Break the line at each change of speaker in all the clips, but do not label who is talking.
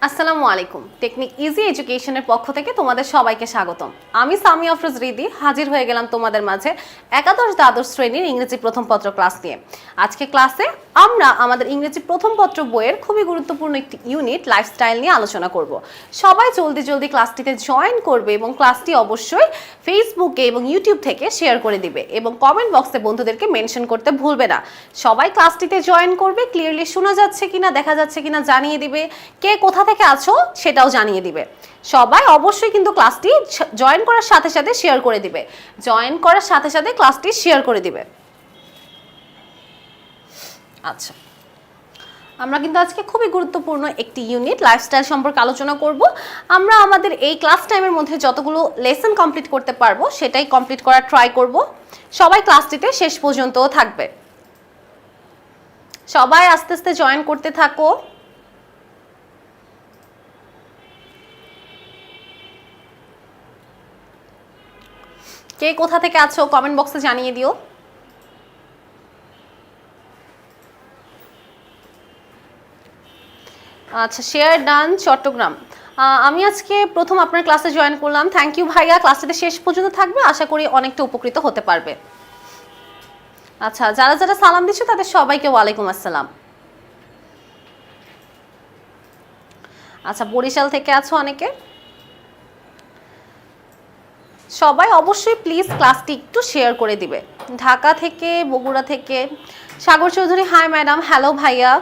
আসসালামু আলাইকুম। Technique easy এডুকেশনের পক্ষ থেকে তোমাদের সবাইকে স্বাগতম। আমি সামি আফরোজ রিদি হাজির হয়ে গেলাম তোমাদের মাঝে একাদশ দ্বাদশ শ্রেণীর ইংরেজি প্রথম পত্র ক্লাস নিয়ে। আজকে ক্লাসে আমরা আমাদের ইংরেজি প্রথম পত্র বইয়ের খুবই গুরুত্বপূর্ণ একটি ইউনিট লাইফস্টাইল নিয়ে আলোচনা করব। সবাই জলদি ক্লাসটিতে জয়েন করবে এবং ক্লাসটি অবশ্যই ফেসবুকে এবং ইউটিউব থেকে শেয়ার করে দিবে এবং কমেন্ট বক্সে বন্ধুদেরকে মেনশন করতে ভুলবে না। সবাই ক্লাসটিতে জয়েন করবে, ক্লিয়ারলি শোনা যাচ্ছে কিনা দেখা যাচ্ছে কিনা জানিয়ে দিবে, কে কোথা থেকে আছো সেটাও জানিয়ে দিবে। সবাই অবশ্যই কিন্তু ক্লাসটি জয়েন করার সাথে সাথে শেয়ার করে দিবে, জয়েন করার সাথে সাথে ক্লাসটি শেয়ার করে দিবে। আচ্ছা, আমরা কিন্তু আজকে খুবই গুরুত্বপূর্ণ একটি ইউনিট লাইফস্টাইল সম্পর্কে আলোচনা করব। আমরা আমাদের এই ক্লাস টাইমের মধ্যে যতগুলো লেসন কমপ্লিট করতে পারবো সেটাই কমপ্লিট করার ট্রাই করব। সবাই ক্লাসটিতে শেষ পর্যন্ত থাকবে। সবাই আস্তে আস্তে জয়েন করতে থাকো। কে কোথা থেকে আছো কমেন্ট বক্সে জানিয়ে দিও। আচ্ছা, শেয়ার ডান চট্টগ্রাম। আমি আজকে প্রথম আপনার ক্লাসে জয়েন করলাম, থ্যাংক ইউ ভাইয়া। ক্লাসটিতে শেষ পর্যন্ত থাকবে, আশা করি অনেকটা উপকৃত হতে পারবে। আচ্ছা, যারা যারা সালাম দিচ্ছ তাদের সবাইকে ওয়ালাইকুম আসসালাম। আচ্ছা, বরিশাল থেকে আছো অনেকে। সবাই অবশ্যই প্লিজ ক্লাসটি একটু শেয়ার করে দিবে। ঢাকা থেকে, বগুড়া থেকে সাগর চৌধুরী, হাই ম্যাডাম। হ্যালো ভাইয়া,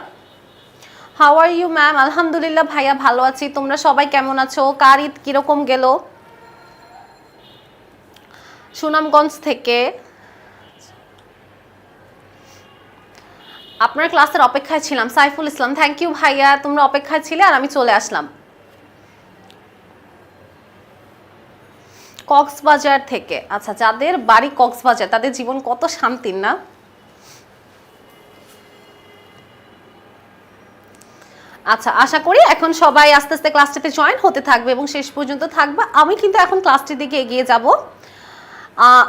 হাউ আর ইউ ম্যাম? আলহামদুলিল্লাহ ভাইয়া ভালো আছি, তোমরা সবাই কেমন আছো? কার ঈদ কিরকম গেল? সুনামগঞ্জ থেকে আপনার ক্লাসের অপেক্ষায় ছিলাম। সাইফুল ইসলাম, থ্যাংক ইউ ভাইয়া, তোমরা অপেক্ষায় ছিলে আর আমি চলে আসলাম। কক্সবাজার থেকে, আচ্ছা যাদের বাড়ি কক্সবাজার তাদের জীবন কত শান্তির না? আচ্ছা, আশা করি এখন সবাই আস্তে আস্তে ক্লাসটিতে জয়েন হতে থাকবে এবং শেষ পর্যন্ত থাকবে। আমি কিন্তু এখন ক্লাসটির দিকে এগিয়ে যাব।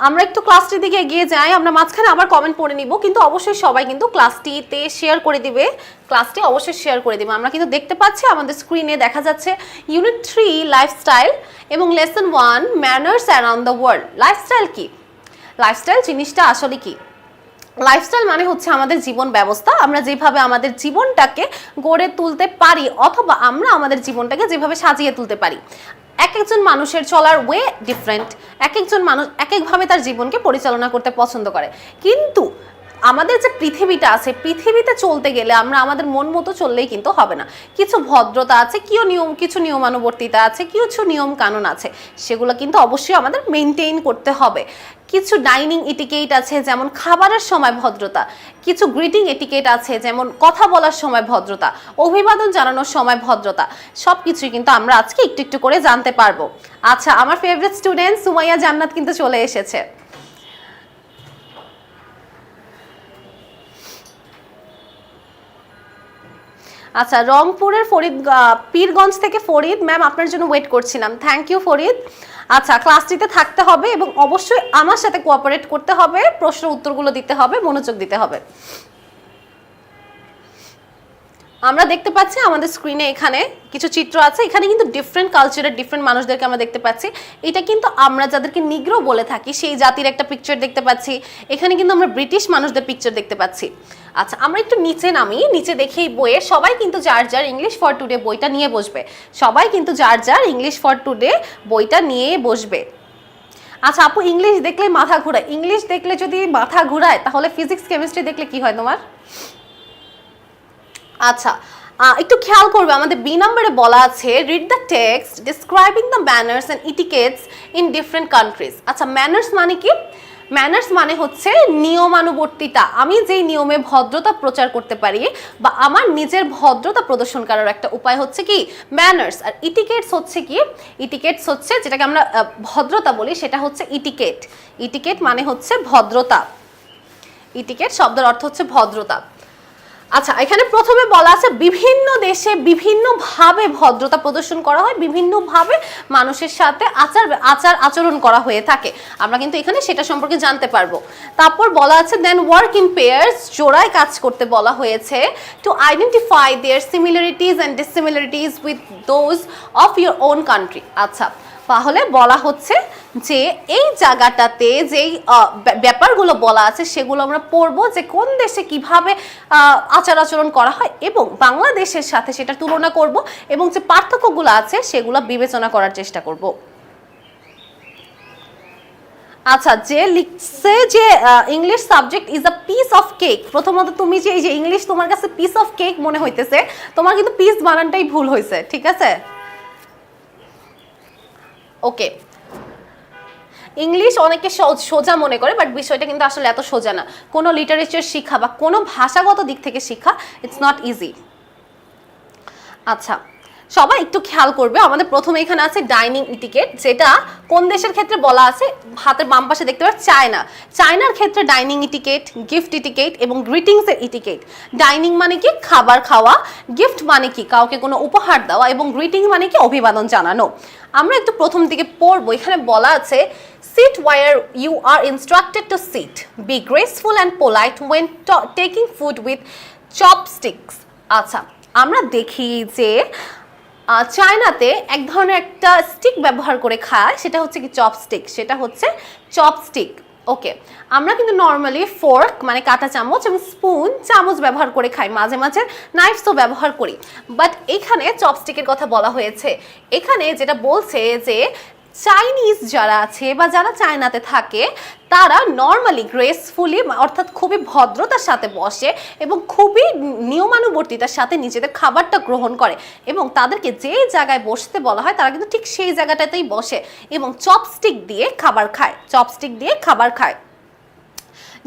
আমরা একটু ক্লাসটির দিকে এগিয়ে যাই, আমরা মাঝখানে আবার কমেন্ট পড়ে নিব, কিন্তু অবশ্যই সবাই কিন্তু ক্লাসটিতে শেয়ার করে দিবে। ক্লাসটি অবশ্যই শেয়ার করে দিবে। আমরা কিন্তু দেখতে পাচ্ছি আমাদের স্ক্রিনে দেখা যাচ্ছে ইউনিট 3 লাইফস্টাইল এবং lesson 1 manners around the world. Lifestyle কি? লাইফস্টাইল জিনিসটা আসলে কি? লাইফস্টাইল মানে হচ্ছে আমাদের জীবন ব্যবস্থা, আমরা যেভাবে আমাদের জীবনটাকে গড়ে তুলতে পারি অথবা আমরা আমাদের জীবনটাকে যেভাবে সাজিয়ে তুলতে পারি। এক একজন মানুষের চলার ওয়ে ডিফারেন্ট, এক একজন মানুষ এক একভাবে তার জীবনকে পরিচালনা করতে পছন্দ করে। কিন্তু আমাদের যে পৃথিবীটা আছে, পৃথিবীতে চলতে গেলে আমরা আমাদের মন মতো চললেই কিন্তু হবে না। কিছু ভদ্রতা আছে, কিছু নিয়মানুবর্তিতা আছে, কিছু নিয়ম কানুন আছে, সেগুলো কিন্তু অবশ্যই আমাদের মেনটেন করতে হবে। কিছু ডাইনিং এটিকেট আছে, যেমন খাবারের সময় ভদ্রতা। কিছু গ্রিটিং এটিকেট আছে, যেমন কথা বলার সময় ভদ্রতা, অভিবাদন জানানোর সময় ভদ্রতা। সব কিছুই কিন্তু আমরা আজকে একটু একটু করে জানতে পারবো। আচ্ছা, আমার ফেভারিট স্টুডেন্ট সুমাইয়া জান্নাত কিন্তু চলে এসেছে। আচ্ছা, রংপুরের ফরিদ, পীরগঞ্জ থেকে ফরিদ ম্যাম, আপনার জন্য ওয়েট করছিলাম, থ্যাংক ইউ ফরিদ। আচ্ছা, ক্লাসটিতে থাকতে হবে এবং অবশ্যই আমার সাথে কোঅপারেট করতে হবে, প্রশ্ন উত্তরগুলো দিতে হবে, মনোযোগ দিতে হবে। আমরা দেখতে পাচ্ছি আমাদের স্ক্রিনে এখানে কিছু চিত্র আছে, এখানে কিন্তু ডিফারেন্ট কালচারের ডিফারেন্ট মানুষদেরকে আমরা দেখতে পাচ্ছি। এটা কিন্তু আমরা যাদেরকে নিগ্রো বলে থাকি সেই জাতির একটা পিকচার দেখতে পাচ্ছি। এখানে কিন্তু আমরা ব্রিটিশ মানুষদের পিকচার দেখতে পাচ্ছি। আচ্ছা, আমরা একটু নিচে নামি, নিচে দেখেই বইয়ে সবাই কিন্তু যার যার ইংলিশ ফর টুডে বইটা নিয়ে বসবে। সবাই কিন্তু যার যার ইংলিশ ফর টুডে বইটা নিয়ে বসবে। আচ্ছা আপু, ইংলিশ দেখলে মাথা ঘুরায়, ইংলিশ দেখলে যদি মাথা ঘুরায় তাহলে ফিজিক্স কেমিস্ট্রি দেখলে কি হয় তোমার? আচ্ছা, একটু খেয়াল করবে, আমাদের বি নম্বরে বলা আছে read the text describing the manners and etiquettes in different countries. আচ্ছা, ম্যানার্স মানে কি? ম্যানার্স মানে হচ্ছে নিয়মানুবর্তিতা। আমি যেই নিয়মে ভদ্রতা প্রচার করতে পারি বা আমার নিজের ভদ্রতা প্রদর্শন করার একটা উপায় হচ্ছে কি ম্যানার্স। আর ইটিকেটস হচ্ছে কি? ইটিকেটস হচ্ছে যেটাকে আমরা ভদ্রতা বলি, সেটা হচ্ছে ইটিকেট। ইটিকেট মানে হচ্ছে ভদ্রতা। ইটিকেট শব্দের অর্থ হচ্ছে ভদ্রতা। আচ্ছা, এখানে প্রথমে বলা আছে বিভিন্ন দেশে বিভিন্নভাবে ভদ্রতা প্রদর্শন করা হয়, বিভিন্নভাবে মানুষের সাথে আচরণ করা হয়ে থাকে। আমরা কিন্তু এখানে সেটা সম্পর্কে জানতে পারবো। তারপর বলা আছে দেন ওয়ার্ক ইন পেয়ার্স, জোড়ায় কাজ করতে বলা হয়েছে, to identify their similarities and dissimilarities with those of your own country. আচ্ছা, তাহলে বলা হচ্ছে যে এই জায়গাটাতে যেই ব্যাপারগুলো বলা আছে সেগুলো আমরা পড়বো, যে কোন দেশে কিভাবে আচরণ করা হয় এবং বাংলাদেশের সাথে সেটা তুলনা করব এবং যে পার্থক্যগুলো আছে সেগুলো বিবেচনা করার চেষ্টা করব। আচ্ছা, যে লিখছে যে English subject is a piece of cake, প্রথমত তুমি যে এই যে ইংলিশ তোমার কাছে পিস অফ কেক মনে হইতেছে, তোমার কিন্তু পিস বানানটাই ভুল হয়েছে, ঠিক আছে? ওকে, ইংলিশ অনেকে সোজা মনে করে, বাট বিষয়টা কিন্তু আসলে এত সোজা না। কোনো লিটারেচার শিক্ষা বা কোনো ভাষাগত দিক থেকে শিক্ষা, ইটস নট ইজি। আচ্ছা, সবাই একটু খেয়াল করবে, আমাদের প্রথমে এখানে আছে ডাইনিং ইটিকেট, যেটা কোন দেশের ক্ষেত্রে বলা আছে, হাতের বাম পাশে দেখতে পাচ্ছ চায়না। চায়নার ক্ষেত্রে ডাইনিং ইটিকেট, গিফট ইটিকেট এবং গ্রিটিংসের ইটিকেট। ডাইনিং মানে কি খাবার খাওয়া, গিফট মানে কি কাউকে কোনো উপহার দেওয়া, এবং গ্রিটিং মানে কি অভিবাদন জানানো। আমরা একটু প্রথম দিকে পড়বো, এখানে বলা আছে sit where you are instructed to sit, be graceful and polite when taking food with chopsticks। আচ্ছা, আমরা দেখি যে চায়নাতে এক ধরনের একটা স্টিক ব্যবহার করে খায়, সেটা হচ্ছে কি চপস্টিক, সেটা হচ্ছে চপস্টিক। ওকে, আমরা কিন্তু নর্মালি ফোর্ক মানে কাঁটা চামচ এবং স্পুন চামচ ব্যবহার করে খাই, মাঝে মাঝে নাইফসও ব্যবহার করি, বাট এখানে চপস্টিকের কথা বলা হয়েছে। এখানে যেটা বলছে যে চাইনিজ যারা আছে বা যারা চায়নাতে থাকে তারা নর্মালি গ্রেসফুলি অর্থাৎ খুবই ভদ্রতার সাথে বসে এবং খুবই নিয়মানুবর্তিতার সাথে নিজেদের খাবারটা গ্রহণ করে, এবং তাদেরকে যেই জায়গায় বসতে বলা হয় তারা কিন্তু ঠিক সেই জায়গাটাতেই বসে এবং চপস্টিক দিয়ে খাবার খায়, চপস্টিক দিয়ে খাবার খায়।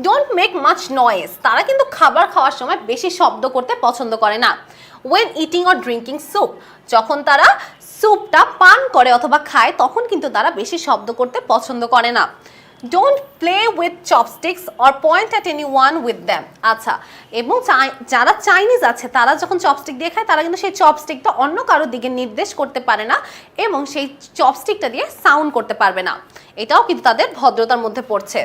ডোন্ট মেক মাচ নয়েজ, তারা কিন্তু খাবার খাওয়ার সময় বেশি শব্দ করতে পছন্দ করে না। When eating or drinking soup, যখন তারা স্যুপটা পান করে অথবা খায় তখন কিন্তু তারা বেশি শব্দ করতে পছন্দ করে না। Don't play with chopsticks or point at any one with them. আচ্ছা, এবং যারা চাইনিজ আছে তারা যখন চপস্টিক দিয়ে খায় তারা কিন্তু সেই চপস্টিকটা অন্য কারোর দিকে নির্দেশ করতে পারে না এবং সেই চপস্টিকটা দিয়ে সাউন্ড করতে পারবে না, এটাও কিন্তু তাদের ভদ্রতার মধ্যে পড়ছে।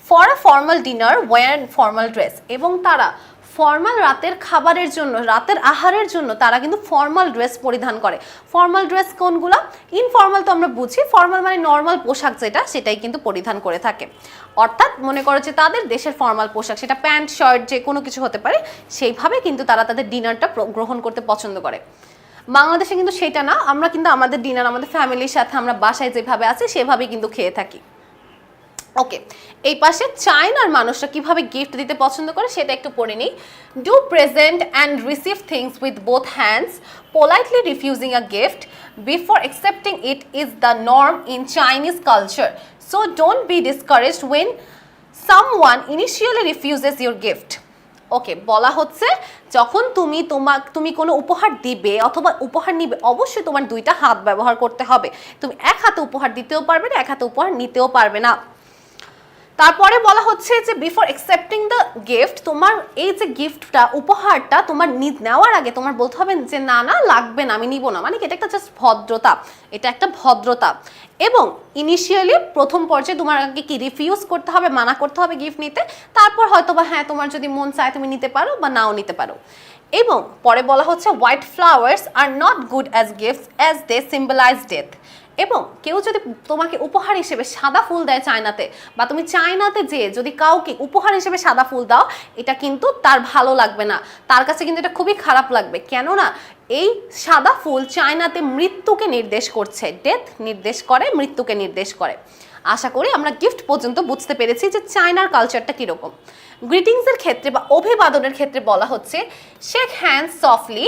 For a formal dinner wear formal dress, এবং তারা ফর্মাল রাতের খাবারের জন্য, রাতের আহারের জন্য তারা কিন্তু ফর্মাল ড্রেস পরিধান করে। ফর্মাল ড্রেস কোনগুলো? ইনফর্মাল তো আমরা বুঝি, ফর্মাল মানে নর্মাল পোশাক যেটা, সেটাই কিন্তু পরিধান করে থাকে। অর্থাৎ মনে করো যে তাদের দেশের ফর্মাল পোশাক, সেটা প্যান্ট শার্ট যে কোনো কিছু হতে পারে, সেইভাবে কিন্তু তারা তাদের ডিনারটা গ্রহণ করতে পছন্দ করে। বাংলাদেশে কিন্তু সেটা না, আমরা কিন্তু আমাদের ডিনার আমাদের ফ্যামিলির সাথে আমরা বাসায় যেভাবে আছি সেভাবেই কিন্তু খেয়ে থাকি। ওকে, এই পাশে চায়নার মানুষরা কিভাবে গিফট দিতে পছন্দ করে সেটা একটু পড়ে নিই। Do present and receive things with both hands, politely refusing a gift before accepting it is the norm in Chinese culture, so don't be discouraged when someone initially refuses your gift. Okay, বলা হচ্ছে যখন তুমি কোনো উপহার দিবে অথবা উপহার নিবে, অবশ্যই তোমার দুইটা হাত ব্যবহার করতে হবে। তুমি এক হাতে উপহার দিতেও পারবে না, এক হাতে উপহার নিতেও পারবে না। তারপরে বলা হচ্ছে যে বিফোর অ্যাকসেপ্টিং দ্য গিফট, তোমার এই যে গিফটটা উপহারটা তোমার নেওয়ার আগে তোমার বলতে হবে যে না না লাগবে না, আমি নিব না, মানে এটা একটা জাস্ট ভদ্রতা, এটা একটা ভদ্রতা। এবং ইনিশিয়ালি প্রথম পর্যায়ে তোমার আগে কি রিফিউজ করতে হবে, মানা করতে হবে গিফট নিতে, তারপর হয়তো বা হ্যাঁ তোমার যদি মন চায় তুমি নিতে পারো বা নাও নিতে পারো। এবং পরে বলা হচ্ছে white flowers are not good as gifts as they symbolize death. এবং কেউ যদি তোমাকে উপহার হিসেবে সাদা ফুল দেয় চায়নাতে, বা তুমি চায়নাতে যে যদি কাউকে উপহার হিসেবে সাদা ফুল দাও, এটা কিন্তু তার ভালো লাগবে না, তার কাছে কিন্তু এটা খুবই খারাপ লাগবে। কেননা এই সাদা ফুল চায়নাতে মৃত্যুকে নির্দেশ করছে, ডেথ নির্দেশ করে, মৃত্যুকে নির্দেশ করে। আশা করি আমরা গিফট পর্যন্ত বুঝতে পেরেছি যে চায়নার কালচারটা কীরকম। গ্রিটিংসের ক্ষেত্রে বা অভিবাদনের ক্ষেত্রে বলা হচ্ছে shake hands softly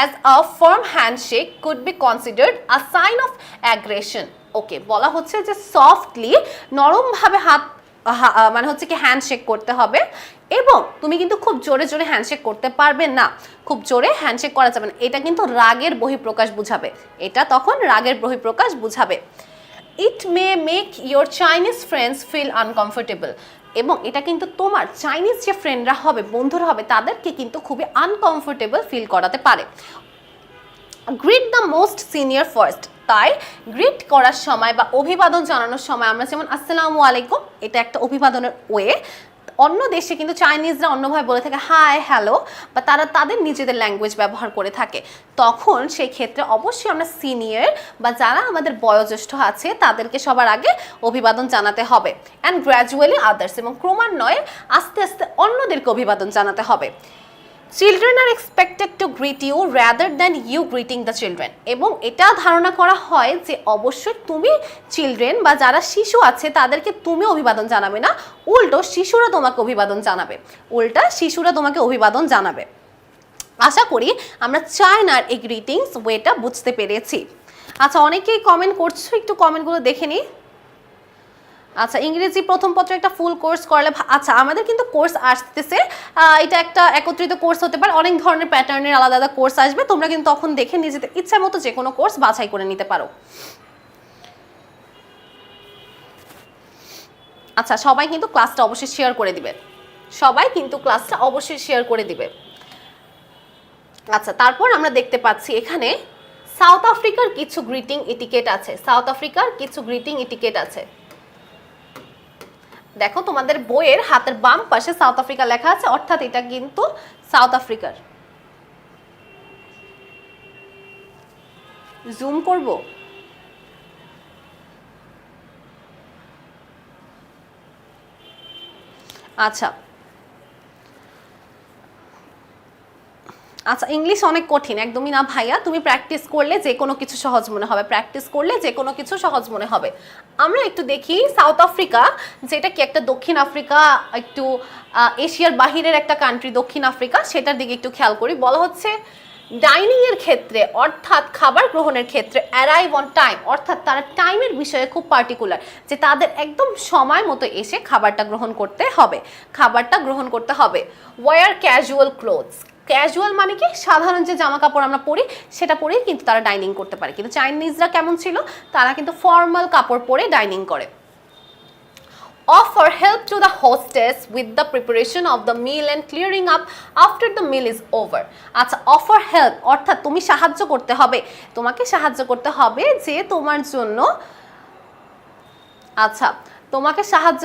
as a firm handshake could be considered a sign of aggression. ওকে, বলা হচ্ছে যে সফটলি নরমভাবে হাত মানে হচ্ছে কি হ্যান্ডশেক করতে হবে, এবং তুমি কিন্তু খুব জোরে জোরে হ্যান্ডশেক করতে পারবে না, খুব জোরে হ্যান্ডশেক করা যাবে না, এটা কিন্তু রাগের বহিঃপ্রকাশ বুঝাবে, এটা তখন রাগের বহিঃপ্রকাশ বুঝাবে। It may make your Chinese friends feel uncomfortable. এবং এটা কিন্তু তোমার চাইনিজ যে ফ্রেন্ডরা হবে, বন্ধুরা হবে, তাদেরকে কিন্তু খুবই আনকমফোর্টেবল ফিল করাতে পারে। Greet the most senior first, তাই গ্রিট করার সময় বা অভিবাদন জানানোর সময় আমরা যেমন আসসালামু আলাইকুম, এটা একটা অভিবাদনের ওয়ে। অন্য দেশে কিন্তু চাইনিজরা অন্যভাবে বলে থাকে হাই, হ্যালো, বা তারা তাদের নিজেদের ল্যাঙ্গুয়েজ ব্যবহার করে থাকে। তখন সেই ক্ষেত্রে অবশ্যই আমরা সিনিয়র বা যারা আমাদের বয়োজ্যেষ্ঠ আছে তাদেরকে সবার আগে অভিবাদন জানাতে হবে। অ্যান্ড গ্র্যাজুয়ালি আদার্স, এবং ক্রমান্বয়ে আস্তে আস্তে অন্যদেরকে অভিবাদন জানাতে হবে। Children are expected to greet you rather than you greeting the children, এবং এটা ধারণা করা হয় যে অবশ্যই তুমি চিলড্রেন বা যারা শিশু আছে তাদেরকে তুমি অভিবাদন জানাবে না, উল্টো শিশুরা তোমাকে অভিবাদন জানাবে। আশা করি আমরা চায়নার এই গ্রিটিংস ওয়েটা বুঝতে পেরেছি। আচ্ছা, অনেকেই কমেন্ট করছো, একটু কমেন্টগুলো দেখে নিই। আচ্ছা, ইংরেজি প্রথম পত্র একটা ফুল কোর্স করলে, আচ্ছা আমাদের কিন্তু কোর্স আসতেছে, এটা একটা একত্রিত কোর্স হতে পারে, অনেক ধরনের প্যাটার্নের আলাদা আলাদা কোর্স আসবে, তোমরা কিন্তু তখন দেখে নিজেদের ইচ্ছা মতো যে কোনো কোর্স বাছাই করে নিতে পারো। আচ্ছা, সবাই কিন্তু ক্লাসটা অবশ্যই শেয়ার করে দিবে। আচ্ছা, তারপর আমরা দেখতে পাচ্ছি এখানে সাউথ আফ্রিকার কিছু গ্রিটিং ইটিকেট আছে। দেখো তোমাদের বইয়ের হাতের বাম পাশে সাউথ আফ্রিকা লেখা আছে, অর্থাৎ এটা কিন্তু সাউথ আফ্রিকার। জুম করব। আচ্ছা, ইংলিশ অনেক কঠিন একদমই না ভাইয়া, তুমি প্র্যাকটিস করলে যে কোনো কিছু সহজ মনে হবে। আমরা একটু দেখি সাউথ আফ্রিকা, যেটা কি একটা দক্ষিণ আফ্রিকা, একটু এশিয়ার বাহিরের একটা কান্ট্রি দক্ষিণ আফ্রিকা, সেটার দিকে একটু খেয়াল করি। বলা হচ্ছে ডাইনিং এর ক্ষেত্রে, অর্থাৎ খাবার গ্রহণের ক্ষেত্রে অ্যারাইভ অন টাইম, অর্থাৎ তারা টাইমের বিষয়ে খুব পার্টিকুলার, যে তাদের একদম সময় মতো এসে খাবারটা গ্রহণ করতে হবে। ওয়্যার ক্যাজুয়াল ক্লোথস, ক্যাজুয়াল মানে কি, সাধারণ যে জামা কাপড় আমরা পরি সেটা পরেই কিন্তু তারা ডাইনিং করতে পারে, কিন্তু চাইনিজরা কেমন ছিল, তারা কিন্তু ফর্মাল কাপড় পরে ডাইনিং করে। Offer help to the hostess with the preparation of the meal and clearing up after the meal is over. আচ্ছা, offer help অর্থাৎ তোমাকে সাহায্য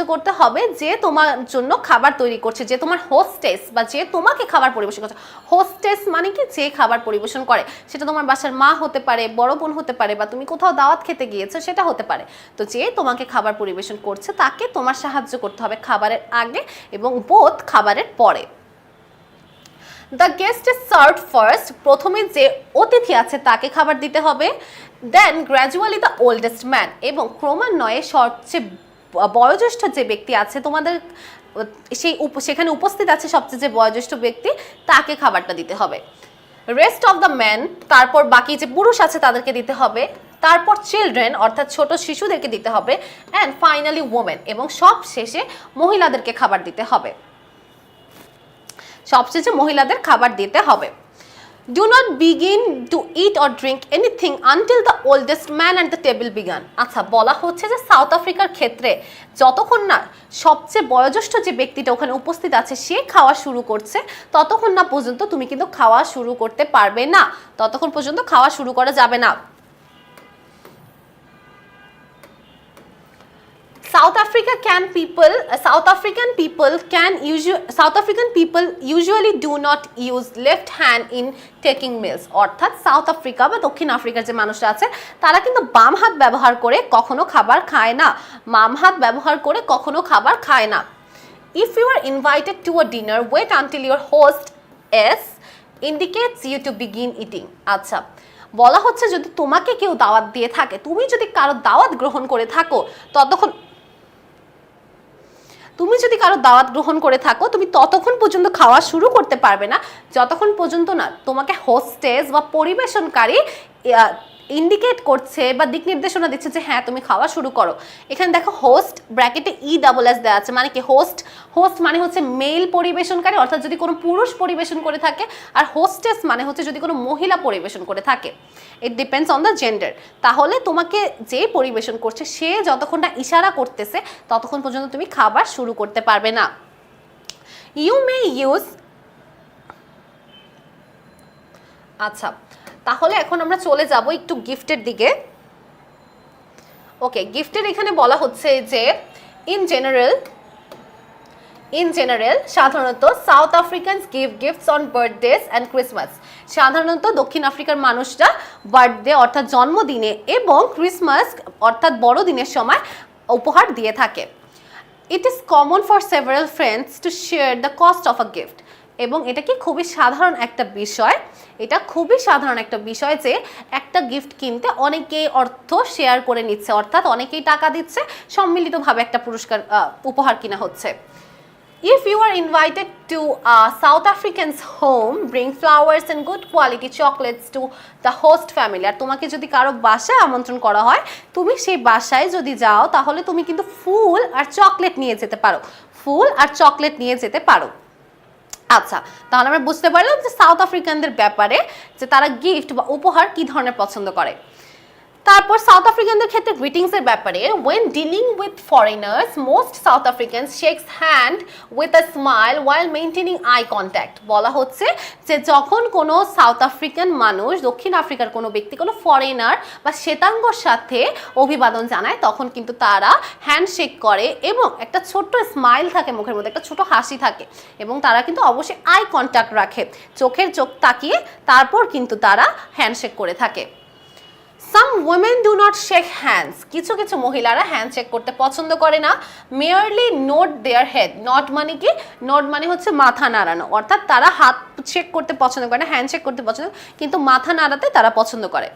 করতে হবে যে তোমার জন্য, খাবার তৈরি করছে, যে তোমার হোস্টেস বা যে তোমাকে খাবার পরিবেশন করছে। হোস্টেস মানে কি, যে খাবার পরিবেশন করে, সেটা তোমার বাসার মা হতে পারে, বড় বোন হতে পারে, বা তুমি কোথাও দাওয়াত খেতে গিয়েছো সেটা হতে পারে। তো যে তোমাকে খাবার পরিবেশন করছে তাকে তোমার সাহায্য করতে হবে খাবারের আগে এবং বোথ খাবারের পরে। The guest is served first, প্রথমে যে অতিথি আছে তাকে খাবার দিতে হবে। দেন গ্র্যাজুয়ালি দ্য ওল্ডেস্ট ম্যান, এবং ক্রমান্বয়ে সবচেয়ে বয়োজ্যেষ্ঠ যে ব্যক্তি আছে তোমাদের সেখানে উপস্থিত আছে, সবচেয়ে যে বয়োজ্যেষ্ঠ ব্যক্তি তাকে খাবারটা দিতে হবে। রেস্ট অফ দ্য ম্যান, তারপর বাকি যে পুরুষ আছে তাদেরকে দিতে হবে। তারপর চিলড্রেন অর্থাৎ ছোট শিশুদেরকে দিতে হবে। অ্যান্ড ফাইনালি ওমেন, এবং সব শেষে মহিলাদেরকে খাবার দিতে হবে। Do not begin to eat or drink anything until the oldest man at the table began. আচ্ছা, বলা হচ্ছে যে সাউথ আফ্রিকার ক্ষেত্রে যতক্ষণ না সবচেয়ে বয়োজ্যেষ্ঠ যে ব্যক্তিটা ওখানে উপস্থিত আছে সে খাওয়া শুরু করছে, ততক্ষণ না পর্যন্ত তুমি কিন্তু খাওয়া শুরু করতে পারবে না, ততক্ষণ পর্যন্ত খাওয়া শুরু করা যাবে না। South African people usually do not use left hand in taking meals. অর্থাৎ সাউথ আফ্রিকা বা দক্ষিণ আফ্রিকার যে মানুষরা আছে তারা কিন্তু বাম হাত ব্যবহার করে কখনো খাবার খায় না। If you are invited to a dinner, wait until your host indicates you to begin eating. আচ্ছা, বলা হচ্ছে যদি তোমাকে কেউ দাওয়াত দিয়ে থাকে, তুমি যদি কারো দাওয়াত গ্রহণ করে থাকো, তুমি ততক্ষণ পর্যন্ত খাওয়া শুরু করতে পারবে না যতক্ষণ পর্যন্ত না তোমাকে হোস্টেস বা পরিবেশনকারী ইন্ডিকেট করছে বা দিক নির্দেশনা দিচ্ছে যে হ্যাঁ তুমি খাওয়া শুরু করো। এখানে দেখো হোস্ট ব্র্যাকেটে ESS দেওয়া আছে, মানে কি হোস্ট, হোস্ট মানে হচ্ছে মেল পরিবেশনকারী, অর্থাৎ যদি কোনো পুরুষ পরিবেশন করে থাকে, আর হোস্টেস মানে হচ্ছে যদি কোনো মহিলা পরিবেশন করে থাকে। It depends on the gender. তাহলে তোমাকে যে পরিবেশন করছে সে যতক্ষণ না ইশারা করতেছে ততক্ষণ পর্যন্ত তুমি খাবার শুরু করতে পারবে না। ইউ মে ইউজ, আচ্ছা তাহলে এখন আমরা চলে যাব একটু গিফটের দিকে। ওকে, গিফটের এখানে বলা হচ্ছে যে ইন জেনারেল সাধারণত south Africans give gifts on birthdays and Christmas. সাধারণত দক্ষিণ আফ্রিকার মানুষরা বার্থডে অর্থাৎ জন্মদিনে এবং ক্রিসমাস অর্থাৎ বড়দিনের সময় উপহার দিয়ে থাকে। It is common for several friends to share the cost of a gift. এবং এটা কি খুবই সাধারণ একটা বিষয়, এটা খুবই সাধারণ একটা বিষয় যে একটা গিফট কিনতে অনেকেই অর্থ শেয়ার করে নিচ্ছে, অর্থাৎ অনেকেই টাকা দিচ্ছে, সম্মিলিতভাবে একটা পুরস্কার উপহার কিনা হচ্ছে। If you are invited to a South African's home, bring flowers and good quality chocolates to the host family. আর তোমাকে যদি কারো বাসায় আমন্ত্রণ করা হয়, তুমি সেই বাসায় যদি যাও তাহলে তুমি কিন্তু ফুল আর চকলেট নিয়ে যেতে পারো, ফুল আর চকলেট নিয়ে যেতে পারো। আচ্ছা, তাহলে আমরা বুঝতে পারলাম যে সাউথ আফ্রিকানদের ব্যাপারে যে তারা গিফট বা উপহার কি ধরনের পছন্দ করে। তারপর সাউথ আফ্রিকানদের ক্ষেত্রে গ্রিটিংস এর ব্যাপারে, when dealing with foreigners most South Africans shakes hand with a smile while maintaining eye contact। বলা হচ্ছে যে যখন কোনো সাউথ আফ্রিকান মানুষ, দক্ষিণ আফ্রিকার কোনো ব্যক্তি কোনো ফরেনার বা শ্বেতাঙ্গর সাথে অভিবাদন জানায় তখন কিন্তু তারা হ্যান্ডশেক করে এবং একটা ছোট্ট স্মাইল থাকে মুখের মধ্যে, একটা ছোট হাসি থাকে এবং তারা কিন্তু অবশ্যই আই কন্ট্যাক্ট রাখে, চোখের চোখ তাকিয়ে তারপর কিন্তু তারা হ্যান্ডশেক করে থাকে। Some women do not shake hands. কিছু কিছু মহিলারা হ্যান্ডশেক করতে পছন্দ করে না। Merely nod their head. Nod মানে কি? Nod মানে হচ্ছে মাথা নাড়ানো, অর্থাৎ তারা হাত শেক করতে পছন্দ করে না, হ্যান্ডশেক করতে পছন্দ, কিন্তু মাথা নাড়াতে তারা পছন্দ করে।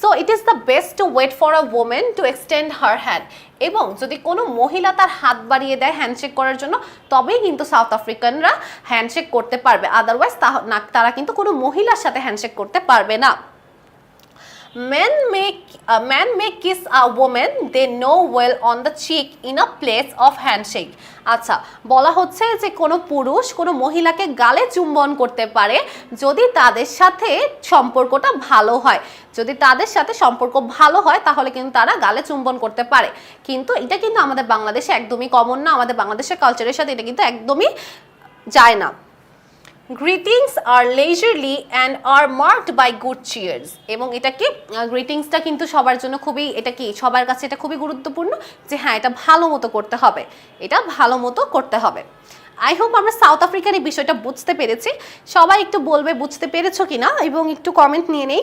So it is the best to wait for a woman to extend her hand. এবং যদি কোনো মহিলা তার হাত বাড়িয়ে দেয় হ্যান্ডশেক করার জন্য তবেই কিন্তু সাউথ আফ্রিকানরা হ্যান্ডশেক করতে পারবে, আদারওয়াইজ তারা কিন্তু কোনো মহিলার সাথে হ্যান্ডশেক করতে পারবে না। Man may kiss a woman they know well on the cheek in a place of handshake. আচ্ছা, বলা হচ্ছে যে কোনো পুরুষ কোনো মহিলাকে গালে চুম্বন করতে পারে যদি তাদের সাথে সম্পর্কটা ভালো হয়। যদি তাদের সাথে সম্পর্ক ভালো হয় তাহলে কিন্তু তারা গালে চুম্বন করতে পারে, কিন্তু এটা কিন্তু আমাদের বাংলাদেশে একদমই কমন না, আমাদের বাংলাদেশের কালচারের সাথে এটা কিন্তু একদমই যায় না। Greetings are leisurely and are marked by good cheers. এবং এটা কি গ্রিটিংসটা কিন্তু সবার জন্য খুবই, এটা কি সবার কাছে এটা খুবই গুরুত্বপূর্ণ যে হ্যাঁ এটা ভালো মতো করতে হবে, এটা ভালো মতো করতে হবে। আই হোপ আমরা সাউথ আফ্রিকার এই বিষয়টা বুঝতে পেরেছি। সবাই একটু বলবে বুঝতে পেরেছো কিনা এবং একটু কমেন্ট নিয়ে নেই।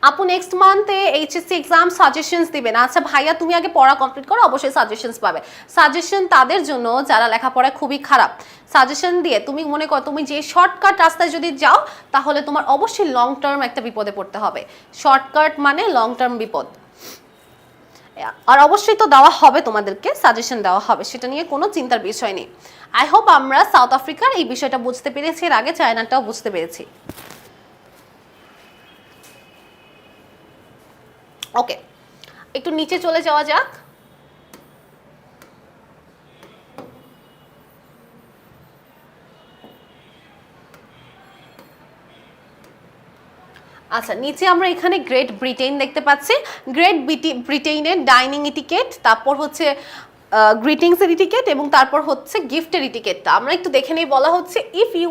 আপু নেক্সট মান্থে HSC এক্সাম সাজেশনস দিবেন। আচ্ছা ভাইয়া তুমি আগে পড়া কমপ্লিট করো, অবশ্যই সাজেশনস পাবে। সাজেশন তাদের জন্য যারা লেখাপড়ায় খুবই খারাপ। সাজেশন দিয়ে তুমি মনে করো তুমি যে শর্টকাট রাস্তায় যদি যাও তাহলে তোমার অবশ্যই লং টার্ম একটা বিপদে পড়তে হবে। শর্টকাট মানে লং টার্ম বিপদ। আর অবশ্যই তো দেওয়া হবে, তোমাদেরকে সাজেশন দেওয়া হবে, সেটা নিয়ে কোনো চিন্তার বিষয় নেই। আই হোপ আমরা সাউথ আফ্রিকার এই বিষয়টা বুঝতে পেরেছি, এর আগে চায়নাটাও বুঝতে পেরেছি। ওকে, একটু নিচে চলে যাওয়া যাক। আচ্ছা, নিচে আমরা এখানে গ্রেট ব্রিটেন দেখতে পাচ্ছি। গ্রেট ব্রিটেনের ডাইনিং ইটিকেট, তারপর হচ্ছে গ্রিটিংস এর ইটিকেট এবং তারপর হচ্ছে গিফটের ইটিকেটটা আমরা একটু দেখে নেই। বলা হচ্ছে if you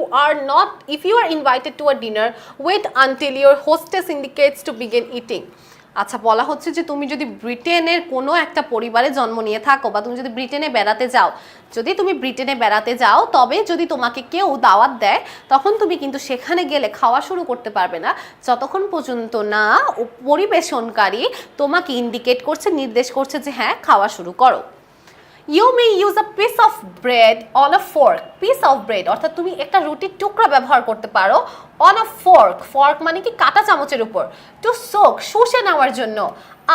are invited to a dinner wait until your hostess indicates to begin eating. আচ্ছা, বলা হচ্ছে যে তুমি যদি ব্রিটেনের কোনো একটা পরিবারে জন্ম নিয়ে থাকো বা তুমি যদি ব্রিটেনে বেড়াতে যাও, তবে যদি তোমাকে কেউ দাওয়াত দেয় তখন তুমি কিন্তু সেখানে গেলে খাওয়া শুরু করতে পারবে না যতক্ষণ পর্যন্ত না পরিবেশনকারী তোমাকে ইন্ডিকেট করছে, নির্দেশ করছে যে হ্যাঁ খাওয়া শুরু করো। You may use a piece of bread on a fork. Piece of bread অর্থাৎ তুমি একটা রুটির টুকরা ব্যবহার করতে পারো on a fork. Fork মানে কি কাঁটা চামচের উপর। To soak শুষে নেওয়ার জন্য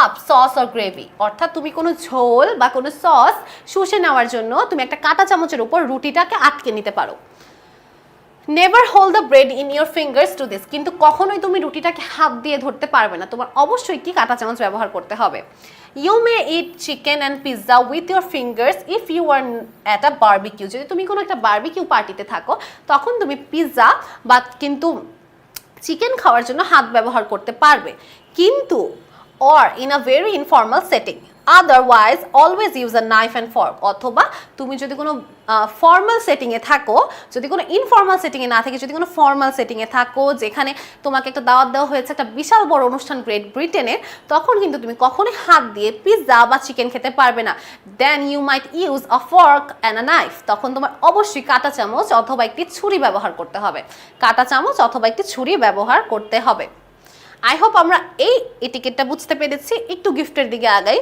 up sauce or gravy অর্থাৎ তুমি কোনো ঝোল বা কোনো সস শুষে নেওয়ার জন্য তুমি একটা কাঁটা চামচের উপর রুটিটাকে আটকে নিতে পারো। Never hold the bread in your fingers to this, কিন্তু কখনোই তুমি রুটিটাকে হাত দিয়ে ধরতে পারবে না, তোমার অবশ্যই কি কাঁটা চামচ ব্যবহার করতে হবে। You may eat chicken and pizza with your fingers if you are at a barbecue, যদি তুমি কোনো একটা বারবিকিউ পার্টিতে থাকো তখন তুমি পিৎজা বা কিন্তু চিকেন খাওয়ার জন্য হাত ব্যবহার করতে পারবে, কিন্তু or in a very informal setting, otherwise always use a knife and fork, অথবা তুমি যদি কোনো ফর্মাল সেটিংয়ে থাকো, যদি কোনো ইনফর্মাল সেটিংয়ে না থাকে, যদি কোনো ফর্মাল সেটিংয়ে থাকো যেখানে তোমাকে একটা দাওয়াত দেওয়া হয়েছে একটা বিশাল বড় অনুষ্ঠান গ্রেট ব্রিটেনের, তখন কিন্তু তুমি কখনোই হাত দিয়ে পিৎজা বা চিকেন খেতে পারবে না। Then you might use a fork and a knife, তখন তোমার অবশ্যই কাঁটা চামচ অথবা একটি ছুরি ব্যবহার করতে হবে, কাঁটা চামচ অথবা একটি ছুরি ব্যবহার করতে হবে। আই হোপ আমরা এই এটিকেটটা বুঝতে পেরেছি। একটু গিফটের দিকে আগাই।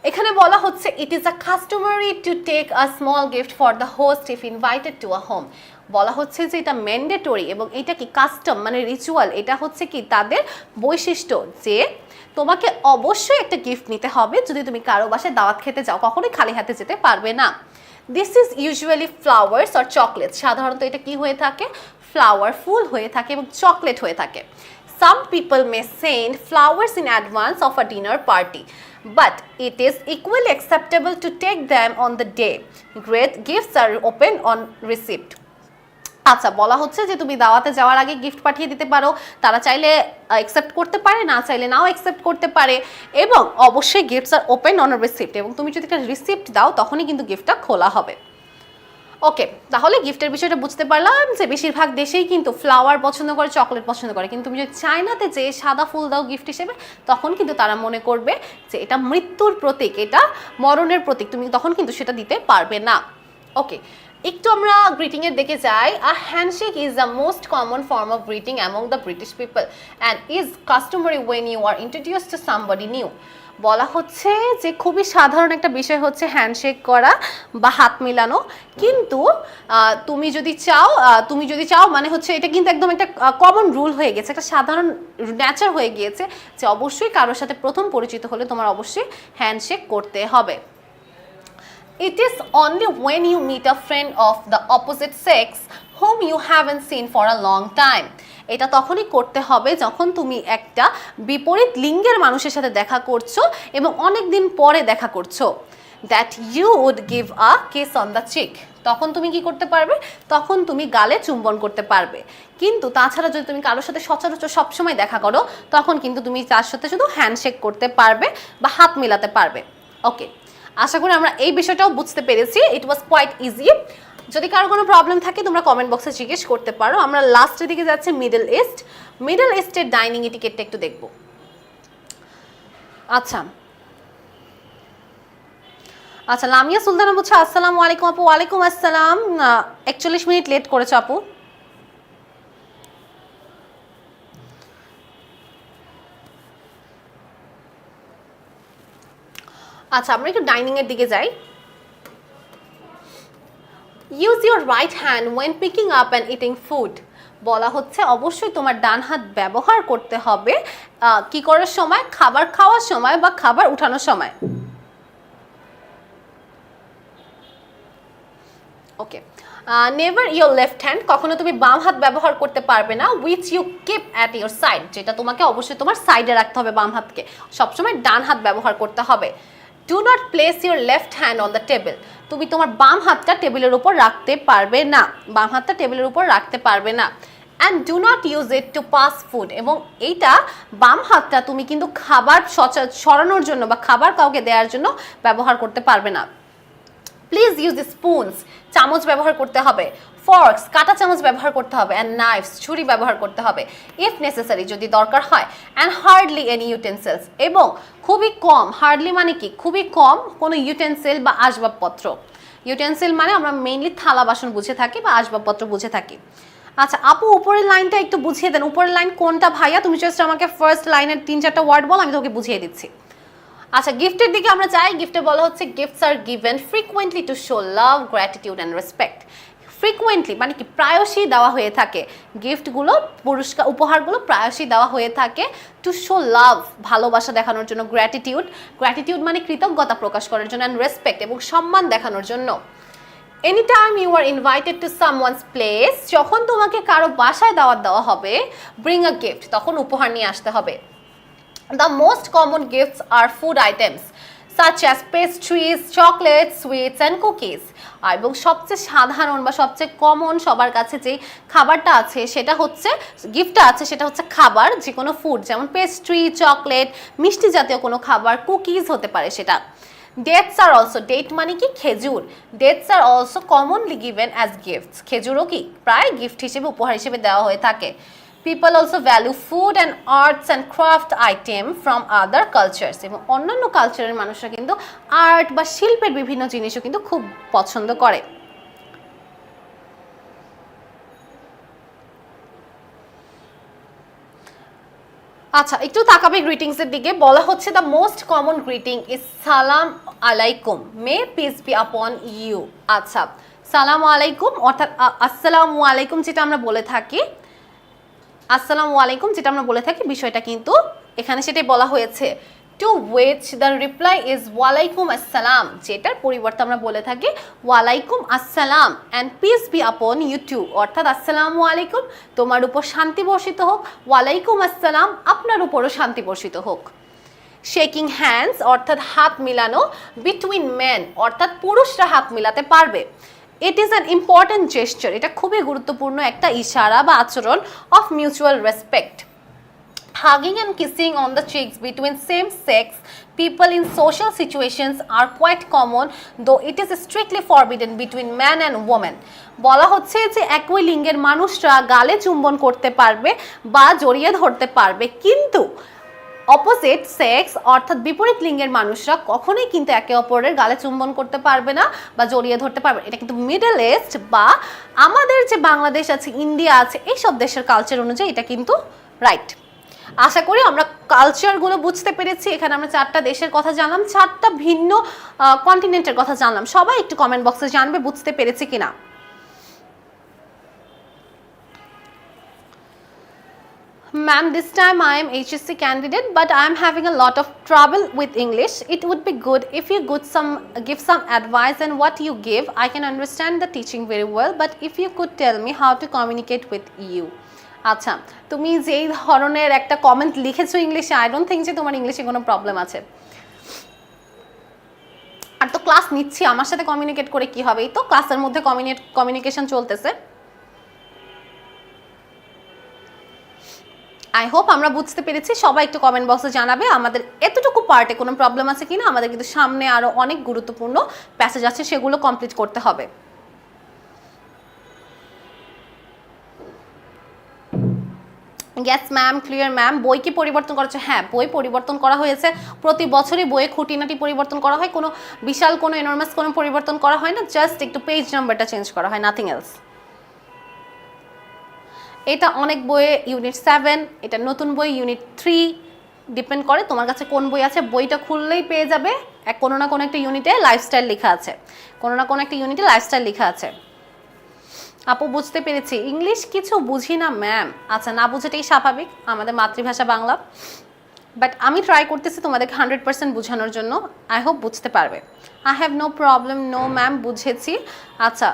এখানে বলা হচ্ছে it is a customary to take a small gift for the host if invited to a home, বলা হচ্ছে যে এটা ম্যান্ডেটরি এবং এটা কি কাস্টম মানে রিচুয়াল, এটা হচ্ছে কি তাদের বৈশিষ্ট্য যে তোমাকে অবশ্যই একটা গিফট নিতে হবে যদি তুমি কারো বাসায় দাওয়াত খেতে যাও, কখনোই খালি হাতে যেতে পারবে না। This is usually flowers or chocolate, সাধারণত এটা কি হয়ে থাকে, ফ্লাওয়ার ফুল হয়ে থাকে এবং চকলেট হয়ে থাকে। Some people may send flowers in advance of a dinner party, but it is equally acceptable to take them on the day. Great gifts are opened on receipt. আচ্ছা, বলা হচ্ছে যে তুমি দাওয়াতে যাওয়ার আগে গিফট পাঠিয়ে দিতে পারো, তারা চাইলে অ্যাকসেপ্ট করতে পারে, না চাইলে নাও অ্যাকসেপ্ট করতে পারে, এবং অবশ্যই gifts are open on receipt, এবং তুমি যদি একটা রিসিপ্ট দাও তখনই কিন্তু গিফটটা খোলা হবে। ওকে, তাহলে গিফটের বিষয়টা বুঝতে পারলাম যে বেশিরভাগ দেশেই কিন্তু ফ্লাওয়ার পছন্দ করে, চকলেট পছন্দ করে, কিন্তু তুমি যদি চায়নাতে যে সাদা ফুল দাও গিফট হিসেবে তখন কিন্তু তারা মনে করবে যে এটা মৃত্যুর প্রতীক, এটা মরণের প্রতীক, তুমি তখন কিন্তু সেটা দিতে পারবে না। ওকে, একটু আমরা গ্রিটিং এর দিকে যাই। A handshake is the most common form of greeting among the British people and is customary when you are introduced to somebody new. বলা হচ্ছে যে খুবই সাধারণ একটা বিষয় হচ্ছে হ্যান্ডশেক করা বা হাত মিলানো, কিন্তু তুমি যদি চাও মানে হচ্ছে এটা কিন্তু একদম একটা কমন রুল হয়ে গেছে, একটা সাধারণ নেচার হয়ে গিয়েছে যে অবশ্যই কারোর সাথে প্রথম পরিচিত হলে তোমার অবশ্যই হ্যান্ডশেক করতে হবে। It is only when you meet a friend of the opposite sex whom you haven't seen for a long time, এটা তখনই করতে হবে যখন তুমি একটা বিপরীত লিঙ্গের মানুষের সাথে দেখা করছো এবং অনেক দিন পরে দেখা করছো, that you would give a kiss on the cheek, তখন তুমি কি করতে পারবে, তখন তুমি গালে চুম্বন করতে পারবে। কিন্তু তাছাড়া যদি তুমি কারোর সাথে সচরাচর সবসময় দেখা করো তখন কিন্তু তুমি তার সাথে শুধু হ্যান্ডশেক করতে পারবে বা হাত মিলাতে পারবে। ওকে, আশা করি আমরা এই বিষয়টাও বুঝতে পেরেছি। ইট ওয়াজ কোয়াইট ইজি। যদি কারো কোনো প্রবলেম থাকে তোমরা কমেন্ট বক্সে জিজ্ঞেস করতে পারো। আমরা লাস্টের দিকে যাচ্ছি মিডল ইস্ট। মিডল ইস্টের ডাইনিং এটিকেটটা একটু দেখব। আচ্ছা, লামিয়া সুলতানা বলছে আসসালামু আলাইকুম আপু। ওয়ালাইকুম আসসালাম। 41 মিনিট লেট করেছো আপু। আচ্ছা, আমরা একটু ডাইনিং এর দিকে যাই। Use your right hand when picking up and eating food, বলা হচ্ছে অবশ্যই তোমার ডান হাত ব্যবহার করতে হবে কি করার সময়, খাবার খাওয়ার সময় বা খাবার উঠানোর সময়। Okay, never your left hand, কখনো তুমি বাম হাত ব্যবহার করতে পারবে না, which you keep at your side, যেটা তোমাকে অবশ্যই তোমার সাইডে রাখতে হবে, বাম হাতকে সবসময় ডান হাত ব্যবহার করতে হবে। Do not place your left hand on the table, তুমি তোমার বাম হাতটা টেবিলের উপর রাখতে পারবে না, বাম হাতটা টেবিলের উপর রাখতে পারবে না। And do not use it to pass food, এবং এইটা বাম হাতটা তুমি কিন্তু খাবার সরানোর জন্য বা খাবার কাউকে দেওয়ার জন্য ব্যবহার করতে পারবে না। প্লিজ ইউজ স্পুনস, চামচ ব্যবহার করতে হবে, ফর্কস কাঁটা চামচ ব্যবহার করতে হবে, অ্যান্ড নাইফস ছুরি ব্যবহার করতে হবে ইফ নেসেসারি যদি দরকার হয়, অ্যান্ড হার্ডলি এনি ইউটেন্সিলস, এবং খুবই কম, হার্ডলি মানে কি খুবই কম কোনো ইউটেন্সিল বা আসবাবপত্র, ইউটেন্সিল মানে আমরা মেইনলি থালা বাসন বুঝে থাকি বা আসবাবপত্র বুঝে থাকি। আচ্ছা আপু, উপরের লাইনটা একটু বুঝিয়ে দেন, উপরের লাইন কোনটা ভাইয়া, তুমি জাস্ট আমাকে ফার্স্ট লাইনের 3-4টা ওয়ার্ড বল, আমি তোকে বুঝিয়ে দিচ্ছি। আচ্ছা, গিফটের দিকে আমরা যাই। গিফটে বলা হচ্ছে gifts are given frequently to show love, gratitude and respect. Frequently মানে কি প্রায়শই দেওয়া হয়ে থাকে, গিফটগুলো পুরস্কার উপহারগুলো প্রায়শই দেওয়া হয়ে থাকে টু শো লাভ, ভালোবাসা দেখানোর জন্য, গ্র্যাটিটিউড মানে কৃতজ্ঞতা প্রকাশ করার জন্য, অ্যান্ড রেসপেক্ট এবং সম্মান দেখানোর জন্য। Anytime you are invited to someone's place, যখন তোমাকে কারো বাসায় দাওয়াত দেওয়া হবে, bring a gift, তখন উপহার নিয়ে আসতে হবে। The most common gifts are food items such as pastries, chocolates, sweets and cookies. এবং সবচেয়ে সাধারণ বা সবচেয়ে কমন সবার কাছে যে খাবারটা আছে সেটা হচ্ছে গিফটটা আছে সেটা হচ্ছে খাবার, যে কোনো ফুড, যেমন পেস্ট্রি, চকলেট, মিষ্টি জাতীয় কোনো খাবার, কুকিজ হতে পারে সেটা। Dates are also, date মানে কি খেজুর, dates are also commonly given as gifts, খেজুরও কি প্রায় গিফট হিসেবে উপহার হিসেবে দেওয়া হয়ে থাকে। People also value food and arts and craft item from other cultures, এবং অন্যান্য কালচারের মানুষরা কিন্তু আর্ট বা শিল্পের বিভিন্ন জিনিসও কিন্তু খুব পছন্দ করে। আচ্ছা, একটু তাকাবে গ্রিটিংস এর দিকে। বলা হচ্ছে the most common greeting is সালাম আলাইকুম, মে পিস বি আপন ইউ। আচ্ছা, সালাম আলাইকুম অর্থাৎ আসসালামু আলাইকুম যেটা আমরা বলে থাকি, আসসালামু আলাইকুম যেটা আমরা বলে থাকি, বিষয়টা কিন্তু এখানে সেটাই বলা হয়েছে। To which the reply is ওয়ালাইকুম আসসালাম, যেটার পরিবর্তে আমরা বলে থাকি ওয়ালাইকুম আসসালাম and peace be upon you too, অর্থাৎ আসসালামু আলাইকুম তোমার উপর শান্তি বর্ষিত হোক, ওয়ালাইকুম আসসালাম আপনার উপরও শান্তি বর্ষিত হোক। শেকিং হ্যান্ডস অর্থাৎ হাত মিলানো, বিটুইন মেন অর্থাৎ পুরুষরা হাত মিলাতে পারবে। It is an important gesture, এটা খুবই গুরুত্বপূর্ণ একটা ইশারা বা আচরণ of mutual respect. Hugging and kissing on the cheeks between same sex people in social situations are quite common, though it is strictly forbidden between man and woman. বলা হচ্ছে যে একই লিঙ্গের মানুষরা গালে চুম্বন করতে পারবে বা জড়িয়ে ধরতে পারবে, কিন্তু অপোজিট সেক্স অর্থাৎ বিপরীত লিঙ্গের মানুষরা কখনোই কিন্তু একে অপরের গালে চুম্বন করতে পারবে না বা জড়িয়ে ধরতে পারবে। এটা কিন্তু মিডল ইস্ট বা আমাদের যে বাংলাদেশ আছে, ইন্ডিয়া আছে, এইসব দেশের কালচার অনুযায়ী এটা কিন্তু রাইট। আশা করি আমরা কালচারগুলো বুঝতে পেরেছি। এখানে আমরা 4টা দেশের কথা জানলাম, 4টা ভিন্ন কন্টিনেন্টের কথা জানলাম। সবাই একটু কমেন্ট বক্সে জানবে বুঝতে পেরেছি কিনা। Ma'am, this time I am HSC candidate, but I am having a lot of trouble with English. It would be good if you give some advice, and what you give, I can understand the teaching very well, but if you could tell me how to communicate with you. আচ্ছা, তুমি যেই ধরনের একটা comment লিখেছো ইংলিশে, I don't think যে তোমার ইংলিশে কোনো প্রবলেম আছে। আর তো ক্লাস নিচ্ছি, আমার সাথে কমিউনিকেট করে কি হবে, এই তো ক্লাসের মধ্যে কমিউনিকেশন চলতেছে। আই হোপ আমরা বুঝতে পেরেছি। সবাই একটু কমেন্ট বক্সে জানাবে আমাদের এতটুকু পার্টে কোনো প্রবলেম আছে কিনা। আমাদের কিন্তু সামনে আরও অনেক গুরুত্বপূর্ণ প্যাসেজ আছে, সেগুলো কমপ্লিট করতে হবে। Yes ma'am, clear ma'am. বই কি পরিবর্তন করেছে? হ্যাঁ, বই পরিবর্তন করা হয়েছে। প্রতি বছরই বইয়ে খুঁটিনাটি পরিবর্তন করা হয়, কোনো বিশাল কোনো এনর্মাস কোনো পরিবর্তন করা হয় না, জাস্ট একটু পেজ নাম্বারটা চেঞ্জ করা হয়, নাথিং এলস। এটা অনেক বইয়ে ইউনিট 7, এটা নতুন বই ইউনিট 3, ডিপেন্ড করে তোমার কাছে কোন বই আছে। বইটা খুললেই পেয়ে যাবে কোনো না কোনো একটা ইউনিটে লাইফস্টাইল লেখা আছে, কোনো না কোনো একটা ইউনিটে লাইফস্টাইল লেখা আছে। আপু বুঝতে পেরেছি, ইংলিশ কিছু বুঝি না ম্যাম। আচ্ছা, না বুঝেটাই স্বাভাবিক, আমাদের মাতৃভাষা বাংলা, বাট আমি ট্রাই করতেছি তোমাদেরকে 100% বোঝানোর জন্য। আই হোপ বুঝতে পারবে। I have no problem. No ma'am, বুঝেছি। আচ্ছা,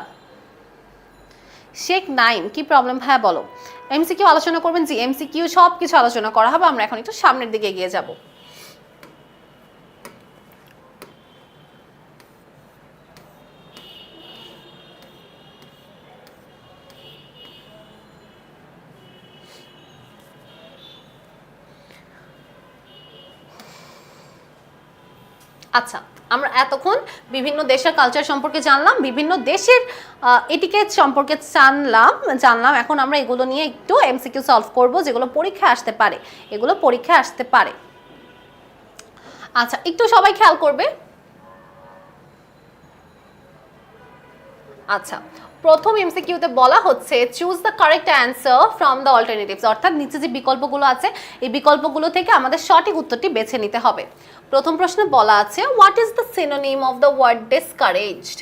শেখ নাইম, কি প্রবলেম ভাইয়া বলো। এমসিকিউ আলোচনা করবেন? জি, এমসিকিউ সব কিছু আলোচনা করা হবে। আমরা এখন একটু সামনের দিকে এগিয়ে যাব। আচ্ছা, আমরা এতক্ষণ বিভিন্ন দেশের কালচার সম্পর্কে জানলাম, বিভিন্ন দেশের এটিকেট সম্পর্কে জানলাম। এখন আমরা এগুলো নিয়ে একটু এমসিকিউ সলভ করব, যেগুলো পরীক্ষায় আসতে পারে, এগুলো পরীক্ষায় আসতে পারে। আচ্ছা, একটু সবাই খেয়াল করবে। আচ্ছা, প্রথম এমসিকিউতে বলা হচ্ছে choose the correct answer from the alternatives, অর্থাৎ নিচে যে বিকল্পগুলো আছে এই বিকল্পগুলো থেকে আমাদের সঠিক উত্তরটি বেছে নিতে হবে। প্রথম প্রশ্নে বলা আছে what is the synonym of the word discouraged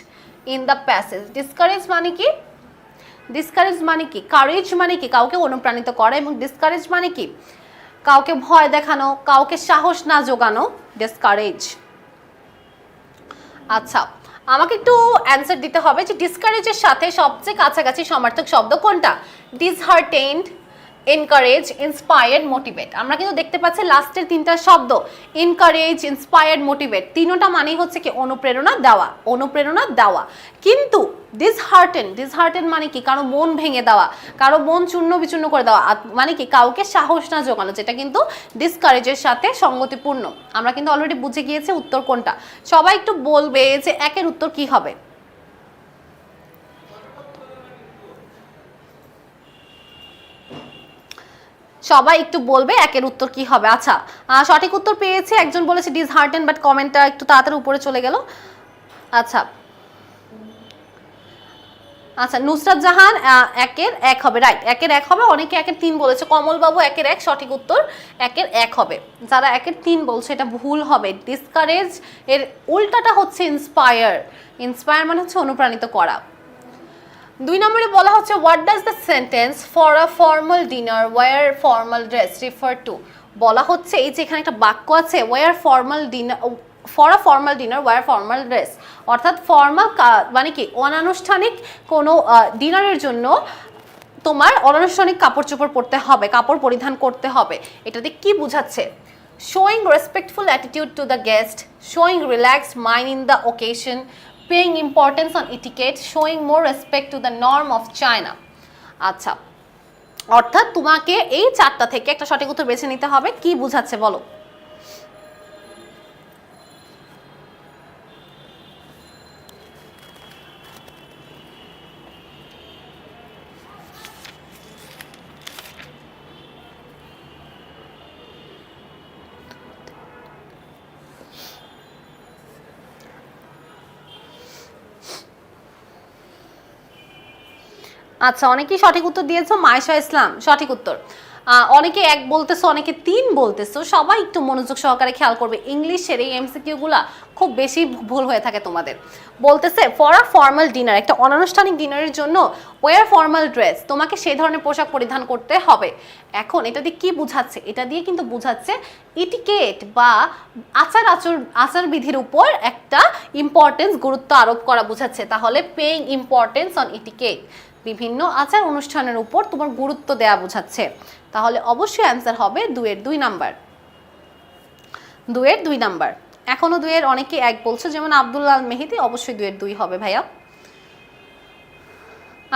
in the passage. Discourage মানে কি? ডিসকারেজ মানে কি? কারেজ মানে কি? কাউকে অনুপ্রাণিত করা, এবং ডিসকারেজ মানে কি? কাউকে ভয় দেখানো, কাউকে সাহস না জোগানো, ডিসকারেজ। আচ্ছা, আমাকে একটু অ্যান্সার দিতে হবে যে ডিসকারেজের সাথে সবচেয়ে কাছাকাছি সমার্থক শব্দ কোনটা? Disheartened, encourage, inspired, motivate. আমরা কিন্তু দেখতে পাচ্ছি লাস্টের তিনটা শব্দ এনকারেজ, ইন্সপায়ার্ড, মোটিভেট তিনটা মানেই হচ্ছে কি অনুপ্রেরণা দেওয়া, অনুপ্রেরণা দেওয়া। কিন্তু ডিসহার্টেন মানে কি? কারো মন ভেঙে দেওয়া, কারো মন চূর্ণ বিচূর্ণ করে দেওয়া, মানে কি কাউকে সাহস না জোগানো, যেটা কিন্তু ডিসকারেজের সাথে সঙ্গতিপূর্ণ। আমরা কিন্তু অলরেডি বুঝে গিয়েছি উত্তর কোনটা। সবাই একটু বলবে যে একের উত্তর কি হবে। সবাই একটু বলবে একের উত্তর কি হবে। আচ্ছা, সঠিক উত্তর পেয়েছে একজন, বলেছে ডিসহার্টেন, বাট কমেন্টটা একটু তাড়াতাড়ি উপরে চলে গেল। আচ্ছা আচ্ছা, নুসরাত জাহান একের এক হবে, রাইট, একের এক হবে। অনেকে একের তিন বলেছে, কমল বাবু একের এক, সঠিক উত্তর একের এক হবে। যারা একের তিন বলছে এটা ভুল হবে। ডিসকারেজ এর উল্টাটা হচ্ছে ইন্সপায়ার। ইন্সপায়ার মানে হচ্ছে অনুপ্রাণিত করা। 2 নম্বরে বলা হচ্ছে what does the sentence for a formal dinner wear formal dress refer to. বলা হচ্ছে এই যে এখানে একটা বাক্য আছে wear formal dinner, for a formal dinner wear formal dress, অর্থাৎ ফর্মাল মানে কি অনানুষ্ঠানিক কোনো ডিনারের জন্য তোমার অনানুষ্ঠানিক কাপড় চোপড় পরতে হবে, কাপড় পরিধান করতে হবে। এটাতে কি বোঝাচ্ছে? showing respectful attitude to the guest, showing relaxed mind in the occasion, paying importance on etiquette, showing more respect to the norm of China. আচ্ছা, অর্থাৎ তোমাকে এই চারটা থেকে একটা সঠিক উত্তর বেছে নিতে হবে। কি বোঝাচ্ছে বলো? আচ্ছা, অনেকেই সঠিক উত্তর দিয়েছো। মায়েশা ইসলাম সঠিক উত্তর। অনেকে এক বলতেছো, অনেকে তিন বলতেছো। সবাই একটু মনোযোগ সহকারে খেয়াল করবে, ইংলিশের এই এমসিকিউ গুলা খুব বেশি ভুল হয়ে থাকে তোমাদের। বলতেছে ফর আ ফর্মাল ডিনার, একটা অনানুষ্ঠানিক ডিনারের জন্য ওয়ার ফর্মাল ড্রেস, তোমাকে সেই ধরনের পোশাক পরিধান করতে হবে। এখন এটা দিয়ে কি বুঝাচ্ছে? এটা দিয়ে কিন্তু বুঝাচ্ছে ইটিকেট বা আচার বিধির উপর একটা ইম্পর্টেন্স, গুরুত্ব আরোপ করা বুঝাচ্ছে। তাহলে পেইং ইম্পর্টেন্স অন ইটিকেট, বিভিন্ন আচার অনুষ্ঠানের উপর তোমার গুরুত্ব দেয়া বোঝাচ্ছে। তাহলে অবশ্যই অ্যান্সার হবে 2-এর 2 নাম্বার। 2-এর 2 নাম্বার। এখনো 2-এর অনেকে এক বলছে, যেমন আব্দুল্লাহ মেহেদি, অবশ্যই 2-এর 2 হবে ভাইয়া।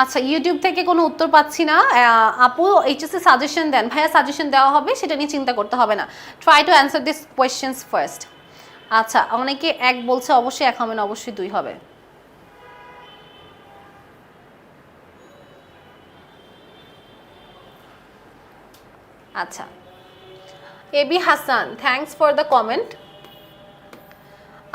আচ্ছা, ইউটিউব থেকে কোনো উত্তর পাচ্ছি না। আপু এইচএসসি সাজেশন দেন। ভাইয়া সাজেশন দেওয়া হবে, সেটা নিয়ে চিন্তা করতে হবে না। Try to answer this questions first. আচ্ছা, অনেকে এক বলছে, অবশ্যই এক হবে না, অবশ্যই 2 হবে। আচ্ছা, AB Hasan, thanks for the comment.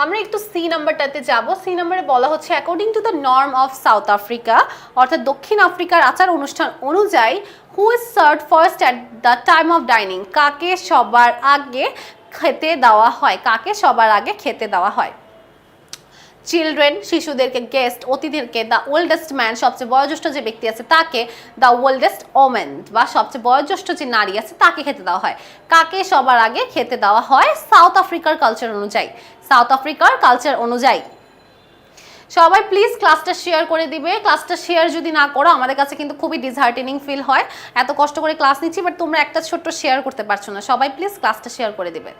আমরা একটু সি নাম্বারটাতে যাব। সি নাম্বারে বলা হচ্ছে according to the norm of South Africa, অর্থাৎ দক্ষিণ আফ্রিকার আচার অনুষ্ঠান অনুযায়ী, who is served first at the time of dining, কাকে সবার আগে খেতে দেওয়া হয়? কাকে সবার আগে খেতে দেওয়া হয়? চিলড্রেন, শিশুদেরকে; গেস্ট, অতিথিদেরকে; দ্য ওল্ডেস্ট ম্যান, সবচেয়ে বয়োজ্যেষ্ঠ যে ব্যক্তি আছে তাকে; দ্য ওল্ডেস্ট ওমেন, বা সবচেয়ে বয়োজ্যেষ্ঠ যে নারী আছে তাকে খেতে দেওয়া হয়। কাকে সবার আগে খেতে দেওয়া হয় সাউথ আফ্রিকার কালচার অনুযায়ী? সাউথ আফ্রিকার কালচার অনুযায়ী। সবাই প্লিজ ক্লাসটা শেয়ার করে দিবে। ক্লাসটা শেয়ার যদি না করো আমাদের কাছে কিন্তু খুবই ডিসহার্টেনিং ফিল হয়। এত কষ্ট করে ক্লাস নিচ্ছি, বাট তোমরা একটা ছোট্ট শেয়ার করতে পারছো না। সবাই প্লিজ ক্লাসটা শেয়ার করে দিবে।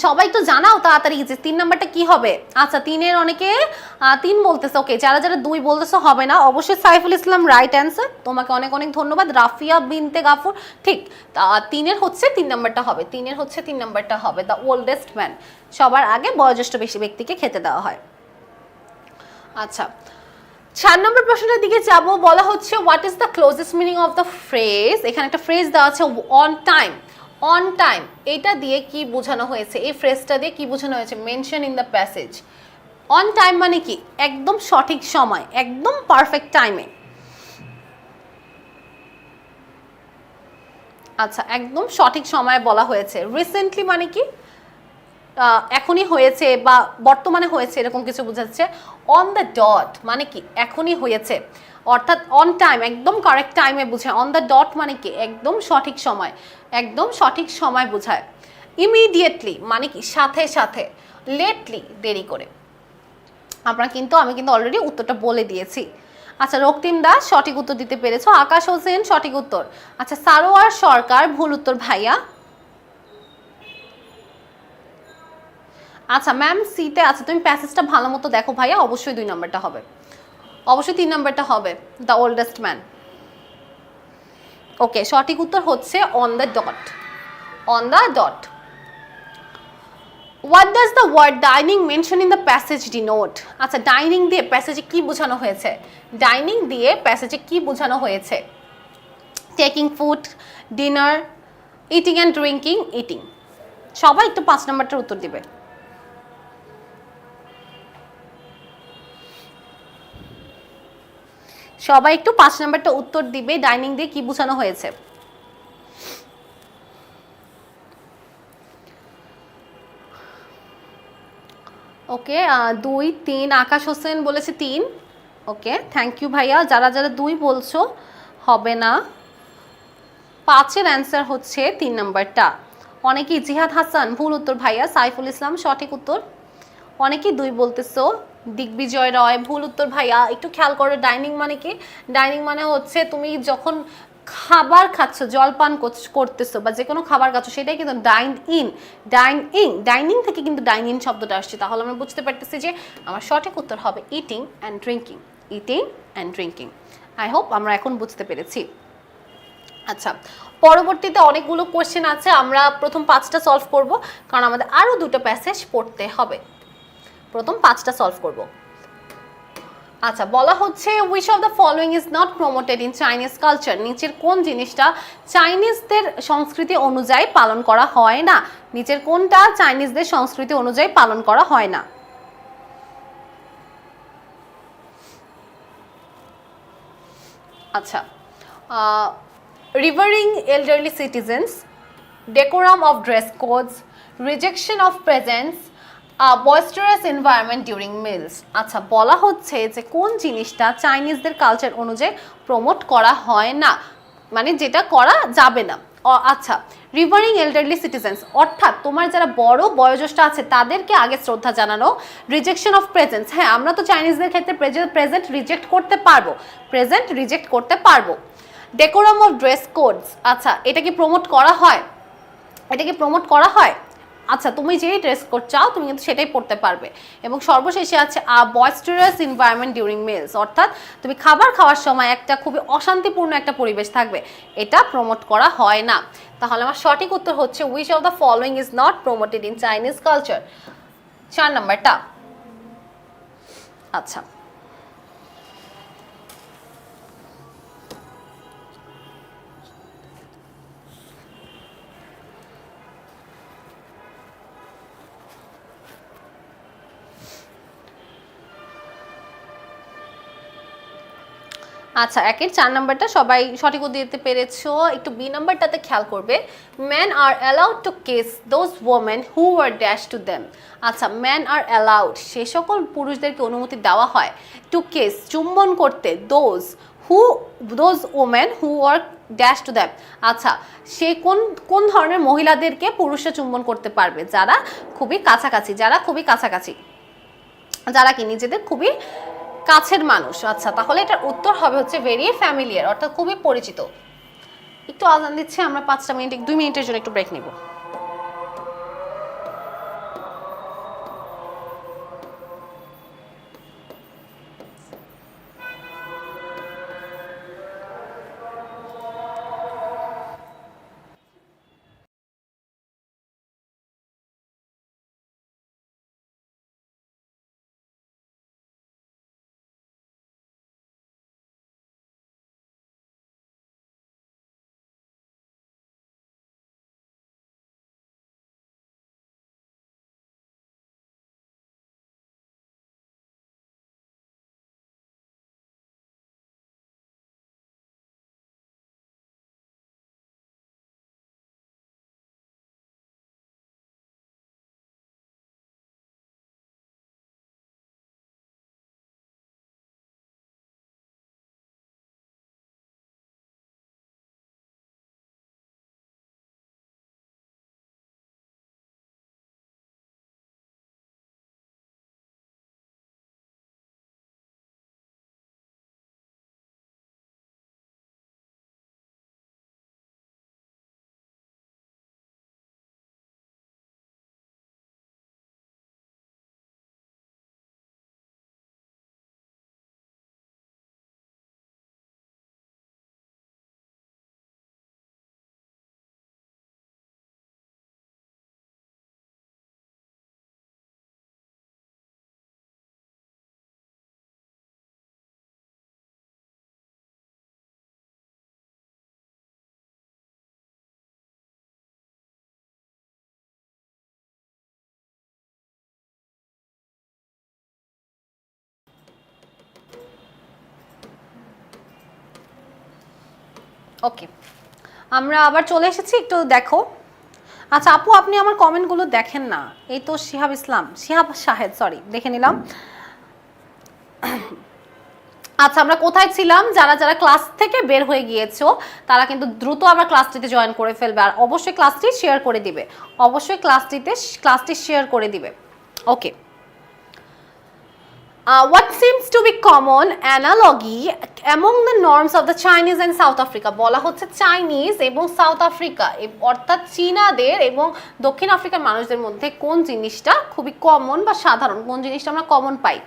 সবাই একটু জানাও তাড়াতাড়ি যে 3 নাম্বারটা কি হবে। আচ্ছা, 3-এর অনেকে 3 বলতেছে। ওকে, যারা যারা 2 বলতেছে হবে না, অবশ্যই সাইফুল ইসলাম রাইট অ্যান্সার, তোমাকে অনেক অনেক ধন্যবাদ। রাফিয়া বিনতে গাফুর ঠিক। 3-এর হচ্ছে 3 নাম্বারটা হবে। 3-এর হচ্ছে 3 নাম্বারটা হবে দ্য ওল্ডেস্ট ম্যান, সবার আগে বয়োজ্যেষ্ঠ বেশি ব্যক্তিকে খেতে দেওয়া হয়। আচ্ছা, 4 নম্বর প্রশ্নের দিকে যাব। বলা হচ্ছে what is the closest meaning of the phrase. এখানে একটা ফ্রেজ দেওয়া আছে অন টাইম। অন টাইম এটা দিয়ে কি বোঝানো হয়েছে? এই ফ্রেজটা দিয়ে কি বোঝানো হয়েছে? Mention in the passage. On time মানে কি? একদম সঠিক সময়, একদম পারফেক্ট টাইমে। আচ্ছা, একদম সঠিক সময়ে বলা হয়েছে। রিসেন্টলি মানে কি? এখনই হয়েছে বা বর্তমানে হয়েছে, এরকম কিছু বোঝাচ্ছে। অন দ্য ডট মানে কি? এখনই হয়েছে, অর্থাৎ অন টাইম একদম কারেক্ট টাইমে বোঝায়। অন দ্য ডট মানে কি? একদম সঠিক সময়, একদম সঠিক সময় বোঝায়। ইমিডিয়েটলি মানে কি সাথে সাথে, লেটলি দেরি করে। আমি কিন্তু অলরেডি উত্তরটা বলে দিয়েছি। আচ্ছা, রক্তিম দাস সঠিক উত্তর দিতে পেরেছো। আকাশ হোসেন সঠিক উত্তর। আচ্ছা, সারোয়ার সরকার ভুল উত্তর ভাইয়া। আচ্ছা ম্যাম সিতে আছে, তুমি প্যাসেজটা ভালো মতো দেখো ভাইয়া, অবশ্যই 2 নাম্বারটা হবে, অবশ্যই 3 নাম্বারটা হবে। The oldest man. ওকে, সঠিক উত্তর হচ্ছে on the dot, on the dot. What does the word dining mention in the passage denote? আচ্ছা, ডাইনিং দিয়ে প্যাসেজে কি বোঝানো হয়েছে? ডাইনিং দিয়ে প্যাসেজে কি বোঝানো হয়েছে? Taking food, dinner, eating and drinking, eating. সবাই একটু 5 নাম্বারটার উত্তর দিবে। সবাই একটু 5 নাম্বারটা উত্তর দিবে, ডাইনিং দিয়ে কি বোঝানো হয়েছে? ওকে, 2 3 আকাশ হোসেন বলেছে 3। ওকে, থ্যাংক ইউ ভাইয়া। যারা যারা 2 বলছো হবে না। 5-এর অ্যান্সার হচ্ছে 3 নাম্বারটা। অনেকেই জিহাদ হাসান ভুল উত্তর ভাইয়া। সাইফুল ইসলাম সঠিক উত্তর। অনেকেই 2 বলতেছো। দিগ্বিজয় রয় ভুল উত্তর ভাইয়া। একটু খেয়াল করো, ডাইনিং মানে কি? ডাইনিং মানে হচ্ছে তুমি যখন খাবার খাচ্ছ, জলপান করতেছো বা যে কোনো খাবার খাচ্ছ, সেটাই কিন্তু ডাইন ইন। ডাইনিং থেকে কিন্তু ডাইন ইন শব্দটা আসছে। তাহলে আমরা বুঝতে পারতেছি যে আমার সঠিক উত্তর হবে eating and drinking, eating and drinking. I hope আমরা এখন বুঝতে পেরেছি। আচ্ছা, পরবর্তীতে অনেকগুলো কোশ্চেন আছে, আমরা প্রথম 5টা সলভ করব, কারণ আমাদের আরও 2টা প্যাসেজ পড়তে হবে। প্রথম 5টা সলভ করব। আচ্ছা, বলা হচ্ছে which of the following is not promoted in Chinese culture? নিচের কোন জিনিসটা চাইনিজদের সংস্কৃতি অনুযায়ী পালন করা হয় না? নিচের কোনটা চাইনিজদের সংস্কৃতি অনুযায়ী পালন করা হয় না? আচ্ছা, revering elderly citizens, decorum of dress codes, rejection of presents, boisterous environment during meals. আচ্ছা, বলা হচ্ছে যে কোন জিনিসটা চাইনিজদের কালচার অনুযায়ী প্রমোট করা হয় না, মানে যেটা করা যাবে না। আচ্ছা, রিভারিং এল্ডারলি সিটিজেন্স অর্থাৎ তোমার যারা বড় বয়োজ্যেষ্ঠ আছে তাদেরকে আগে শ্রদ্ধা জানানো। রিজেকশন অফ প্রেজেন্টস, হ্যাঁ আমরা তো চাইনিজদের ক্ষেত্রে প্রেজেন্ট রিজেক্ট করতে পারবো, প্রেজেন্ট রিজেক্ট করতে পারবো। ডেকোরাম অফ ড্রেস কোডস, আচ্ছা এটা কি প্রমোট করা হয়? এটা কি প্রমোট করা হয়? আচ্ছা, তুমি যেই ড্রেস কোড চাও তুমি কিন্তু সেটাই পড়তে পারবে। এবং সর্বশেষে আছে বয়েস্টারাস এনভায়রনমেন্ট ডিউরিং মিলস, অর্থাৎ তুমি খাবার খাওয়ার সময় একটা খুবই অশান্তিপূর্ণ একটা পরিবেশ থাকবে, এটা প্রমোট করা হয় না। তাহলে আমার সঠিক উত্তর হচ্ছে which of the following is not promoted in Chinese culture, 4 নাম্বারটা। আচ্ছা, আচ্ছা 1-এর 4 নাম্বারটা সবাই সঠিক উত্তর দিতে পেরেছো। একটু বি নাম্বারটাতে খেয়াল করবে। Man are allowed to kiss those women who are dash to them. আচ্ছা, ম্যান আর অ্যালাউড, সে সকল পুরুষদেরকে অনুমতি দেওয়া হয় টু কিস চুম্বন করতে, those women who are dash to them. আচ্ছা, সে কোন কোন ধরনের মহিলাদেরকে পুরুষরা চুম্বন করতে পারবে? যারা খুবই কাছাকাছি, যারা খুবই কাছাকাছি, যারা কি নিজেদের খুবই কাছের মানুষ। আচ্ছা, তাহলে এটার উত্তর হবে হচ্ছে ভেরি ফ্যামিলিয়ার, অর্থাৎ খুবই পরিচিত। একটু আজান দিচ্ছে, আমরা 5টা মিনিট 2 মিনিটের জন্য একটু ব্রেক নিব। ওকে, আমরা আবার চলে এসেছি, একটু দেখো। আচ্ছা আপু, আপনি আমার কমেন্টগুলো দেখেন না। এই তো শিহাব শাহেদ, সরি, দেখে নিলাম। আচ্ছা, আমরা কোথায় ছিলাম? যারা যারা ক্লাস থেকে বের হয়ে গিয়েছো তারা কিন্তু দ্রুত আবার ক্লাসটিতে জয়েন করে ফেলবে, আর অবশ্যই ক্লাসটি শেয়ার করে দিবে, অবশ্যই ক্লাসটি শেয়ার করে দিবে। ওকে, what seems to be common analogy among the norms of the Chinese and South Africa? বলা হচ্ছে চাইনিজ এবং সাউথ আফ্রিকা, অর্থাৎ চীনাদের এবং দক্ষিণ আফ্রিকার মানুষদের মধ্যে কোন জিনিসটা খুবই কমন বা সাধারণ, কোন জিনিসটা আমরা common pi?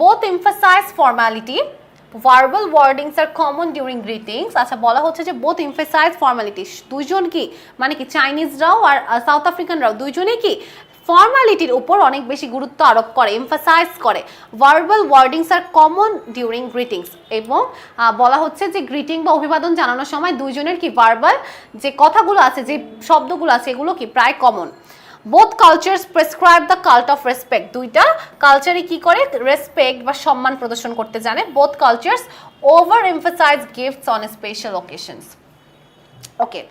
Both emphasize formality, verbal wordings are common during greetings. আচ্ছা, বলা হচ্ছে যে both emphasize formality, দুইজন কি মানে কি চাইনিজরাও আর সাউথ আফ্রিকানরাও দুইজনেই কি ফর্মালিটির উপর অনেক বেশি গুরুত্ব আরোপ করে, এমফাসাইজ করে। ভার্বাল ওয়ার্ডিংস আর কমন ডিউরিং গ্রিটিংস, এবং বলা হচ্ছে যে গ্রিটিং বা অভিবাদন জানানোর সময় দুইজনের কি ভার্বাল যে কথাগুলো আছে, যে শব্দগুলো আছে, এগুলো কি প্রায় common. Both cultures prescribe the cult of respect, দুইটা কালচারই কি করে রেসপেক্ট বা সম্মান প্রদর্শন করতে জানে। Both cultures overemphasise gifts on special occasions. Okay,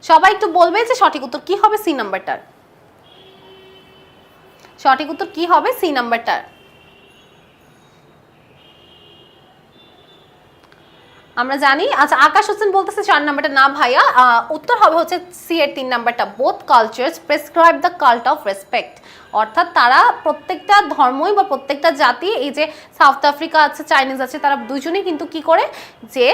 সবাই একটু বলবে যে সঠিক উত্তর কি হবে সি নাম্বারটার, সঠিক উত্তর কি হবে সি নাম্বারটার? আমরা জানি। আচ্ছা, আকাশ হোসেন বলতেছে 4 নাম্বারটা না ভাইয়া, উত্তর হবে হচ্ছে সি এর 3 নাম্বারটা, both cultures prescribe the cult of respect, অর্থাৎ তারা প্রত্যেকটা ধর্মই বা প্রত্যেকটা জাতি, এই যে সাউথ আফ্রিকা আছে, চাইনিজ আছে, তারা দুজনেই কিন্তু কি করে যে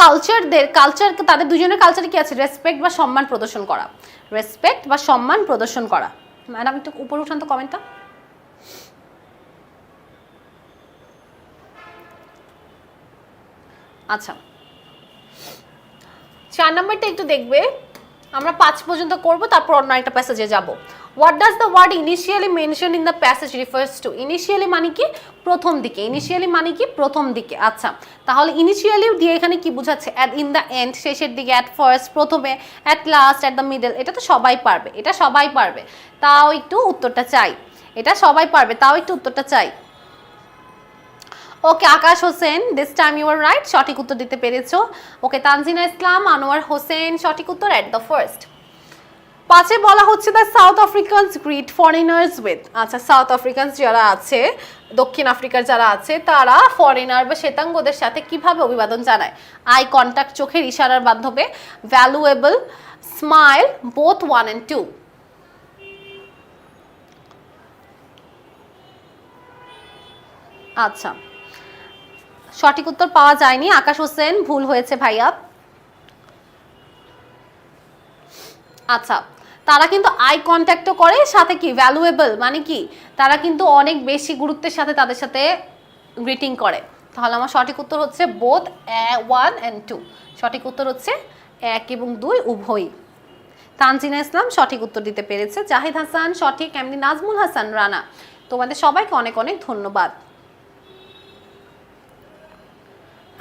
কালচার, তাদের দুজনের কালচারে কি আছে? রেসপেক্ট বা সম্মান প্রদর্শন করা, রেসপেক্ট বা সম্মান প্রদর্শন করা। ম্যাডাম একটু উপরে উঠান তো কমেন্টটা। আচ্ছা, 4 নাম্বারটা একটু দেখবে, আমরা 5 পর্যন্ত করব, তারপর অন্য একটা প্যাসেজে যাব। What does the word initially mention in the passage refers to? Initially মানে কি? প্রথম দিকে। ইনিশিয়ালি মানে কি? প্রথম দিকে। আচ্ছা, তাহলে ইনিশিয়ালি দিয়ে এখানে কি বোঝাচ্ছে? অ্যাট ইন দ্য এন্ড, শেষের দিকে, অ্যাট ফার্স্ট প্রথমে, at last, at the middle. এটা তো সবাই পারবে, এটা সবাই পারবে, তাও একটু উত্তরটা চাই। এটা সবাই পারবে, তাও একটু উত্তরটা চাই। Okay, Akash Hossain, this time you are right, সঠিক উত্তর দিতে পেরেছো। ওকে, তানজিনা ইসলাম, আনোয়ার হোসেন, সঠিক উত্তর অ্যাট দ্য ফার্স্ট। 5-এ বলা হচ্ছে the South Africans greet foreigners with. আচ্ছা, সাউথ আফ্রিকানস যারা আছে, দক্ষিণ আফ্রিকার যারা আছে, তারা ফরেনার বা শ্বেতাঙ্গদের সাথে কিভাবে অভিবাদন জানায়? আই কন্ট্যাক্ট, চোখের ইশারার মাধ্যমে, ভ্যালুয়েবল, স্মাইল, বোথ 1 and 2। আচ্ছা, সঠিক উত্তর পাওয়া যায়নি, আকাশ হোসেন, ভুল হয়েছে ভাইয়া। আচ্ছা, তারা কিন্তু আই কন্ট্যাক্টও করে, সাথে কি ভ্যালুয়েবল মানে কি? তারা কিন্তু অনেক বেশি গুরুত্বের সাথে তাদের সাথে গ্রিটিং করে। তাহলে আমার সঠিক উত্তর হচ্ছে বোথ 1 and 2। সঠিক উত্তর হচ্ছে 1 এবং 2 উভয়ই। তানজিনা ইসলাম সঠিক উত্তর দিতে পেরেছে, জাহিদ হাসান সঠিক, এমনি নাজমুল হাসান রানা, তোমাদের সবাইকে অনেক অনেক ধন্যবাদ।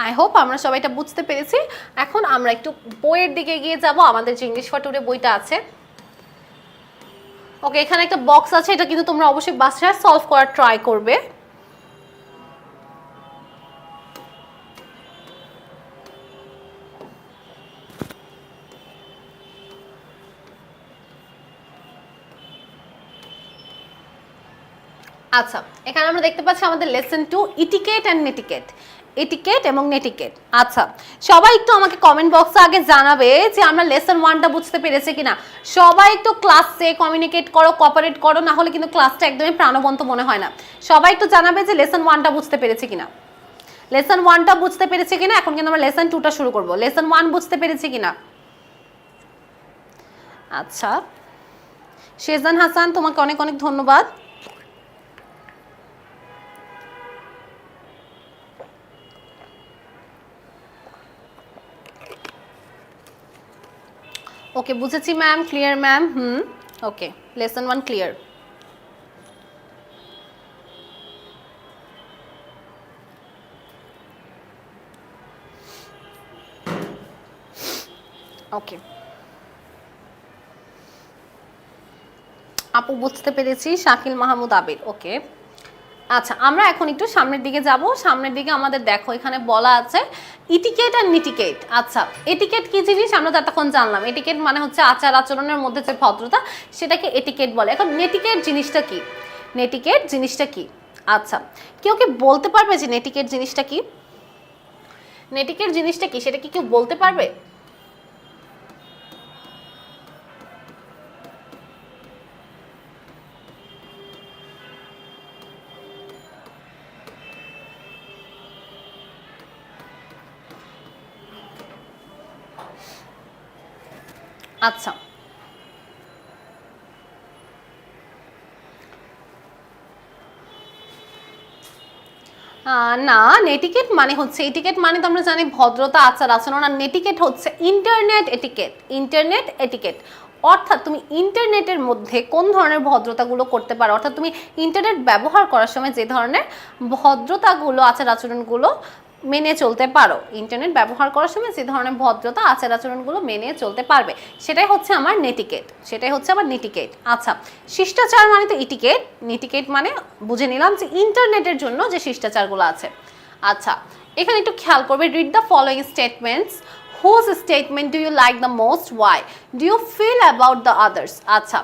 আই হোপ আমরা সবাইটা বুঝতে পেরেছি। এখন আমরা একটু বইয়ের দিকে এগিয়ে যাব, আমাদের যে ইংলিশ ফাটুরে বইটা আছে। ওকে, এখানে একটা বক্স আছে, এটা কিন্তু তোমরা অবশ্যই বাসায় সলভ করার ট্রাই করবে। আচ্ছা, এখানে আমরা দেখতে পাচ্ছি আমাদের লেসন 2, ইটিকেট অ্যান্ড নেটিকেট, এটিকেট এবং নেটিকেট। আচ্ছা, সবাই একটু আমাকে কমেন্ট বক্সে আগে জানাবে যে আমরা লেসন 1টা বুঝতে পেরেছি কিনা। সবাই একটু ক্লাসে কমিউনিকেট করো, কোঅপারেট করো, না হলে কিন্তু ক্লাসটা একদমই প্রাণবন্ত মনে হয় না। সবাই একটু জানাবে যে লেসন 1টা বুঝতে পেরেছি কিনা, লেসন 1টা বুঝতে পেরেছি কিনা। এখন কিন্তু আমরা লেসন 2টা শুরু করব। লেসন 1 বুঝতে পেরেছি কিনা? আচ্ছা, শেজান হাসান, তোমাকে অনেক অনেক ধন্যবাদ। ওকে, বুঝেছি ম্যাম, ক্লিয়ার ম্যাম। ওকে, লেসন 1 ক্লিয়ার। ওকে আপু, বুঝতে পেরেছি। শাকিল মাহমুদ আবির, ওকে। আচ্ছা আমরা এখন একটু সামনের দিকে যাব। সামনের দিকে আমাদের দেখো এখানে বলা আছে ইটিকেট আর নিটিকেট। আচ্ছা এটিকেট কি জিনিস আমরা ততক্ষণ জানলাম, এটিকেট মানে হচ্ছে আচার আচরণের মধ্যে যে ভদ্রতা সেটাকে এটিকেট বলে। এখন নেটিকেট জিনিসটা কি? নেটিকেট জিনিসটা কি? আচ্ছা কেউ কি বলতে পারবে যে নেটিকেট জিনিসটা কি? নেটিকেট জিনিসটা কি সেটা কি কেউ বলতে পারবে? আচ্ছা না, নেটিকেট মানে হচ্ছে, এটিকেট মানে তো আমরা জানি ভদ্রতা আচার আচরণ, আর নেটিকেট হচ্ছে ইন্টারনেট এটিকেট। ইন্টারনেট এটিকেট অর্থাৎ তুমি ইন্টারনেটের মধ্যে কোন ধরনের ভদ্রতাগুলো করতে পারো, অর্থাৎ তুমি ইন্টারনেট ব্যবহার করার সময় যে ধরনের ভদ্রতাগুলো আচার আচরণগুলো মেনে চলতে পারো, ইন্টারনেট ব্যবহার করার সময় যে ধরনের ভদ্রতা আচার আচরণগুলো মেনে চলতে পারবে, সেটাই হচ্ছে আমার নেটিকেট, সেটাই হচ্ছে আমার নেটিকেট। আচ্ছা শিষ্টাচার মানে তো ইটিকেট, নেটিকেট মানে বুঝে নিলাম যে ইন্টারনেটের জন্য যে শিষ্টাচারগুলো আছে। আচ্ছা এখানে একটু খেয়াল করবে, read the following statements, whose statement do you like the most, why, do you feel about the others. আচ্ছা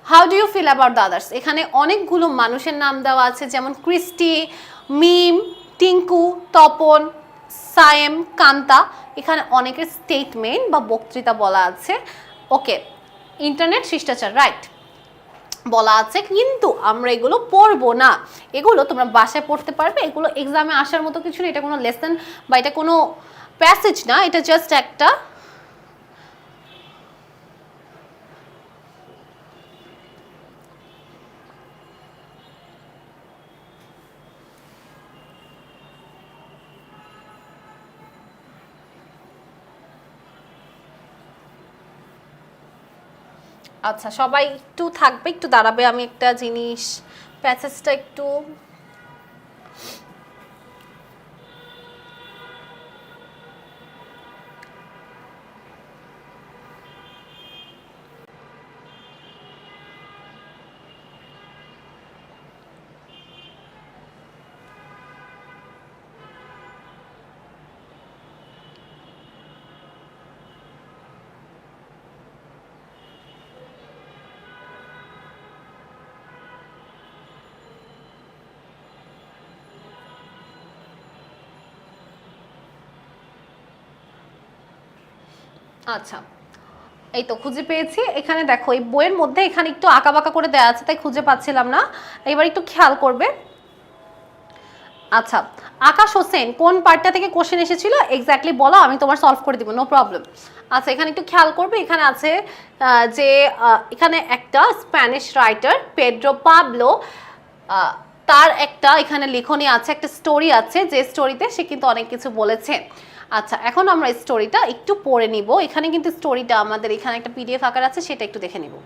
how do you feel about the others, এখানে অনেকগুলো মানুষের নাম দেওয়া আছে, যেমন ক্রিস্টি, মিম, টিঙ্কু, তপন, সায়েম, কান্তা, এখানে অনেকের স্টেটমেন্ট বা বক্তৃতা বলা আছে। ওকে ইন্টারনেট শিষ্টাচার রাইট বলা আছে, কিন্তু আমরা এগুলো পড়বো না, এগুলো তোমরা বাসায় পড়তে পারবে, এগুলো এক্সামে আসার মতো কিছু না, এটা কোনো লেসন বা এটা কোনো প্যাসেজ না, এটা জাস্ট একটা আচ্ছা সবাই একটু থাকবে, একটু দাঁড়াবে, আমি একটা জিনিস প্যাসেজটা একটু আচ্ছা এই তো খুঁজে পেয়েছি। এখানে দেখো এই বইয়ের মধ্যে এখানে একটু আঁকাবাঁকা করে দেওয়া আছে তাই খুঁজে পাচ্ছিলাম না, এবার একটু খেয়াল করবে। আচ্ছা আকাশ হোসেন কোন পার্টটা থেকে কোশ্চেন এসেছিল এক্স্যাক্টলি বলো, আমি তোমার সলভ করে দিব, নো প্রবলেম। আচ্ছা এখানে একটু খেয়াল করবে, এখানে আছে যে এখানে একটা স্প্যানিশ রাইটার পেড্রো পাবলো, তার একটা এখানে লেখনী আছে, একটা স্টোরি আছে, যে স্টোরিতে সে কিন্তু অনেক কিছু বলেছে। আচ্ছা এখন আমরা স্টোরিটা একটু পড়ে নিব, এখানে কিন্তু স্টোরিটা আমাদের এখানে একটা পিডিএফ আকার আছে, সেটা একটু দেখে নিব।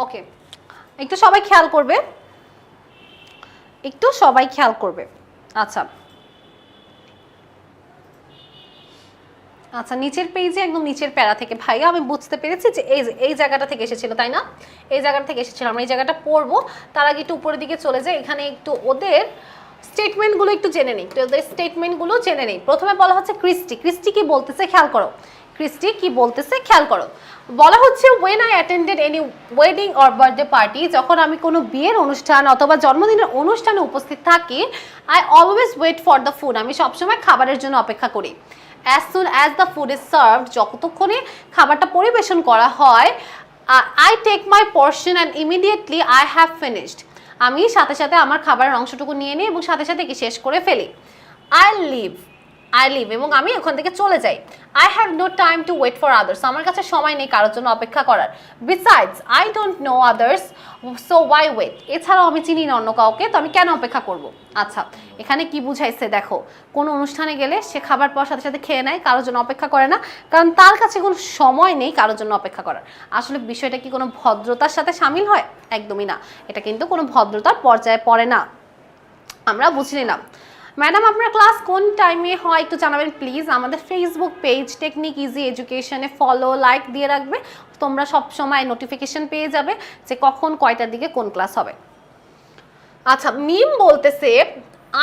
ওকে একটু সবাই খেয়াল করবে, একটু সবাই খেয়াল করবে। আচ্ছা আচ্ছা, নিচের পেজে একদম নিচের প্যারা থেকে ভাইয়া আমি বুঝতে পেরেছি যে এই জায়গাটা থেকে এসেছিল, তাই না? এই জায়গাটা থেকে এসেছিল। আমরা এই জায়গাটা পড়বো, তার আগে একটু উপরের দিকে চলে যাই, এখানে একটু ওদের স্টেটমেন্টগুলো একটু জেনে নিই, ওদের স্টেটমেন্টগুলো জেনে নিই। প্রথমে বলা হচ্ছে ক্রিস্টি। ক্রিস্টি কি বলতেছে খেয়াল করো, ক্রিস্টি কি বলতেছে খেয়াল করো। বলা হচ্ছে when I attended any wedding or birthday party, যখন আমি কোনো বিয়ের অনুষ্ঠান অথবা জন্মদিনের অনুষ্ঠানে উপস্থিত থাকি, I always wait for the food, আমি সবসময় খাবারের জন্য অপেক্ষা করি। As soon as the food is served, যতক্ষণে খাবারটা পরিবেশন করা হয়, I take my portion and immediately I have finished, আমি সাথে সাথে আমার খাবারের অংশটুকু নিয়ে নিই এবং সাথে সাথে কি শেষ করে ফেলি। I leave এবং আমি ওখান থেকে চলে যাই। I have no time to wait for others, আমার কাছে সময় নেই কারোর জন্য অপেক্ষা করার। Besides, I don't know others, so why wait, এছাড়াও আমি চিনি না অন্য কাউকে, তো আমি কেন অপেক্ষা করব। আচ্ছা, এখানে কি বুঝাইছে দেখো, কোন অনুষ্ঠানে গেলে সে খাবার পাওয়ার সাথে সাথে খেয়ে নেয়, কারোর জন্য অপেক্ষা করে না, কারণ তার কাছে কোনো সময় নেই কারোর জন্য অপেক্ষা করার। আসলে বিষয়টা কি কোনো ভদ্রতার সাথে শামিল হয়? একদমই না, এটা কিন্তু কোনো ভদ্রতার পর্যায়ে পড়ে না। আমরা বুঝে নিলাম। ম্যাডাম আপনার ক্লাস কোন টাইমে হয় একটু জানাবেন প্লিজ। আমাদের ফেসবুক পেজ টেকনিক ইজি এডুকেশনে ফলো লাইক দিয়ে রাখবে, তোমরা সব সময় নোটিফিকেশন পেয়ে যাবে যে কখন কয়টার দিকে কোন ক্লাস হবে। আচ্ছা, মিম বলতেছে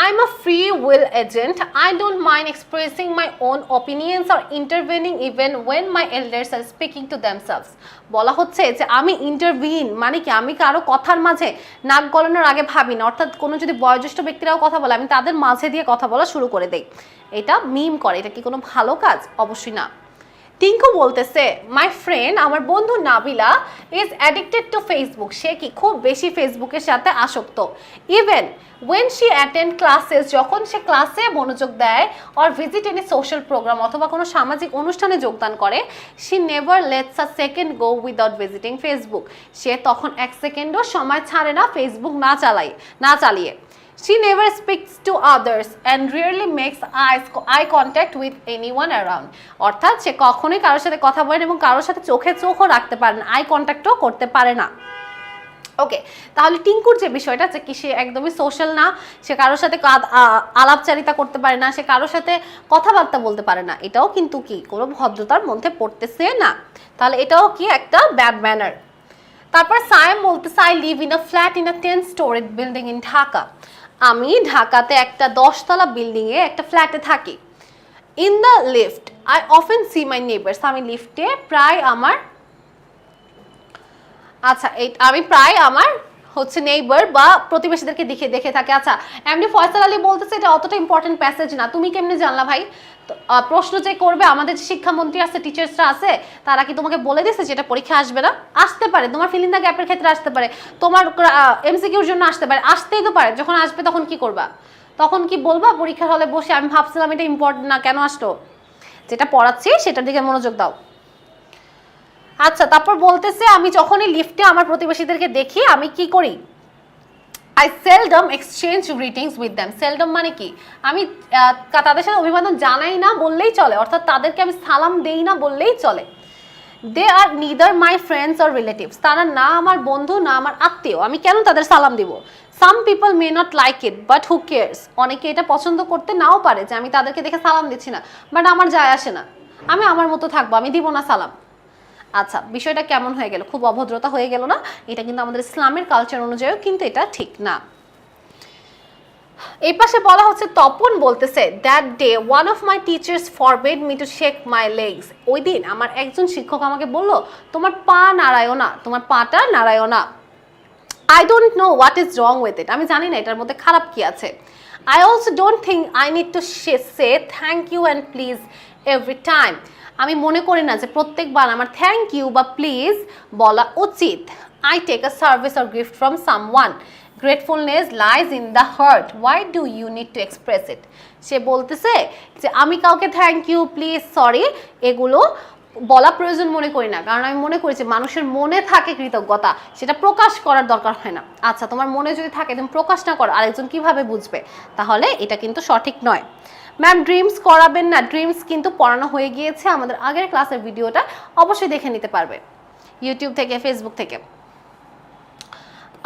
I'm a free will agent. I don't mind expressing my own opinions or intervening even when my elders are speaking to themselves. বলা হচ্ছে যে আমি ইন্টারভিন মানে কি, আমি কারো কথার মাঝে নাক গলানোর আগে ভাবি না, অর্থাৎ কোনো যদি বয়োজ্যেষ্ঠ ব্যক্তিরাও কথা বলে আমি তাদের মাঝে দিয়ে কথা বলা শুরু করে দেই। এটা মিম করে, এটা কি কোনো ভালো কাজ? অবশ্যই না। টিঙ্কু বলতেছে মাই ফ্রেন্ড, আমার বন্ধু Nabila is addicted to Facebook, সে কি খুব বেশি ফেসবুকের সাথে আসক্ত। Even when she attend classes, যখন সে ক্লাসে মনোযোগ দেয়, or visit any social programme অথবা কোনো সামাজিক অনুষ্ঠানে যোগদান করে, she never lets a second go without visiting Facebook, সে তখন এক সেকেন্ডও সময় ছাড়ে না ফেসবুক না চালিয়ে। She never speaks to others and rarely makes eye contact with anyone around. অর্থাৎ সে কখনোই কারোর সাথে কথা বলে না এবং কারোর সাথে চোখে চোখও রাখতে পারে না, আই কন্ট্যাক্টও করতে পারে না। ওকে, তাহলে টিঙ্কুর যে বিষয়টা যে কি, সে একদমই সোশ্যাল না, সে কারোর সাথে আলাপচারিতা করতে পারে না, সে কারোর সাথে কথাবার্তা বলতে পারে না, এটাও কিন্তু কি কোনো ভদ্রতার মধ্যে পড়তেছে না। তাহলে এটাও কি একটা ব্যাড ম্যানার। তারপর সায়েম বলতেছে I live in a flat in a 10-story building in Dhaka, আমি ঢাকাতে একটা 10তলা বিল্ডিংয়ে একটা ফ্ল্যাটে থাকি। In the lift I often see my neighbours, আমি লিফটে প্রায় আমার হচ্ছে নেইবার বা প্রতিবেশীদেরকে দেখে থাকে। আচ্ছা, এমডি ফয়সাল আলী বলতেছে এটা অতটা ইম্পর্টেন্ট প্যাসেজ না, তুমি কেমনে জানলা ভাই? প্রশ্ন যে করবে আমাদের যে শিক্ষামন্ত্রী আছে, টিচার্সরা আছে, তারা কি তোমাকে বলে দিয়েছে যে এটা পরীক্ষা আসবে না? আসতে পারে, তোমার ফিল ইন দ্য গ্যাপের ক্ষেত্রে আসতে পারে, তোমার এমসিকিউর জন্য আসতে পারে, আসতেই তো পারে। যখন আসবে তখন কি করবা? তখন কি বলবা পরীক্ষার হলে বসে আমি ভাবছিলাম এটা ইম্পর্টেন্ট না, কেন আসলো? যেটা পড়াচ্ছি সেটার দিকে মনোযোগ দাও। আচ্ছা, তারপর বলতেছে আমি যখনই লিফটে আমার প্রতিবেশীদেরকে দেখি আমি কি করি, I seldom exchange greetings with them. seldom মানে কি, আমি তাদের সাথে অভিবাদন জানাই না বললেই চলে, অর্থাৎ তাদেরকে আমি সালাম দেই না বললেই চলে। They are neither my friends or relatives, তারা না আমার বন্ধু না আমার আত্মীয়, আমি কেন তাদের সালাম দিব? Some people may not like it, but who cares? অনেকে এটা পছন্দ করতে নাও পারে যে আমি তাদেরকে দেখে সালাম দিচ্ছি না, বাট আমার যায় আসে না, আমি আমার মতো থাকবো, আমি দিব না সালাম। আচ্ছা, বিষয়টা কেমন হয়ে গেল? খুব অভদ্রতা হয়ে গেল না? এটা কিন্তু আমাদের ইসলামের কালচার অনুযায়ীও কিন্তু এটা ঠিক না। এই পাশে বলা হচ্ছে তপন বলতেছে that day one of my teachers forbade me two shake my legs, ওই দিন আমার একজন শিক্ষক আমাকে বলল তোমার পা নাড়ায়ও না, তোমার পাটা নাড়ায়ও না। I don't know what is wrong with it, আমি জানি না এটার মধ্যে খারাপ কি আছে। I also don't think I need to say thank you and please every time, আমি মনে করি না যে প্রত্যেকবার আমার থ্যাংক ইউ বা প্লিজ বলা উচিত। I take a service or gift from someone, gratefulness lies in the heart, why do you need to express it. সে বলতেছে যে আমি কাউকে থ্যাংক ইউ প্লিজ সরি এগুলো বলা প্রয়োজন মনে করি না, কারণ আমি মনে করি যে মানুষের মনে থাকে কৃতজ্ঞতা, সেটা প্রকাশ করার দরকার হয় না। আচ্ছা, তোমার মনে যদি থাকে তুমি প্রকাশ না করো, আরেকজন কিভাবে বুঝবে? তাহলে এটা কিন্তু সঠিক নয়। ম্যাম ড্রিমস করাবেন না, ড্রিমস কিন্তু পড়ানো হয়ে গিয়েছে, আমাদের আগের ক্লাসের ভিডিওটা অবশ্যই দেখে নিতে পারবে ইউটিউব থেকে ফেসবুক থেকে।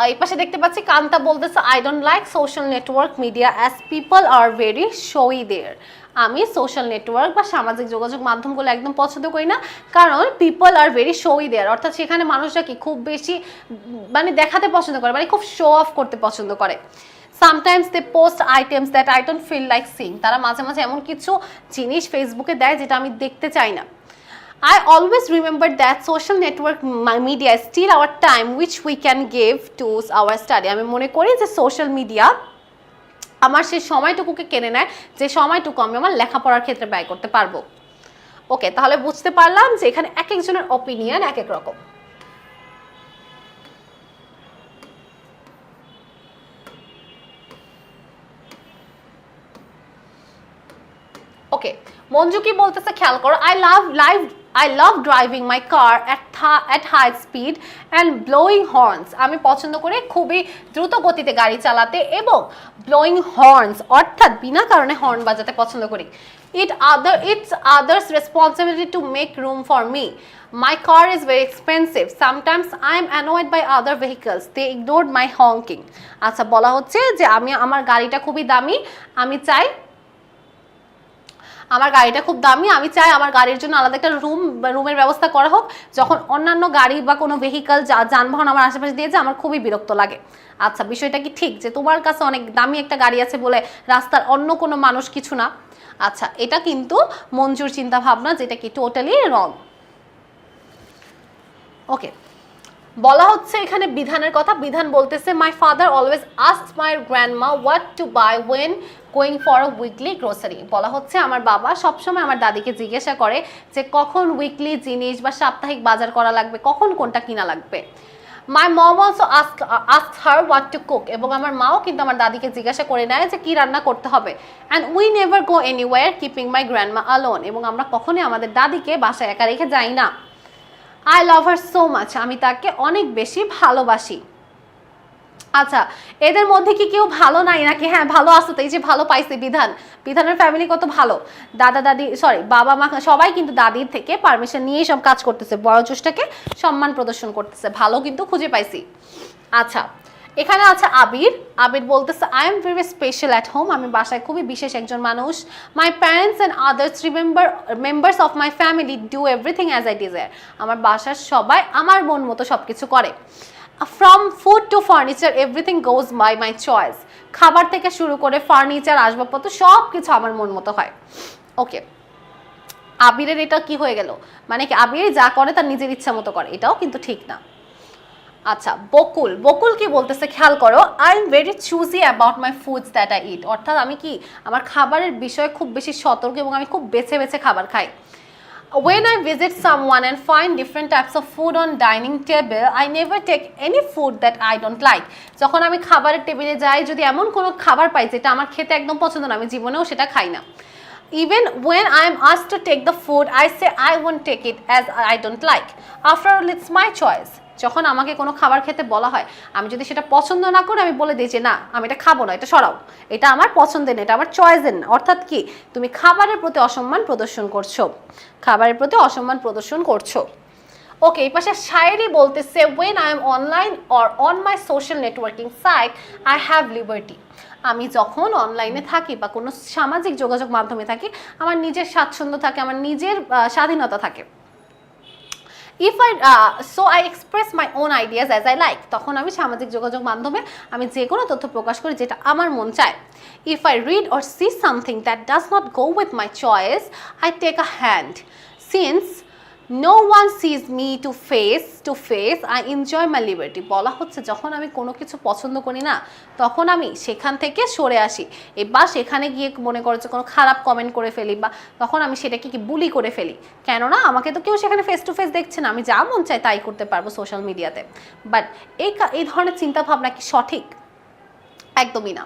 এই পাশে দেখতে পাচ্ছি কান্তা বলতেছে I don't like social network media as people are very showy there, আমি সোশ্যাল নেটওয়ার্ক বা সামাজিক যোগাযোগ মাধ্যমগুলো একদম পছন্দ করি না, কারণ পিপল আর ভেরি শোই দেয়ার, অর্থাৎ সেখানে মানুষরা কি খুব বেশি মানে দেখাতে পছন্দ করে, মানে খুব শো অফ করতে পছন্দ করে। Sometimes they post items that I don't feel like sing, তারা মাঝে মাঝে এমন কিছু জিনিস ফেসবুকে দেয় যেটা আমি দেখতে চাই না। I always remember that social network media is still our time which we can give to our study. আমি মনে করি যে সোশ্যাল মিডিয়া আমার সেই সময়টুকুকে কেড়ে নেয় যে সময়টুকু আমি আমার লেখাপড়ার ক্ষেত্রে ব্যয় করতে পারবো। ওকে, তাহলে বুঝতে পারলাম যে এখানে এক একজনের অপিনিয়ন এক এক রকম। ওকে, মঞ্জু কি বলতেছে খেয়াল করো, I love driving my car at high speed and blowing horns. আমি পছন্দ করি খুবই দ্রুত গতিতে গাড়ি চালাতে এবং blowing horns অর্থাৎ বিনা কারণে হর্ন বাজাতে পছন্দ করি। It's others responsibility to make room for me. My car is very expensive. Sometimes I am annoyed by other vehicles. They ignored my honking. আচ্ছা, বলা হচ্ছে যে আমার গাড়িটা খুবই দামি, আমি চাই আমার গাড়িটা খুব দামি, আমি চাই আমার গাড়ির জন্য আলাদা একটা রুমের ব্যবস্থা করা হোক, যখন অন্যান্য গাড়ি বা কোনো ভেহিকল যানবাহন আমার আশেপাশে দিয়ে যায় আমার খুবই বিরক্ত লাগে। আচ্ছা, বিষয়টা কি ঠিক যে তোমার কাছে অনেক দামি একটা গাড়ি আছে বলে রাস্তার অন্য কোনো মানুষ কিছু না? আচ্ছা, এটা কিন্তু মঞ্জুর চিন্তা ভাবনা, যেটা কি টোটালি রং। ওকে, বলা হচ্ছে এখানে বিধানের কথা। বিধান বলতেছে my father always asked my grandma what to buy when going for a weekly grocery. বলা হচ্ছে আমার বাবা সবসময় আমার দাদিকে জিজ্ঞাসা করে যে কখন উইকলি জিনিস বা সাপ্তাহিক বাজার করা লাগবে, কখন কোনটা কিনা লাগবে। My mom also ask her what to cook, এবং আমার মাও কিন্তু আমার দাদিকে জিজ্ঞাসা করে নেয় যে কি রান্না করতে হবে। And we never go anywhere keeping my grandma alone, এবং আমরা কখনোই আমাদের দাদিকে বাসায় একা রেখে যাই না। I love her so much, আমি তাকে অনেক বেশি ভালোবাসি। আচ্ছা, এদের মধ্যে কি কেউ ভালো নাই নাকি? হ্যাঁ, ভালো আছে তো, এই যে ভালো পাইছে বিধানের ফ্যামিলি কত ভালো, বাবা মা সবাই কিন্তু দাদির থেকে পারমিশন নিয়েই সব কাজ করতেছে, বয়োজ্যেষ্ঠকে সম্মান প্রদর্শন করতেছে, ভালো কিন্তু খুঁজে পাইছি। আচ্ছা, এখানে আছে আবির বলতেছে I am very special at home, আমি বাসায় খুবই বিশেষ একজন মানুষ। My parents and others members of my family do everything as I desire, আমার বাসার সবাই আমার মন মতো সব কিছু করে। From food to furniture everything goes by my choice, খাবার থেকে শুরু করে ফার্নিচার আসবাবপত্র সব কিছু আমার মন মতো হয়। ওকে, আবিরের এটা কি হয়ে গেল, মানে কি আবির যা করে তার নিজের ইচ্ছা মতো করে, এটাও কিন্তু ঠিক না। আচ্ছা, বকুল কি বলতেছে খেয়াল করো, I am very choosy about my foods that I eat, অর্থাৎ আমি কি আমার খাবারের বিষয়ে খুব বেশি সতর্ক এবং আমি খুব বেছে বেছে খাবার খাই। When I visit someone and find different types of food on dining table, I never take any food that I don't like. যখন আমি খাবারের টেবিলে যাই, যদি এমন কোনো খাবার পাই যেটা আমার খেতে একদম পছন্দ না, আমি জীবনেও সেটা খাই না। Even when I am asked to take the food, I say I won't take it as I don't like. After all, it's my choice. যখন আমাকে কোনো খাবার খেতে বলা হয়, আমি যদি সেটা পছন্দ না করি, আমি বলে দিই যে না, আমি এটা খাবো না, এটা সরাও, এটা আমার পছন্দের না, এটা আমার চয়েসের না। অর্থাৎ কি, তুমি খাবারের প্রতি অসম্মান প্রদর্শন করছো। ওকে, এই পাশে শায়েরি বলতেছে when I am online or on my social networking site, I have liberty. আমি যখন অনলাইনে থাকি বা কোনো সামাজিক যোগাযোগ মাধ্যমে থাকি, আমার নিজের স্বাচ্ছন্দ্য থাকে, আমার নিজের স্বাধীনতা থাকে। So I express my own ideas as I like. তখন আমি সামাজিক যোগাযোগ মাধ্যমে আমি যে কোনো তথ্য প্রকাশ করি যেটা আমার মন চায়। If I read or see something that does not go with my choice, I take a hand. Since no one sees me to face, I enjoy my liberty. বলা হচ্ছে যখন আমি কোনো কিছু পছন্দ করি না, তখন আমি সেখান থেকে সরে আসি, এবার সেখানে গিয়ে মনে করো যে কোনো খারাপ কমেন্ট করে ফেলি, বা তখন আমি সেটাকে কি বুলি করে ফেলি, কেননা আমাকে তো কেউ সেখানে ফেস টু ফেস দেখছে না, আমি যা মন চাই তাই করতে পারবো সোশ্যাল মিডিয়াতে। বাট এই ধরনের চিন্তা ভাবনা কি সঠিক? একদমই না।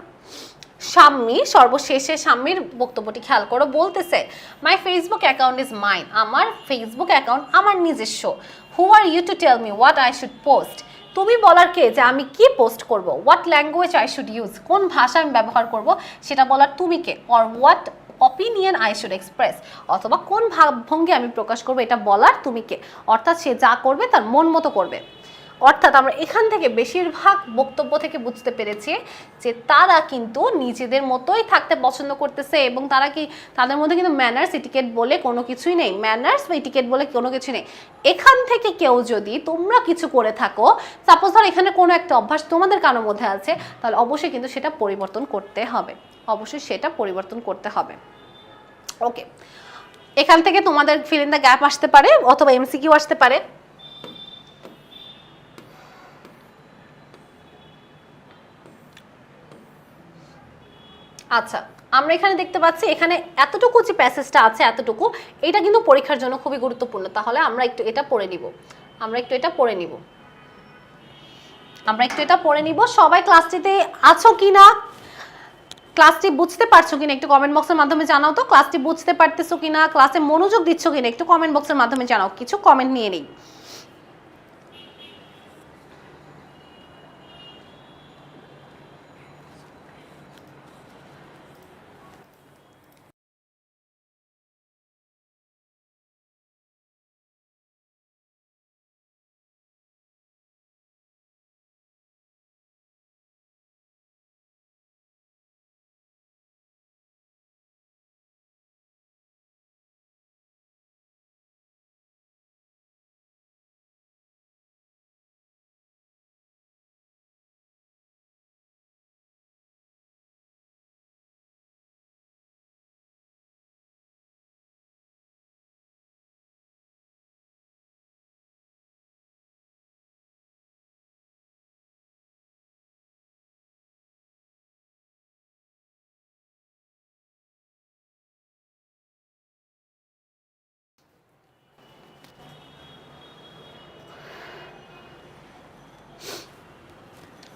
সর্বশেষে শাম্মীর বক্তব্যটি খেয়াল করো, বলতেছে my Facebook account is mine, আমার ফেসবুক অ্যাকাউন্ট আমার নিজস্ব। Who are you to tell me what I should post, তুমি বলার কে যে আমি কি পোস্ট করব? What language I should use, কোন ভাষা আমি ব্যবহার করব সেটা বলার তুমি কে? Or what opinion I should express, অথবা কোন ভাবভঙ্গি আমি প্রকাশ করবো এটা বলার তুমি কে? অর্থাৎ সে যা করবে তার মন মতো করবে। অর্থাৎ আমরা এখান থেকে বেশিরভাগ বক্তব্য থেকে বুঝতে পেরেছি যে তারা কিন্তু নিজেদের মতোই থাকতে পছন্দ করতেছে এবং তারা কি তাদের মধ্যে কিন্তু ম্যানার্স এটিকেট বলে কোনো কিছুই নেই, ম্যানার্স বা এটিকেট বলে কোনো কিছু নেই। এখান থেকে কেউ যদি তোমরা কিছু করে থাকো, সাপোজ ধর এখানে কোনো একটা অভ্যাস তোমাদের কারোর মধ্যে আছে, তাহলে অবশ্যই কিন্তু সেটা পরিবর্তন করতে হবে, অবশ্যই সেটা পরিবর্তন করতে হবে। ওকে, এখান থেকে তোমাদের ফিল ইন দ্য গ্যাপ আসতে পারে অথবা এমসিকিউ আসতে পারে। আচ্ছা, আমরা এখানে দেখতে পাচ্ছি এখানে এতটুকু যে প্যাসেজটা আছে এতটুকু, এটা কিন্তু পরীক্ষার জন্য খুবই গুরুত্বপূর্ণ। তাহলে আমরা একটু এটা পড়ে নিব, আমরা একটু এটা পড়ে নিব, আমরা একটু এটা পড়ে নিব। সবাই ক্লাসটিতে আছো কিনা, ক্লাসটি বুঝতে পারছো কিনা একটু কমেন্ট বক্সের মাধ্যমে জানাও তো। ক্লাসটি বুঝতে পারতেছো কিনা, ক্লাসে মনোযোগ দিচ্ছ কিনা একটু কমেন্ট বক্সের মাধ্যমে জানাও। কিছু কমেন্ট নিয়ে নেই।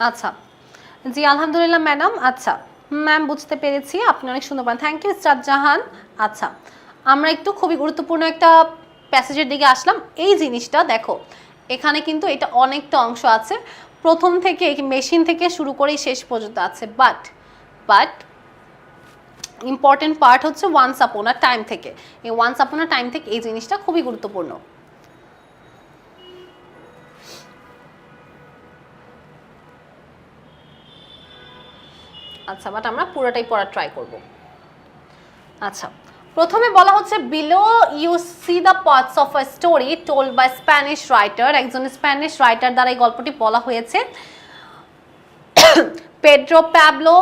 আচ্ছা জি আলহামদুলিল্লাহ ম্যাডাম। আচ্ছা ম্যাম বুঝতে পেরেছি, আপনি অনেক সুন্দর পান, থ্যাংক ইউ ইসরাত জাহান। আচ্ছা আমরা একটু খুবই গুরুত্বপূর্ণ একটা প্যাসেজের দিকে আসলাম। এই জিনিসটা দেখো, এখানে কিন্তু এটা অনেকটা অংশ আছে, প্রথম থেকে মেশিন থেকে শুরু করে শেষ পর্যন্ত আছে, বাট ইম্পর্টেন্ট পার্ট হচ্ছে ওয়ান্স আপন আ টাইম থেকে। এই ওয়ান্স আপন আ টাইম থেকে এই জিনিসটা খুবই গুরুত্বপূর্ণ। আচ্ছা বাট আমরা পুরোটাই পড়ার ট্রাই করব। আচ্ছা প্রথমে বলা হচ্ছে below you see the parts of a story told by Spanish writer. একজন স্প্যানিশ রাইটার দ্বারা এই গল্পটি বলা হয়েছে, পেড্রো প্যাবলো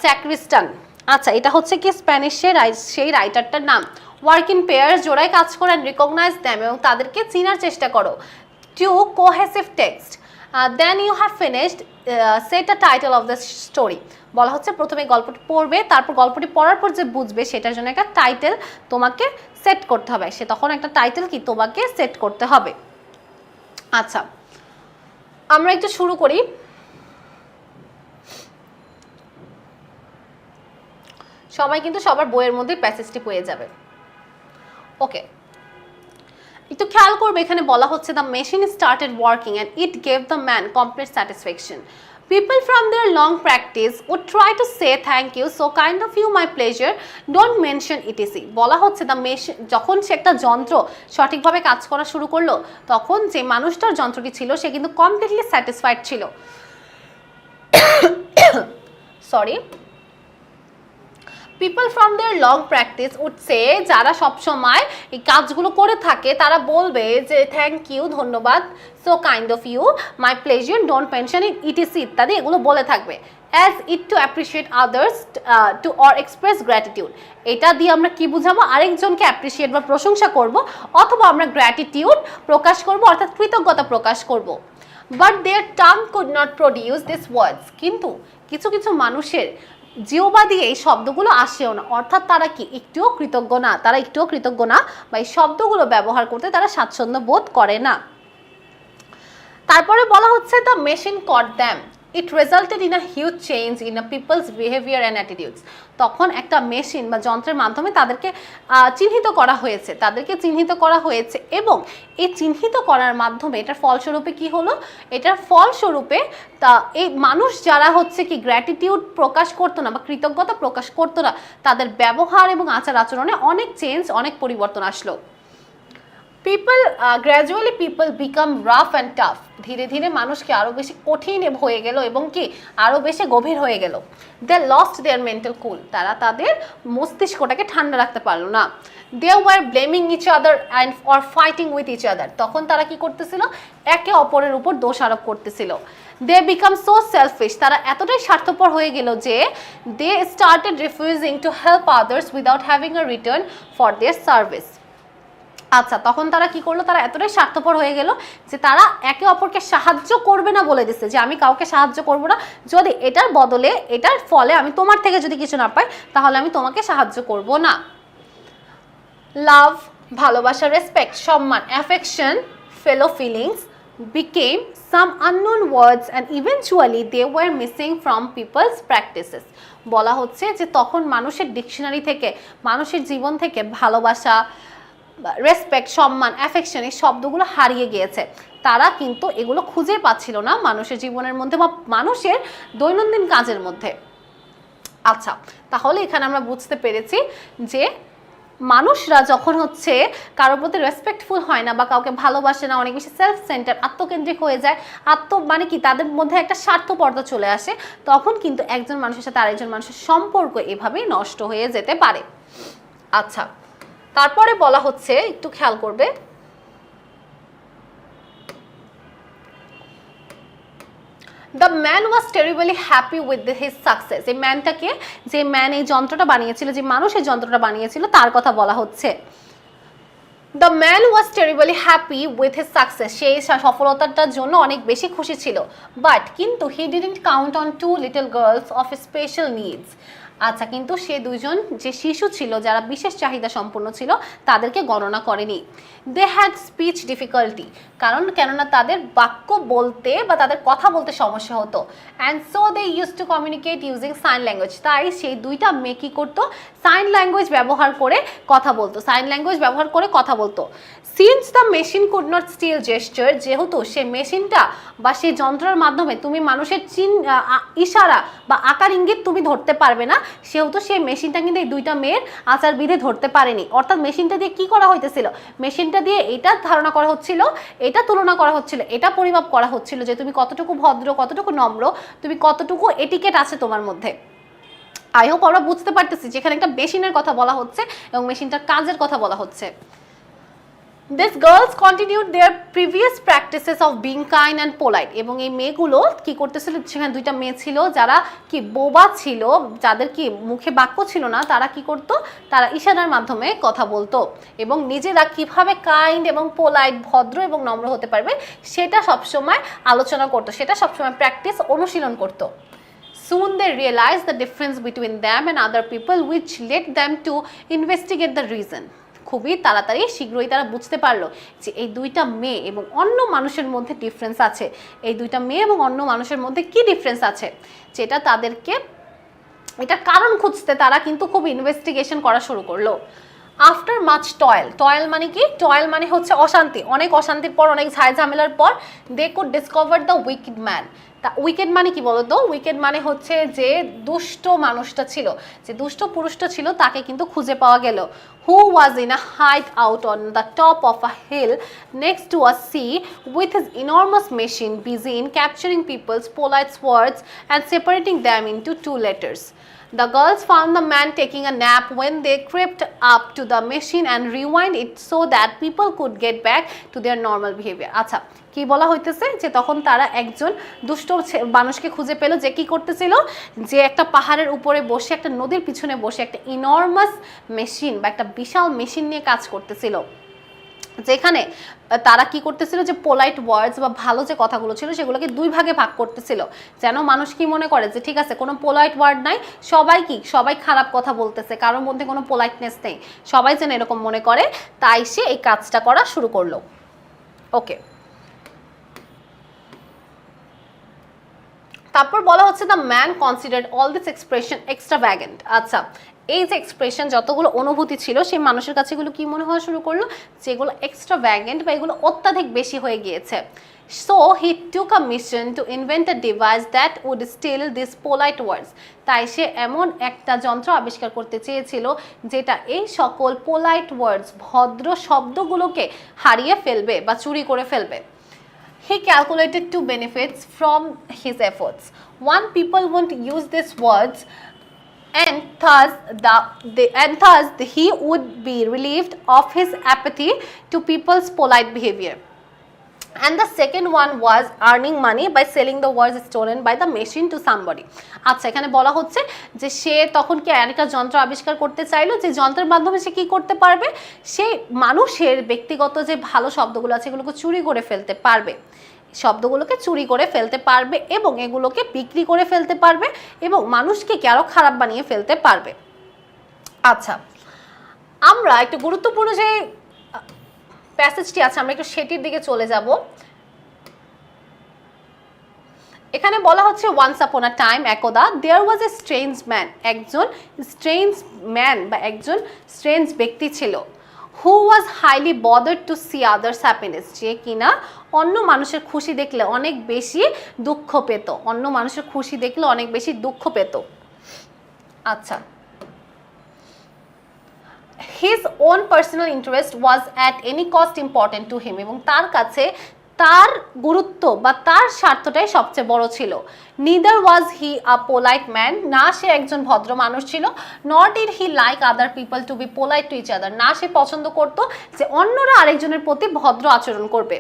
স্যাক্রিস্টান। আচ্ছা এটা হচ্ছে কি স্প্যানিশের সেই রাইটারটার নাম। ওয়ার্ক ইন পেয়ার্স, জোড়ায় কাজ করো, অ্যান্ড রিকগনাইজ দ্যাম, এবং তাদেরকে চিনার চেষ্টা করো। To cohesive text, then you have finished, set a title of the story. বলা হচ্ছে প্রথমে গল্পটি পড়বে, তারপর গল্পটি পড়ার পর যে বুঝবে সেটার জন্য একটা টাইটেল তোমাকে সেট করতে হবে। সে তখন একটা টাইটেল কি তোমাকে সেট করতে হবে। আচ্ছা আমরা একটু শুরু করি। সবাই কিন্তু সবার বইয়ের মধ্যে প্যাসেজটি পেয়ে যাবে। ওকে একটু খেয়াল করবে, এখানে বলা হচ্ছে the machine started working and it gave the man complete satisfaction. People from their long practice would try to say thank you, so kind of you, my pleasure, don't mention etc. বলা হচ্ছে the machine, যখন সে একটা যন্ত্র সঠিকভাবে কাজ করা শুরু করলো, তখন যে মানুষটার যন্ত্রটি ছিল সে কিন্তু কমপ্লিটলি স্যাটিসফাইড ছিল। Sorry, people from their long practice would say, যারা সবসময় এই কাজগুলো করে থাকে তারা বলবে যে থ্যাংক ইউ, ধন্যবাদ, so kind of you, my pleasure, don't mention it etc ইত্যাদি এগুলো বলে থাকবে। As it to appreciate others to or express gratitude. এটা দিয়ে আমরা কি বুঝাবো, আরেকজনকে অ্যাপ্রিসিয়েট বা প্রশংসা করব, অথবা আমরা গ্র্যাটিটিউড প্রকাশ করব অর্থাৎ কৃতজ্ঞতা প্রকাশ করব। But their tongue could not produce this words, কিন্তু কিছু কিছু মানুষের জিহ্বা দিয়ে এই শব্দগুলো আসেও না, অর্থাৎ তারা কি একটুও কৃতজ্ঞ না, তারা একটুও কৃতজ্ঞ না বা এই শব্দগুলো ব্যবহার করতে তারা স্বাচ্ছন্দ্য বোধ করে না। তারপরে বলা হচ্ছে the machine caught them, it resulted in a huge change in a people's behaviour and attitudes. তখন একটা মেশিন বা যন্ত্রের মাধ্যমে তাদেরকে চিহ্নিত করা হয়েছে, এবং এই চিহ্নিত করার মাধ্যমে এটার ফলস্বরূপে কি হলো, এটার ফলস্বরূপে তা এই মানুষ যারা হচ্ছে কি গ্র্যাটিটিউড প্রকাশ করতো না বা কৃতজ্ঞতা প্রকাশ করতো না, তাদের ব্যবহার এবং আচার আচরণে অনেক চেঞ্জ, অনেক পরিবর্তন আসলো। People gradually people become rough and tough, ধীরে ধীরে মানুষকে আরও বেশি কঠিন হয়ে গেল এবং কি আরও বেশি গভীর হয়ে গেল। দে লস্ট দেয়ার মেন্টাল কুল, তারা তাদের মস্তিষ্কটাকে ঠান্ডা রাখতে পারলো না। They were blaming each other and or fighting with each other, তখন তারা কি করতেছিল, একে অপরের উপর দোষ আরোপ করতেছিল। দে বিকাম সো সেলফিশ, তারা এতটাই স্বার্থপর হয়ে গেল যে they started refusing to help others without having a return for their service. আচ্ছা, তখন তারা কি করলো, তারা এতটাই স্বার্থপর হয়ে গেল যে তারা একে অপরকে সাহায্য করবে না, বলে দিচ্ছে যে আমি কাউকে সাহায্য করব না, যদি এটার বদলে এটার ফলে আমি তোমার থেকে যদি কিছু না পাই তাহলে আমি তোমাকে সাহায্য করব না। লাভ, ভালোবাসা, রেসপেক্ট, সম্মান, affection, fellow feelings became some unknown words and eventually they were missing from people's practices। বলা হচ্ছে যে তখন মানুষের ডিকশনারি থেকে, মানুষের জীবন থেকে ভালোবাসা, রেসপেক্ট, সম্মান, অ্যাফেকশন এই শব্দগুলো হারিয়ে গিয়েছে। তারা কিন্তু এগুলো খুঁজে পাচ্ছিল না মানুষের জীবনের মধ্যে বা মানুষের দৈনন্দিন কাজের মধ্যে। আচ্ছা, তাহলে এখানে আমরা বুঝতে পেরেছি যে মানুষরা যখন হচ্ছে কারোর প্রতি রেসপেক্টফুল হয় না বা কাউকে ভালোবাসে না, অনেক বেশি সেলফ সেন্টার, আত্মকেন্দ্রিক হয়ে যায়, মানে কি তাদের মধ্যে একটা স্বার্থপরতা চলে আসে, তখন কিন্তু একজন মানুষের সাথে আরেকজন মানুষের সম্পর্ক এভাবেই নষ্ট হয়ে যেতে পারে। আচ্ছা, তারপরে বলা হচ্ছে, একটু খেয়াল করবে, the man was terribly happy with his success. এই ম্যানটাকে, যে ম্যান এই যন্ত্রটা বানিয়েছিল, যে মানুষ এই যন্ত্রটা বানিয়েছিল, তার কথা বলা হচ্ছে। The man was terribly happy with his success, সেই সফলতাটার জন্য অনেক বেশি খুশি ছিল। বাট কিন্তু he didn't count on two little girls of special needs. আচ্ছা, কিন্তু সে দুইজন যে শিশু ছিল যারা বিশেষ চাহিদা সম্পন্ন ছিল তাদেরকে গণনা করেনি। দে হ্যাড স্পিচ ডিফিকাল্টি, কেননা তাদের বাক্য বলতে বা তাদের কথা বলতে সমস্যা হতো। And so they use to communicate using sign language, তাই সেই দুইটা মেয়ে কী করতো, সাইন ল্যাঙ্গুয়েজ ব্যবহার করে কথা বলতো, সাইন ল্যাঙ্গুয়েজ ব্যবহার করে কথা বলতো। Since the machine could not steal gesture, যেহেতু সে মেশিনটা বা সেই যন্ত্রের মাধ্যমে তুমি মানুষের ইশারা বা আকার ইঙ্গিত তুমি ধরতে পারবে না, সেহেতু সেই মেশিনটা কিন্তু এই দুইটা মেয়ের আচার বিধে ধরতে পারেনি। অর্থাৎ মেশিনটা দিয়ে কি করা হইতেছিল, মেশিনটা দিয়ে এটা ধারণা করা হচ্ছিল, এটা তুলনা করা হচ্ছিল, এটা পরিমাপ করা হচ্ছিল যে তুমি কতটুকু ভদ্র, কতটুকু নম্র, তুমি কতটুকু এটিকেট আছে তোমার মধ্যে। আই হোপ আমরা বুঝতে পারতেছি যেখানে একটা মেশিনের কথা বলা হচ্ছে এবং মেশিনটার কাজের কথা বলা হচ্ছে। These girls continued their previous practices of being kind and polite, এবং এই মেয়েগুলো কি করতেছিল, সেখানে দুইটা মেয়ে ছিল যারা কি বোবা ছিল, যাদের কি মুখে বাক্য ছিল না, তারা কি করতো, তারা ইশারার মাধ্যমে কথা বলতো এবং নিজেরা কিভাবে কাইন্ড এবং পোলাইট, ভদ্র এবং নম্র হতে পারবে সেটা সবসময় আলোচনা করতো, সেটা সবসময় প্র্যাকটিস, অনুশীলন করতো। Soon they realized the difference between them and other people, which led them to investigate the reason। খুবই তাড়াতাড়ি শীঘ্রই তারা বুঝতে পারলো যে এই দুইটা মেয়ে এবং অন্য মানুষের মধ্যে ডিফারেন্স আছে, এই দুইটা মেয়ে এবং অন্য মানুষের মধ্যে কি ডিফারেন্স আছে, যেটা তাদেরকে, এটা কারণ খুঁজতে তারা কিন্তু খুব ইনভেস্টিগেশন করা শুরু করলো। আফটার মাচ টয়েল, টয়েল মানে কি, টয়েল মানে হচ্ছে অশান্তি, অনেক অশান্তির পর, অনেক ঝামেলার পর, they could discover the wicked man. তা উইকেড মানে কি বলতো, উইকেড মানে হচ্ছে যে দুষ্ট মানুষটা ছিল, যে দুষ্ট পুরুষটা ছিল তাকে কিন্তু খুঁজে পাওয়া গেল। Who was in a hideout on the top of a hill next to a sea with his enormous machine busy in capturing people's polite words and separating them into 2 letters. The girls found the man taking a nap when they crept up to the machine and rewind it so that people could get back to their normal behavior. আচ্ছা, কি বলা হইতেছে যে তখন তারা একজন দুষ্ট মানুষকে খুঁজে পেল যে কি করতেছিল, যে একটা পাহাড়ের উপরে বসে, একটা নদীর পিছনে বসে একটা ইনর্মাস মেশিন বা একটা বিশাল মেশিন নিয়ে কাজ করতেছিল, যেখানে তারা কি করতেছিল, যে পোলাইট ওয়ার্ডস বা ভালো যে কথাগুলো ছিল সেগুলোকে 2 ভাগে ভাগ করতেছিল, যেন মানুষ কি মনে করে যে ঠিক আছে কোনো পোলাইট ওয়ার্ড নাই, সবাই খারাপ কথা বলতেছে, কারোর মধ্যে কোনো পোলাইটনেস নেই, সবাই যেন এরকম মনে করে, তাই সে এই কাজটা করা শুরু করলো। ওকে, তারপর বলা হচ্ছে the man considered all this expression extravagant. আচ্ছা, এই যে এক্সপ্রেশন যতগুলো অনুভূতি ছিল সেই মানুষের কাছে এগুলো কি মনে হওয়া শুরু করলো, যেগুলো এক্সট্রাভ্যাগেন্ট বা এগুলো অত্যাধিক বেশি হয়ে গিয়েছে। So he took a mission to invent a device that would steal these polite words. তাই সে এমন একটা যন্ত্র আবিষ্কার করতে চেয়েছিল যেটা এই সকল পোলাইট ওয়ার্ডস, ভদ্র শব্দগুলোকে হারিয়ে ফেলবে বা চুরি করে ফেলবে। He calculated two benefits from his efforts. One, people won't use these words, and thus he would be relieved of his apathy to people's polite behavior. And the second one was earning money by selling the words stolen by the machine to somebody. আচ্ছা, এখানে বলা হচ্ছে যে সে তখন কি একটা যন্ত্র আবিষ্কার করতে চাইলো যে যন্ত্রের মাধ্যমে সে কি করতে পারবে, সে মানুষের ব্যক্তিগত যে ভালো শব্দগুলো আছে এগুলোকে চুরি করে ফেলতে পারবে, শব্দগুলোকে চুরি করে ফেলতে পারবে এবং এগুলোকে বিক্রি করে ফেলতে পারবে এবং মানুষকে কি আরো খারাপ বানিয়ে ফেলতে পারবে। আচ্ছা, আমরা একটু গুরুত্বপূর্ণ যে প্যাসেজটি আছে আমরা একটু সেটির দিকে চলে যাব। এখানে বলা হচ্ছে ওয়ান্স আপন আ টাইম, একদা there was a strange man, একজন স্ট্রেঞ্জ ম্যান বা একজন স্ট্রেঞ্জ ব্যক্তি ছিল, who was highly bothered to see others happiness, যে কিনা অন্য মানুষের খুশি দেখলে অনেক বেশি দুঃখ পেত, অন্য মানুষের খুশি দেখলে অনেক বেশি দুঃখ পেত। আচ্ছা, his own personal interest was at any cost important to him, এবং তার কাছে তার গুরুত্ব বা তার স্বার্থটাই সবচেয়ে বড় ছিল। neither was he a polite man, না সে একজন ভদ্র মানুষ ছিল, nor did he like other people to be polite to each other, না সে পছন্দ করত যে অন্যরা আরেকজনের প্রতি ভদ্র আচরণ করবে।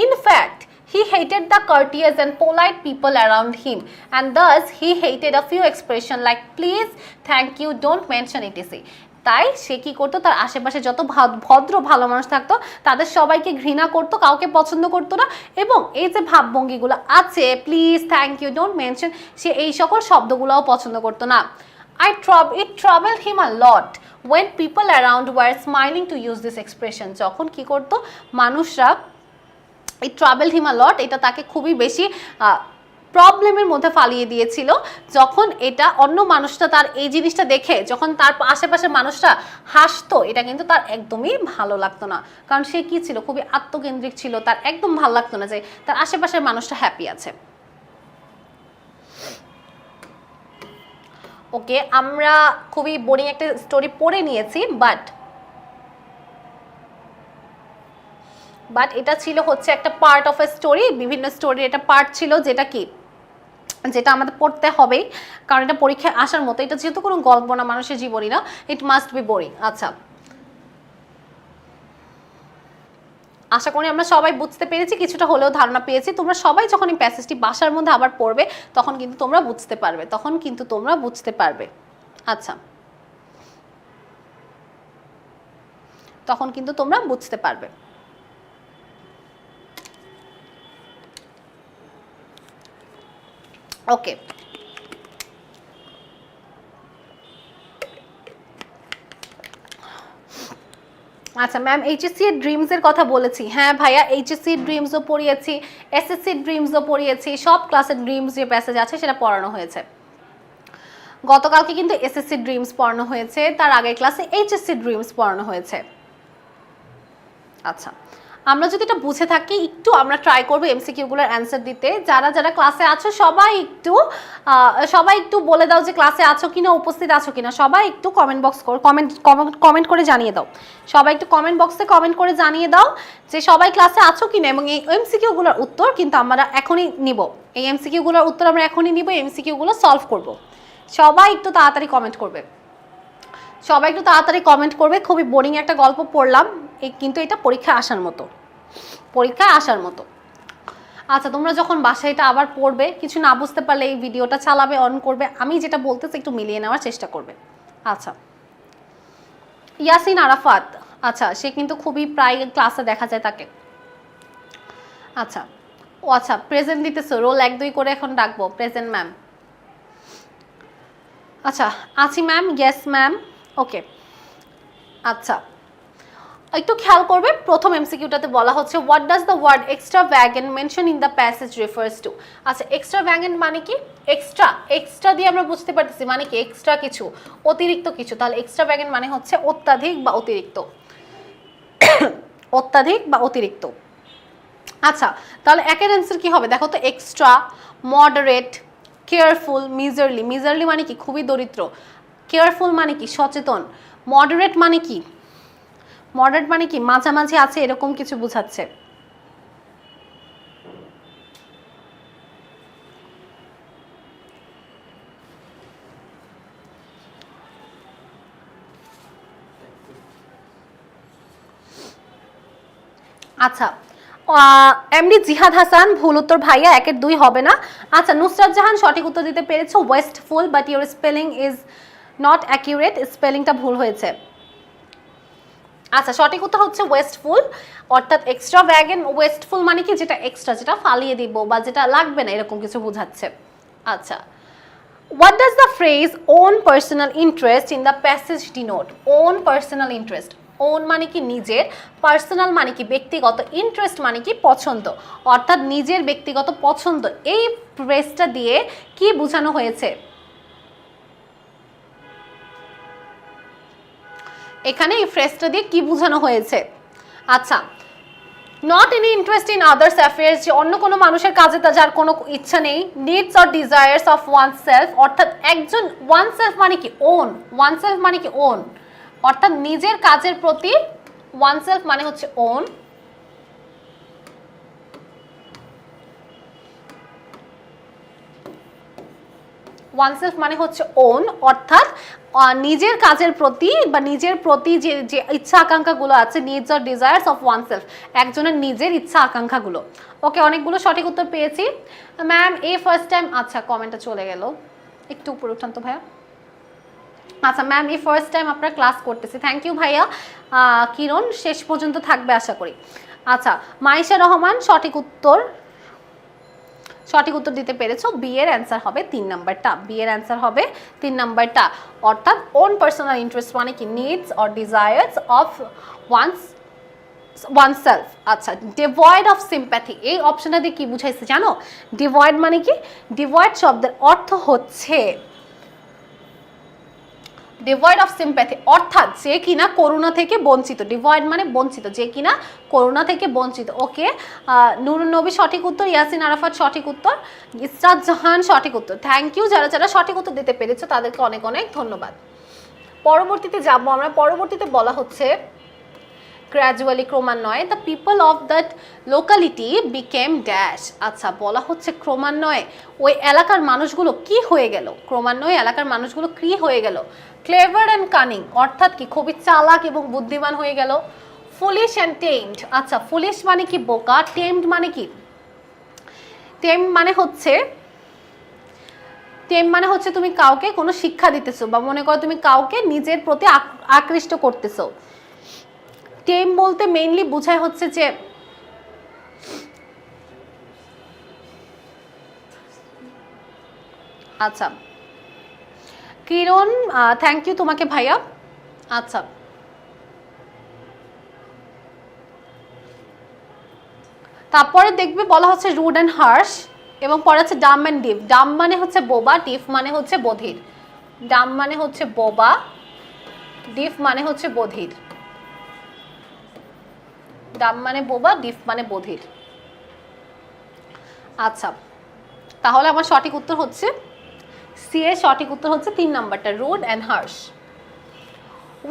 in fact he hated the courteous and polite people around him, and thus he hated a few expressions like please, thank you, don't mention etc. তাই সে কি করতো, তার আশেপাশে যত ভদ্র ভালো মানুষ থাকতো তাদের সবাইকে ঘৃণা করতো, কাউকে পছন্দ করতো না, এবং এই যে ভাবভঙ্গিগুলো আছে please, thank you, don't mention, সে এই সকল শব্দগুলোও পছন্দ করতো না। It troubled him a lot when people around were smiling to use this expression, যখন কি করতো মানুষরা, it troubled him a lot, এটা তাকে খুবই বেশি প্রবলেমের মধ্যে ফালিয়ে দিয়েছিল, যখন এটা অন্য মানুষটা তার এই জিনিসটা দেখে যখন তার আশেপাশের মানুষরা হাসতো, এটা কিন্তু তার একদমই ভালো লাগতো না, কারণ সে কি ছিল, খুবই আত্মকেন্দ্রিক ছিল, তার একদম ভালো লাগতো না যে তার আশেপাশের মানুষটা হ্যাপি আছে। ওকে, আমরা খুবই বোরিং একটা স্টোরি পড়ে নিয়েছি, বাট এটা ছিল হচ্ছে একটা পার্ট অফ এ স্টোরি, বিভিন্ন স্টোরির এটা পার্ট ছিল যেটা আমাদের পড়তে হবে, কারণ এটা পরীক্ষায় আসার মতো, এটা যেহেতু কোনো গল্প না, মানুষের জীবনী না, ইট মাস্ট বি বোরিং। আচ্ছা, আশা করি আমরা সবাই বুঝতে পেরেছি, কিছুটা হলেও ধারণা পেয়েছি। তোমরা সবাই যখন এই প্যাসেজটি বাসার মধ্যে আবার পড়বে তখন কিন্তু তোমরা বুঝতে পারবে, আচ্ছা, তখন কিন্তু তোমরা বুঝতে পারবে। ওকে, আচ্ছা ম্যাম, এইচএসসি এর ড্রিমস এর কথা বলেছি, হ্যাঁ ভাইয়া, এইচএসসি এর ড্রিমসও পড়িয়েছি, এসএসসি এর ড্রিমসও পড়িয়েছি, সব ক্লাসের ড্রিমস যে প্যাসেজ আছে সেটা পড়ানো হয়েছে। গতকালকে কিন্তু এসএসসি ড্রিমস পড়ানো হয়েছে, তার আগের ক্লাসে এইচএসসি ড্রিমস পড়ানো হয়েছে। আচ্ছা, আমরা যদি এটা বুঝে থাকি, একটু আমরা ট্রাই করবো এমসিকিউগুলোর অ্যান্সার দিতে। যারা যারা ক্লাসে আছো সবাই একটু বলে দাও যে ক্লাসে আছো কিনা, উপস্থিত আছো কিনা, সবাই একটু কমেন্ট করে জানিয়ে দাও, সবাই একটু কমেন্ট বক্সে কমেন্ট করে জানিয়ে দাও যে সবাই ক্লাসে আছো কিনা। এবং এই এমসিকিউগুলোর উত্তর কিন্তু আমরা এখনই নিব, এই এমসিকিউগুলোর উত্তর আমরা এখনই নিব, এমসিকিউগুলো সলভ করব। সবাই একটু তাড়াতাড়ি কমেন্ট করবে, খুবই বোরিং একটা গল্প পড়লাম, কিন্তু এটা পরীক্ষায় আসার মতো। আচ্ছা, তোমরা যখন বাসায় এটা আবার পড়বে, কিছু না বুঝতে পারলে এই ভিডিওটা চালাবে, অন করবে, আমি যেটা বলতেছি একটু মিলিয়ে নেওয়ার চেষ্টা করবে। আচ্ছা, ইয়াসিন আরাফাত, আচ্ছা, সে কিন্তু খুবই প্রায় ক্লাসে দেখা যায় তাকে। আচ্ছা, আচ্ছা, প্রেজেন্ট দিতেছো, রোল 1-2 করে এখন ডাকবো, প্রেজেন্ট ম্যাম। আচ্ছা, আছি ম্যাম, ইয়েস ম্যাম, ওকে। আচ্ছা, একটু খেয়াল করবে, প্রথম এমসিকিউটাতে বলা হচ্ছে what does the word extravagant mention in the passage refers to. আচ্ছা, এক্সট্রাভ্যাগেন্ট মানে কি? এক্সট্রা দিয়ে আমরা বুঝতে পারতেছি মানে কি এক্সট্রা কিছু, অতিরিক্ত কিছু। তাহলে এক্সট্রাভ্যাগেন্ট মানে হচ্ছে অত্যাধিক বা অতিরিক্ত, অত্যাধিক বা অতিরিক্ত। আচ্ছা, তাহলে একের অ্যান্সার কি হবে দেখো তো? Extra, moderate, careful, miserly. Miserly মানে কি? খুবই দরিদ্র। কেয়ারফুল মানে কি? সচেতন। মডারেট মানে কি? মডারেট মানে কি? মাঝামাঝি আছে, এরকম কিছু বোঝাচ্ছে। আচ্ছা, এমডি জিহাদ হাসান ভুল উত্তর ভাইয়া, একের 2 হবে না। আচ্ছা, নুসরাত জাহান সঠিক উত্তর দিতে পেরেছো, wasteful, but your spelling is not accurate, স্পেলিংটা ভুল হয়েছে। আচ্ছা, সঠিক উত্তর হচ্ছে ওয়েস্টফুল, অর্থাৎ এক্সট্রাভ্যাগেন্ট। ওয়েস্টফুল মানে কি? যেটা এক্সট্রা, যেটা ফালিয়ে দিব বা যেটা লাগবে না, এরকম কিছু বোঝাচ্ছে। আচ্ছা, what does the phrase own personal interest in the passage denote? own personal interest, own মানে কি? নিজের, পার্সোনাল মানে কি? ব্যক্তিগত, ইন্টারেস্ট মানে কি? পছন্দ, অর্থাৎ নিজের ব্যক্তিগত পছন্দ। এই ফ্রেজটা দিয়ে কি বোঝানো হয়েছে? এখানে এই ফ্রেজটা দিয়ে কি বোঝানো হয়েছে? আচ্ছা, not any interest in others affairs, যে অন্য কোনো মানুষের কাজে যার কোনো ইচ্ছা নেই। Needs or desires of one self, অর্থাৎ একজন, ওয়ান সেলফ মানে কি? ওন। ওয়ান সেলফ মানে কি? ওন, অর্থাৎ নিজের কাজের প্রতি, ওয়ান সেলফ মানে হচ্ছে ওন। ওয়ানসেলফ মানে হচ্ছে ওন, অর্থাৎ নিজের কাজের প্রতি বা নিজের প্রতি যে যে ইচ্ছা আকাঙ্ক্ষাগুলো আছে, needs or desires of oneself, একজনের নিজের ইচ্ছা আকাঙ্ক্ষাগুলো। ওকে, অনেকগুলো সঠিক উত্তর পেয়েছি ম্যাম। এই ফার্স্ট টাইম, আচ্ছা কমেন্টটা চলে গেল, একটু উপরে উঠান তো ভাইয়া। আচ্ছা ম্যাম, এই ফার্স্ট টাইম আপনার ক্লাস করতেছি, থ্যাংক ইউ ভাইয়া। কিরণ শেষ পর্যন্ত থাকবে আশা করি। আচ্ছা, মাইশা রহমান সঠিক উত্তর দিতে পেরেছো। বি এর অ্যান্সার হবে 3 নাম্বারটা। বি এর অ্যান্সার হবে 3 নাম্বারটা, অর্থাৎ ওন পার্সোনাল ইন্টারেস্ট মানে কি? Needs or desires of oneself. আচ্ছা, ডিভয়েড অফ সিম্প্যাথি, এই অপশনটা দিয়ে কি বুঝাইছে জানো? ডিভয়েড মানে কি? ডিভয়েড শব্দের অর্থ হচ্ছে ডিভয়েড অফ সিম্প্যাথি, অর্থাৎ যে কিনা করুণা থেকে বঞ্চিত। ডিভয়েড মানে বঞ্চিত, যে কিনা করুণা থেকে বঞ্চিত। ওকে, নুরুন নবী সঠিক উত্তর, ইয়াসিন আরাফাত সঠিক উত্তর, ইসরাত জাহান সঠিক উত্তর। থ্যাংক ইউ, যারা যারা সঠিক উত্তর দিতে পেরেছো তাদেরকে অনেক অনেক ধন্যবাদ। পরবর্তীতে যাব আমরা। পরবর্তীতে বলা হচ্ছে গ্র্যাজুয়ালি, ক্রমান্বয়ে, the people of that locality became dash. আচ্ছা, বলা হচ্ছে ক্রমান্বয়ে ওই এলাকার মানুষগুলো কি হয়ে গেল? ক্রমান্বয়ে এলাকার মানুষগুলো কি হয়ে গেল? ক্লেভার অ্যান্ড কানিং, অর্থাৎ কি? খুবই চালাক এবং বুদ্ধিমান হয়ে গেল। Foolish and tamed. আচ্ছা, ফুলিশ মানে কি? বোকা। টেমড মানে কি? টেমড মানে হচ্ছে তুমি কাউকে কোনো শিক্ষা দিতেছো, বা মনে করো তুমি কাউকে নিজের প্রতি আকৃষ্ট করতেছো। টেম বলতে মেইনলি বোঝায় হচ্ছে যে, আচ্ছা কিরণ, থ্যাংক ইউ তোমাকে ভাইয়া। আচ্ছা, তারপরে দেখবে বলা হচ্ছে রুড অ্যান্ড হার্শ, এবং পরে হচ্ছে ডাম অ্যান্ড ডিফ। ডাম মানে হচ্ছে বোবা, ডিফ মানে হচ্ছে বধির। ডাম মানে হচ্ছে বোবা, ডিফ মানে হচ্ছে বধির। ডাম মানে বোবা, ডিফ মানে বধির। আচ্ছা, তাহলে আমার সঠিক উত্তর হচ্ছে সি এর সঠিক উত্তর হচ্ছে 3 নাম্বারটা, rude and harsh.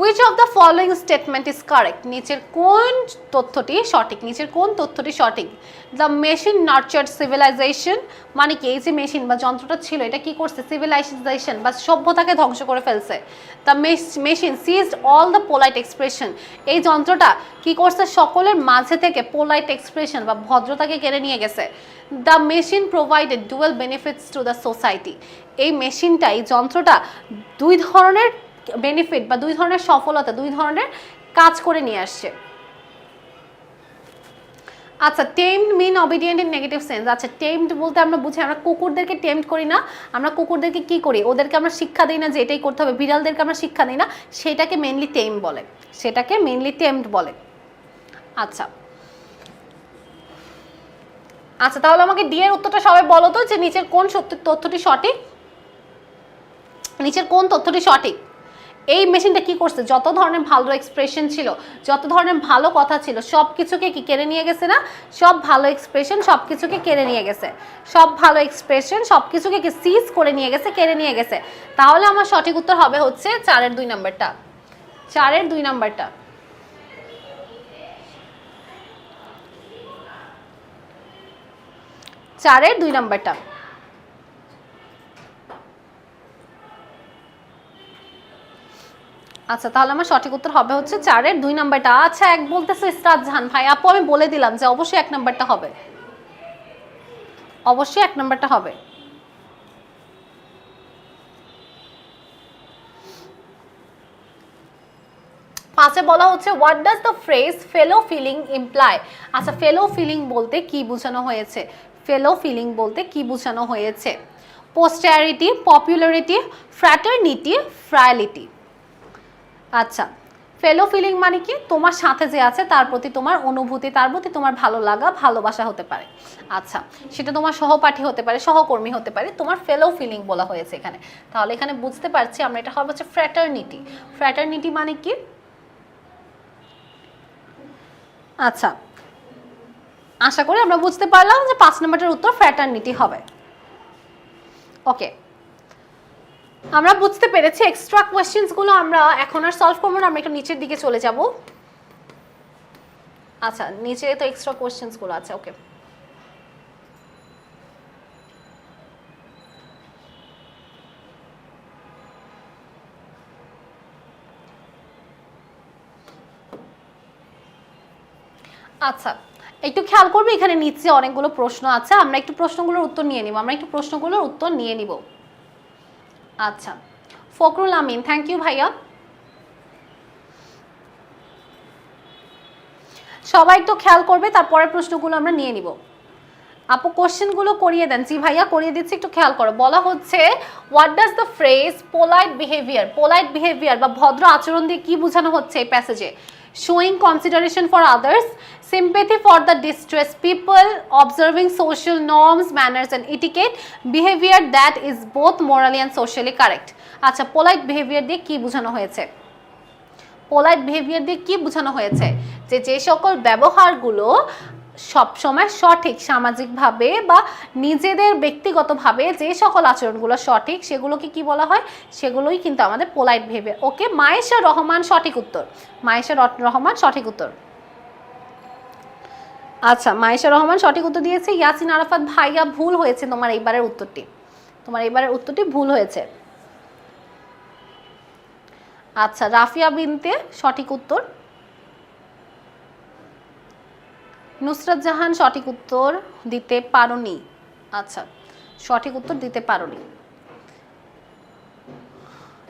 Which of the following statement is correct? নিচের কোন তথ্যটি সঠিক? নিচের কোন তথ্যটি সঠিক? The machine nurtured civilization, মানে কি? এই যে মেশিন বা যন্ত্রটা ছিল, এটা কি করছে? সিভিলাইজেশন বা সভ্যতাকে ধ্বংস করে ফেলছে। The machine seized all the polite expression, এই যন্ত্রটা কি করছে? সকলের মাঝে থেকে পোলাইট এক্সপ্রেশন বা ভদ্রতাকে কেড়ে নিয়ে গেছে। The machine provided dual benefits to the society, এই মেশিনটা, এই যন্ত্রটা দুই ধরনের বেনিফিট বা দুই ধরনের সফলতা, দুই ধরনের কাজ করে নিয়ে আসছে। আচ্ছা, tamed mean obedient in negative sense. আচ্ছা, টেমড বলতে আমরা বুঝি, আমরা কুকুরদেরকে টেমড করি না, আমরা কুকুরদেরকে কি করি? ওদেরকে আমরা শিক্ষা দিই না যে এটাই করতে হবে। বিড়ালদেরকে আমরা শিক্ষা দিই না, সেটাকে মেইনলি টেম বলে, সেটাকে মেইনলি টেমড বলে। আচ্ছা আচ্ছা, তাহলে আমাকে ডি এর উত্তরটা সবাই বলো তো, যে নিচের কোন তথ্যটি সঠিক, নিচের কোন তথ্যটি সঠিক। এই মেশিনটা কি করছে, যত ধরনের ভালো এক্সপ্রেশন ছিল, যত ধরনের ভালো কথা ছিল, সব কিছুকে কি কেড়ে নিয়ে গেছে না, সব ভালো এক্সপ্রেশন সব কিছুকে কেড়ে নিয়ে গেছে, সব ভালো এক্সপ্রেশন সব কিছুকে কি সিজ করে নিয়ে গেছে, কেড়ে নিয়ে গেছে। তাহলে আমার সঠিক উত্তর হবে হচ্ছে 4-এর 2 নাম্বারটা, 4-এর 2 নাম্বারটা। চারের 2 নাম্বারটা। আচ্ছা, তাহলে আমার সঠিক উত্তর হবে হচ্ছে 4-এর 2 নাম্বারটা। আচ্ছা, এক বলতেছে ইসরাত জাহান ভাই, আপু আমি বলে দিলাম যে অবশ্যই 1 নাম্বারটা হবে, অবশ্যই 1 নাম্বারটা হবে। পাঁচে বলা হচ্ছে what does the phrase fellow feeling imply. আচ্ছা, ফেলো ফিলিং বলতে কি বোঝানো হয়েছে, ফেলো ফিলিং বলতে কি বোঝানো হয়েছে? পোস্টারিটি, পপুলারিটি, ফ্র্যাটার্নিটি, ফ্রায়ালিটি। আচ্ছা, ফেলো ফিলিং মানে কি, তোমার সাথে যে আছে তার প্রতি তোমার অনুভূতি, তার প্রতি তোমার ভালো লাগা, ভালোবাসা হতে পারে। আচ্ছা, সেটা তোমার সহপাঠী হতে পারে, সহকর্মী হতে পারে, তোমার ফেলো ফিলিং বলা হয়েছে এখানে। তাহলে এখানে বুঝতে পারছি আমরা, এটা হবে হচ্ছে ফ্র্যাটার্নিটি। ফ্র্যাটার্নিটি মানে কি? আচ্ছা, আশা করি আমরা বুঝতে পারলাম যে 5 নম্বরের উত্তর ফ্র্যাটার্নিটি হবে। ওকে, আমরা বুঝতে পেরেছি। এক্সট্রা কোয়েশ্চেন্স গুলো আমরা এখন আর সলভ করবো না, আমরা একটু নিচের দিকে চলে যাব। আচ্ছা, নিচে তো এক্সট্রা কোয়েশ্চেন্স গুলো আছে। ওকে, আচ্ছা একটু খেয়াল করবে, এখানে নিচে অনেকগুলো প্রশ্ন আছে, আমরা একটু প্রশ্নগুলোর উত্তর নিয়ে নিব, আমরা একটু প্রশ্নগুলোর উত্তর নিয়ে নিব। আচ্ছা, ফখরুল আমিন, থ্যাংক ইউ ভাইয়া। সবাই একটু খেয়াল করবে, তারপরের প্রশ্নগুলো আমরা নিয়ে নিব। আপু কোশ্চেনগুলো করিয়ে দেন। জি ভাইয়া করিয়ে দিচ্ছি, একটু খেয়াল করো। বলা হচ্ছে what does the phrase polite behaviour, polite behaviour বা ভদ্র আচরণ দিয়ে কি বোঝানো হচ্ছে এই প্যাসেজে? showing consideration for others, sympathy for the distressed people, observing social norms, manners and etiquette, behavior that is both morally and socially correct. আচ্ছা, polite behaviour দিয়ে কি বোঝানো হয়েছে? পোলাইট বিহেভিয়ার দিয়ে কি বোঝানো হয়েছে? যে সকল ব্যবহারগুলো সব সময় সঠিক, সামাজিকভাবে বা নিজেদের ব্যক্তিগতভাবে যে সকল আচরণগুলো সঠিক, সেগুলোকে কি বলা হয়? সেগুলোই কিন্তু আমাদের পোলাইট বিহেভিয়ার। ওকে, মায়েশা রহমান সঠিক উত্তর, মায়েশা রহমান সঠিক উত্তর। আচ্ছা, মায়েশা রহমান সঠিক উত্তর দিয়েছে। ইয়াসিন আরাফাত ভাইয়া ভুল হয়েছে, তোমার এইবারের উত্তরটি, তোমার এইবারের উত্তরটি ভুল হয়েছে। আচ্ছা, রাফিয়া বিনতে সঠিক উত্তর। নুসরাত জাহান সঠিক উত্তর দিতে পারোনি। আচ্ছা, সঠিক উত্তর দিতে পারোনি।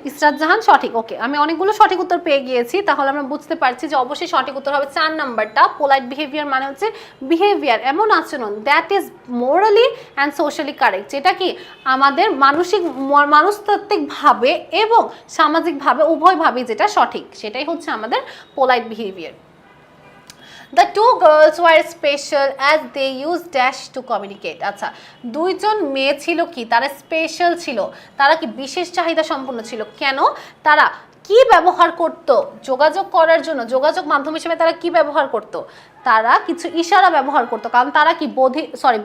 ইসরাত জাহান সঠিক। ওকে, আমি অনেকগুলো সঠিক উত্তর পেয়ে গিয়েছি, তাহলে আমরা বুঝতে পারছি যে অবশ্যই সঠিক উত্তর হবে 4 নাম্বারটা। পোলাইট বিহেভিয়ার মানে হচ্ছে বিহেভিয়ার, এমন আচরণ that is morally and socially correct, যেটা কি আমাদের মনস্তাত্ত্বিকভাবে এবং সামাজিকভাবে উভয়ভাবেই যেটা সঠিক, সেটাই হচ্ছে আমাদের polite behaviour. The two girls were special as they used dash to communicate. আচ্ছা, দুইজন মেয়ে ছিল কি, তারা স্পেশাল ছিল, তারা কি বিশেষ চাহিদা সম্পন্ন ছিল। কেন? তারা কি ব্যবহার করত যোগাযোগ করার জন্য? যোগাযোগ মাধ্যম হিসেবে তারা কি ব্যবহার করত? তারা কিছু ইশারা ব্যবহার করত, কারণ তারা কি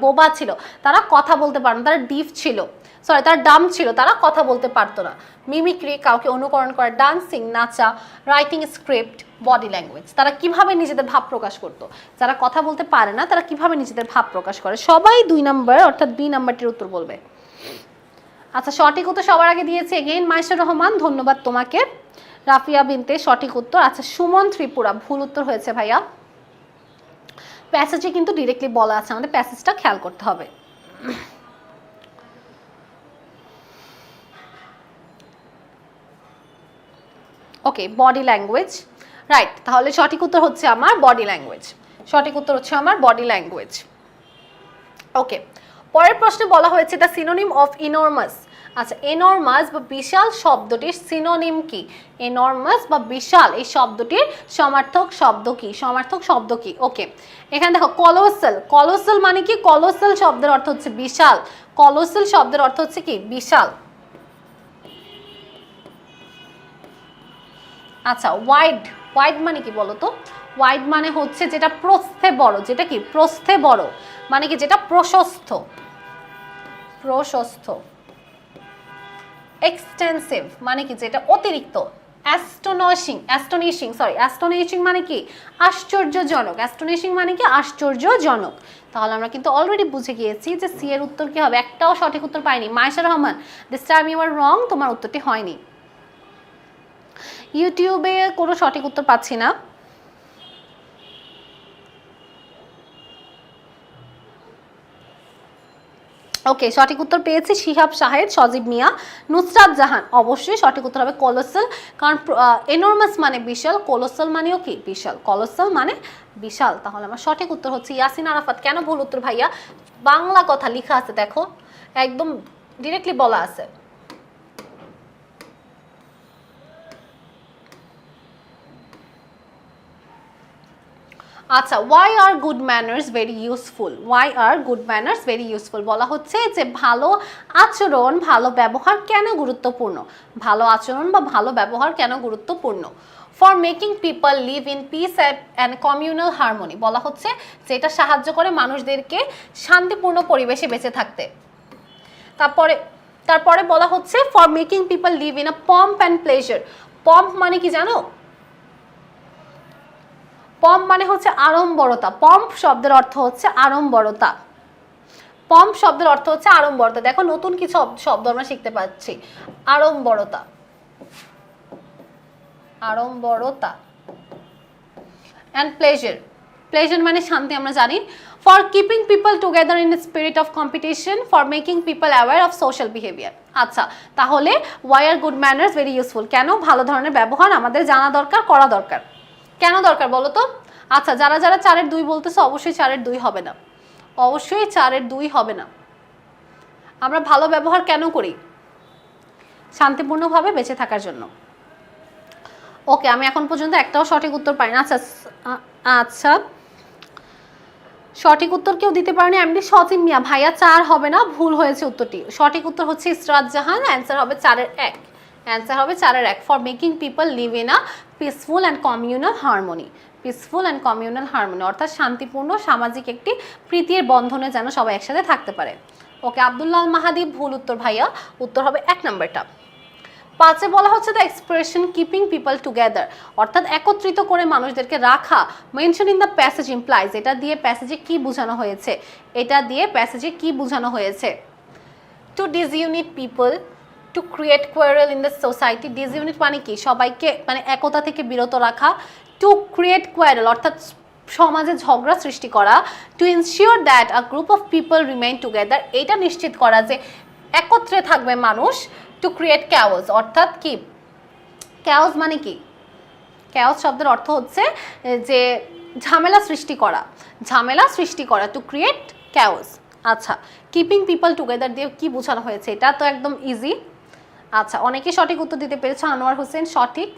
বোবা ছিল, তারা কথা বলতে পারত না, তারা ডিফ ছিল, তারা ডাম ছিল, তারা কথা বলতে পারতো না। মিমিক্রি, কাউকে অনুকরণ করা, ডান্সিং, নাচা, রাইটিং স্ক্রিপ্ট, বডি ল্যাঙ্গুয়েজ, তারা কিভাবে নিজেদের ভাব প্রকাশ করতো। যারা কথা বলতে পারে না, তারা কিভাবে নিজেদের ভাব প্রকাশ করে। সবাই 2 নাম্বার অর্থাৎ বি নাম্বারটির উত্তর বলবে। আচ্ছা, সঠিক উত্তর সবার আগে দিয়েছে এগেইন মাইশা রহমান, ধন্যবাদ তোমাকে। রাফিয়া বিনতে সঠিক উত্তর। আচ্ছা, সুমন ত্রিপুরা ভুল উত্তর হয়েছে ভাইয়া। প্যাসেজে কিন্তু ডিরেক্টলি বলা আছে, আমাদের প্যাসেজটা খেয়াল করতে হবে। ওকে, বডি ল্যাঙ্গুয়েজ, রাইট। তাহলে সঠিক উত্তর হচ্ছে আমার বডি ল্যাঙ্গুয়েজ, সঠিক উত্তর হচ্ছে আমার বডি ল্যাঙ্গুয়েজ। ওকে, পরের প্রশ্নে বলা হয়েছে দ্য সিনোনিম অফ ইনর্মাস। আচ্ছা, এনরমাস বা বিশাল শব্দটির সিনোনিম কি? এনরমাস বা বিশাল এই শব্দটির সমার্থক শব্দ কি? সমার্থক শব্দ কি? ওকে, এখানে দেখো কলোসাল। কলোসাল মানে কি? কলোসাল শব্দের অর্থ হচ্ছে বিশাল। কলোসাল শব্দের অর্থ হচ্ছে কি? বিশাল। আচ্ছা, ওয়াইড। ওয়াইড মানে কি বলো তো? ওয়াইড মানে হচ্ছে যেটা প্রস্থে বড়। যেটা কি? প্রস্থে বড় মানে কি? যেটা প্রশস্ত। প্রশস্ত। এক্সটেন্সিভ মানে কি? যেটা অতিরিক্ত। অ্যাস্টোনিশিং মানে কি? আশ্চর্যজনক। অ্যাস্টোনিশিং মানে কি? আশ্চর্যজনক। তাহলে আমরা কিন্তু অলরেডি বুঝে গিয়েছি যে সি এর উত্তর কি হবে। একটাও সঠিক উত্তর পাইনি। Maisha Rahman, this time you are wrong, তোমার উত্তরটি হয়নি। ইউটিউবে কোনো সঠিক উত্তর পাচ্ছি না। ওকে, সঠিক উত্তর পেয়েছি শিহাব শাহেদ, সজীব মিয়া, নুসরাত জাহান। অবশ্যই সঠিক উত্তর হবে কলোসাল, কারণ এনরমাস মানে বিশাল, কলোসাল মানেও কি? বিশাল। কলোসাল মানে বিশাল। তাহলে আমার সঠিক উত্তর হচ্ছে ইয়াসিন আরাফাত। কেন ভুল উত্তর ভাইয়া? বাংলা কথা লেখা আছে, দেখো একদম ডিরেক্টলি বলা আছে। আচ্ছা, why are good manners very useful? Why are good manners very useful বলা হচ্ছে যে ভালো আচরণ, ভালো ব্যবহার কেন গুরুত্বপূর্ণ? ভালো আচরণ বা ভালো ব্যবহার কেন গুরুত্বপূর্ণ? For making people live in peace and communal harmony বলা হচ্ছে যে এটা সাহায্য করে মানুষদেরকে শান্তিপূর্ণ পরিবেশে বেঁচে থাকতে। তারপরে বলা হচ্ছে for making people leave in a pomp and pleasure. Pomp মানে কি জানো? পম্প মানে হচ্ছে আড়ম্বরতা। পম্প শব্দের অর্থ হচ্ছে আড়ম্বরতা। পম্প শব্দের অর্থ হচ্ছে আড়ম্বরতা। দেখো নতুন কিছু শব্দ আমরা শিখতে পাচ্ছি। আড়ম্বরতা, আড়ম্বরতা। অ্যান্ড প্লেজার, প্লেজার মানে শান্তি, আমরা জানি। For keeping people together in spirit of competition, for making people aware of social behaviour. আচ্ছা, তাহলে Y are good manners very useful? কেন ভালো ধরনের ব্যবহার আমাদের জানা দরকার, করা দরকার। কেন দরকার বলো তো? আচ্ছা, যারা যারা 4-এর 2 বলতেছো, অবশ্যই 4-এর 2 হবে না। অবশ্যই 4-এর 2 হবে না। আমরা ভালো ব্যবহার কেন করি? শান্তিপূর্ণভাবে বেঁচে থাকার জন্য। ওকে, আমি এখন পর্যন্ত একটাও সঠিক উত্তর পাইনি। আচ্ছা আচ্ছা, সঠিক উত্তর কেউ দিতে পারেনি। আমি সচিন মিয়া ভাইয়া, 4 হবে না, ভুল হয়েছে উত্তরটি। সঠিক উত্তর হচ্ছে ইসরাত জাহান। অ্যান্সার হবে 4-এর 1। অ্যান্সার হবে 4-এর 1। For making people leave in a peaceful and communal harmony. Peaceful and communal harmony অর্থাৎ শান্তিপূর্ণ সামাজিক একটি প্রীতির বন্ধনে যেন সবাই একসাথে থাকতে পারে। ওকে, আব্দুল্লাহ মাহাদি, ভুল উত্তর ভাইয়া। উত্তর হবে 1 নম্বরটা। 5-এ বলা হচ্ছে the expression keeping people together অর্থাৎ একত্রিত করে মানুষদেরকে রাখা। Mention in the passage implies, এটা দিয়ে প্যাসেজে কি বোঝানো হয়েছে? এটা দিয়ে প্যাসেজে কি বোঝানো হয়েছে? To disunite people, to create quarrel in the society. Disunite মানে কি? সবাইকে মানে একতা থেকে বিরত রাখা। টু ক্রিয়েট কোয়ারেল অর্থাৎ সমাজে ঝগড়া সৃষ্টি করা। To ensure that a group of people remain together, এটা নিশ্চিত করা যে একত্রে থাকবে মানুষ। টু ক্রিয়েট ক্যাওস অর্থাৎ কি? ক্যাওস মানে কি? ক্যাওস শব্দের অর্থ হচ্ছে যে ঝামেলা সৃষ্টি করা। ঝামেলা সৃষ্টি করা, টু ক্রিয়েট ক্যাওস। আচ্ছা, কিপিং পিপল টুগেদার দিয়ে কি বোঝানো হয়েছে? এটা তো একদম ইজি। আচ্ছা, অনেকে সঠিক উত্তর দিতে পেরেছে। আনোয়ার হোসেন সঠিক,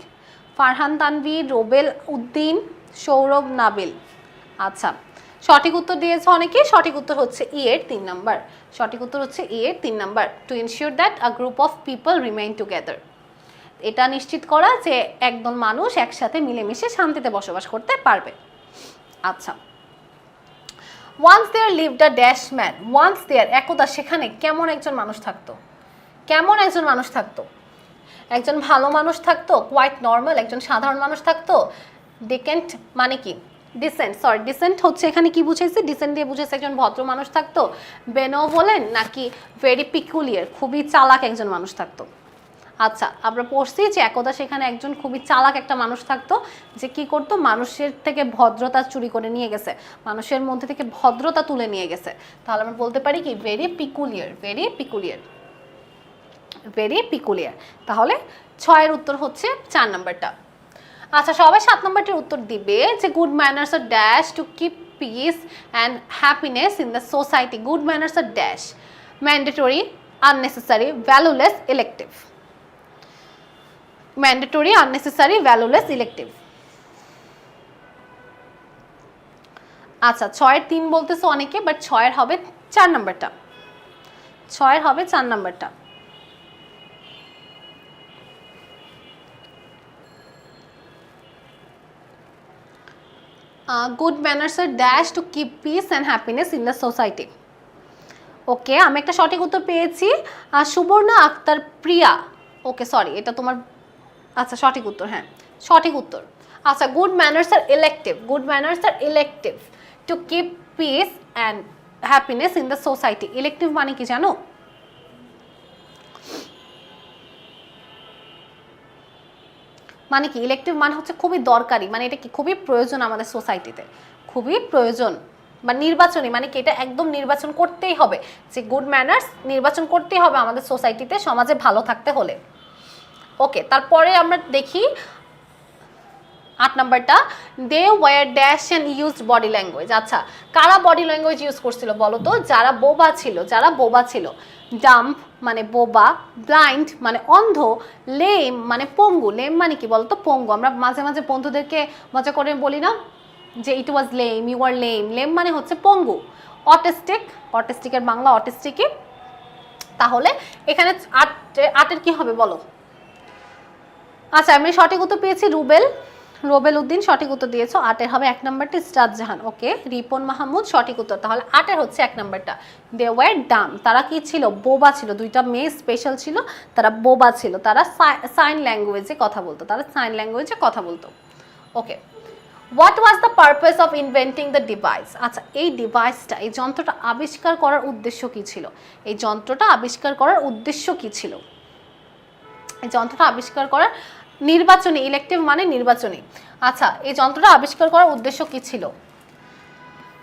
ফারহান তানভীর, রোবেল উদ্দিন, সৌরভ নাবিল। আচ্ছা, সঠিক উত্তর দিয়েছে অনেকে। সঠিক উত্তর হচ্ছে ই এর 3 নাম্বার। সঠিক উত্তর হচ্ছে ই এর 3 number. To ensure that a group of people remain together, এটা নিশ্চিত করা যে একদল মানুষ একসাথে মিলেমিশে শান্তিতে বসবাস করতে পারবে। আচ্ছা, once there lived a dash man. Once there একদা সেখানে কেমন একজন মানুষ থাকতো? কেমন একজন মানুষ থাকতো? একজন ভালো মানুষ থাকতো, কোয়াইট নর্মাল একজন সাধারণ মানুষ থাকতো। ডিকেন্ট মানে কি? ডিসেন্ট, সরি ডিসেন্ট হচ্ছে এখানে কি বুঝাইছে? ডিসেন্ট দিয়ে বুঝাইছে একজন ভদ্র মানুষ থাকতো। বেনোভোলেন্ট নাকি ভেরি পিকুলিয়ার, খুবই চালাক একজন মানুষ থাকতো। আচ্ছা, আমরা পড়ছি যে একদা সেখানে একজন খুবই চালাক একটা মানুষ থাকতো, যে কি করতো? মানুষের থেকে ভদ্রতা চুরি করে নিয়ে গেছে, মানুষের মধ্যে থেকে ভদ্রতা তুলে নিয়ে গেছে। তাহলে আমরা বলতে পারি কি? Very peculiar, very peculiar, very peculiar. তাহলে 6-এর উত্তর হচ্ছে 4 নাম্বারটা। আচ্ছা, সবাই 7 নাম্বারটির উত্তর দিবে যে good manners are dash to keep peace and happiness in the society. Good manners are dash mandatory, unnecessary, valueless, elective. Mandatory, unnecessary, valueless, elective. আচ্ছা 6 এর 3 বলতেছো অনেকে, বাট 6 এর হবে 4 নাম্বারটা, 6 এর হবে 4 নাম্বারটা। Good manners are dash to keep peace and happiness in the society. ওকে, আমি একটা সঠিক উত্তর পেয়েছি, সুবর্ণা আক্তার প্রিয়া। ওকে সরি, এটা তোমার, আচ্ছা সঠিক উত্তর, হ্যাঁ সঠিক উত্তর। আচ্ছা, good manners are elective, good manners are elective to keep peace and happiness in the society. Elective মানে কি জানো? মানে কি ইলেক্টিভ মানে হচ্ছে খুবই দরকারি, মানে এটা কি খুবই প্রয়োজন আমাদের সোসাইটিতে, খুবই প্রয়োজন বা নির্বাচনী, মানে কি এটা একদম নির্বাচন করতেই হবে, যে গুড ম্যানার্স নির্বাচন করতেই হবে আমাদের সোসাইটিতে, সমাজে ভালো থাকতে হলে। ওকে, তারপরে আমরা দেখি 8 নাম্বারটা, they were dash and used body language. আচ্ছা, কারা বডি ল্যাঙ্গুয়েজ ইউজ করছিল বলো তো? যারা বোবা ছিল, যারা বোবা ছিল। ডাম্প মানে বোবা, ব্লাইন্ড মানে অন্ধ, লেম মানে পঙ্গু। লেম মানে কি বলতো? পঙ্গু। আমরা মাঝে মাঝে বন্ধুদেরকে মজা করে বলি না যে it was lame, you are lame. Lame মানে হচ্ছে পঙ্গু। অটিস্টিক, অটিস্টিকের বাংলা অটিস্টিকই। তাহলে এখানে 8-এর কি হবে বলো? আচ্ছা, আমি সঠিক উত্তর পেয়েছি রুবেল, রোবেল উদ্দিন সঠিক উত্তর দিয়েছো। 8-এর হবে 1 নাম্বারটি ইস্তাদ জাহান। ওকে, রিপন মাহমুদ সঠিক উত্তর। তাহলে 8-এর হচ্ছে 1 নাম্বারটা। দে ওয়্যার ডাম, তারা কি ছিল? বোবা ছিল। দুইটা মেয়ে স্পেশাল ছিল, তারা বোবা ছিল, তারা সাইন ল্যাঙ্গুয়েজে কথা বলতো, তারা সাইন ল্যাঙ্গুয়েজে কথা বলতো। Okay, what was the purpose of inventing the device? আচ্ছা, এই ডিভাইসটা, এই যন্ত্রটা আবিষ্কার করার উদ্দেশ্য কি ছিল? এই যন্ত্রটা আবিষ্কার করার উদ্দেশ্য কি ছিল? এই যন্ত্রটা আবিষ্কার করার, নির্বাচনী, ইলেকটিভ মানে নির্বাচনী। আচ্ছা, এই যন্ত্রটা আবিষ্কার করার উদ্দেশ্য কি ছিল?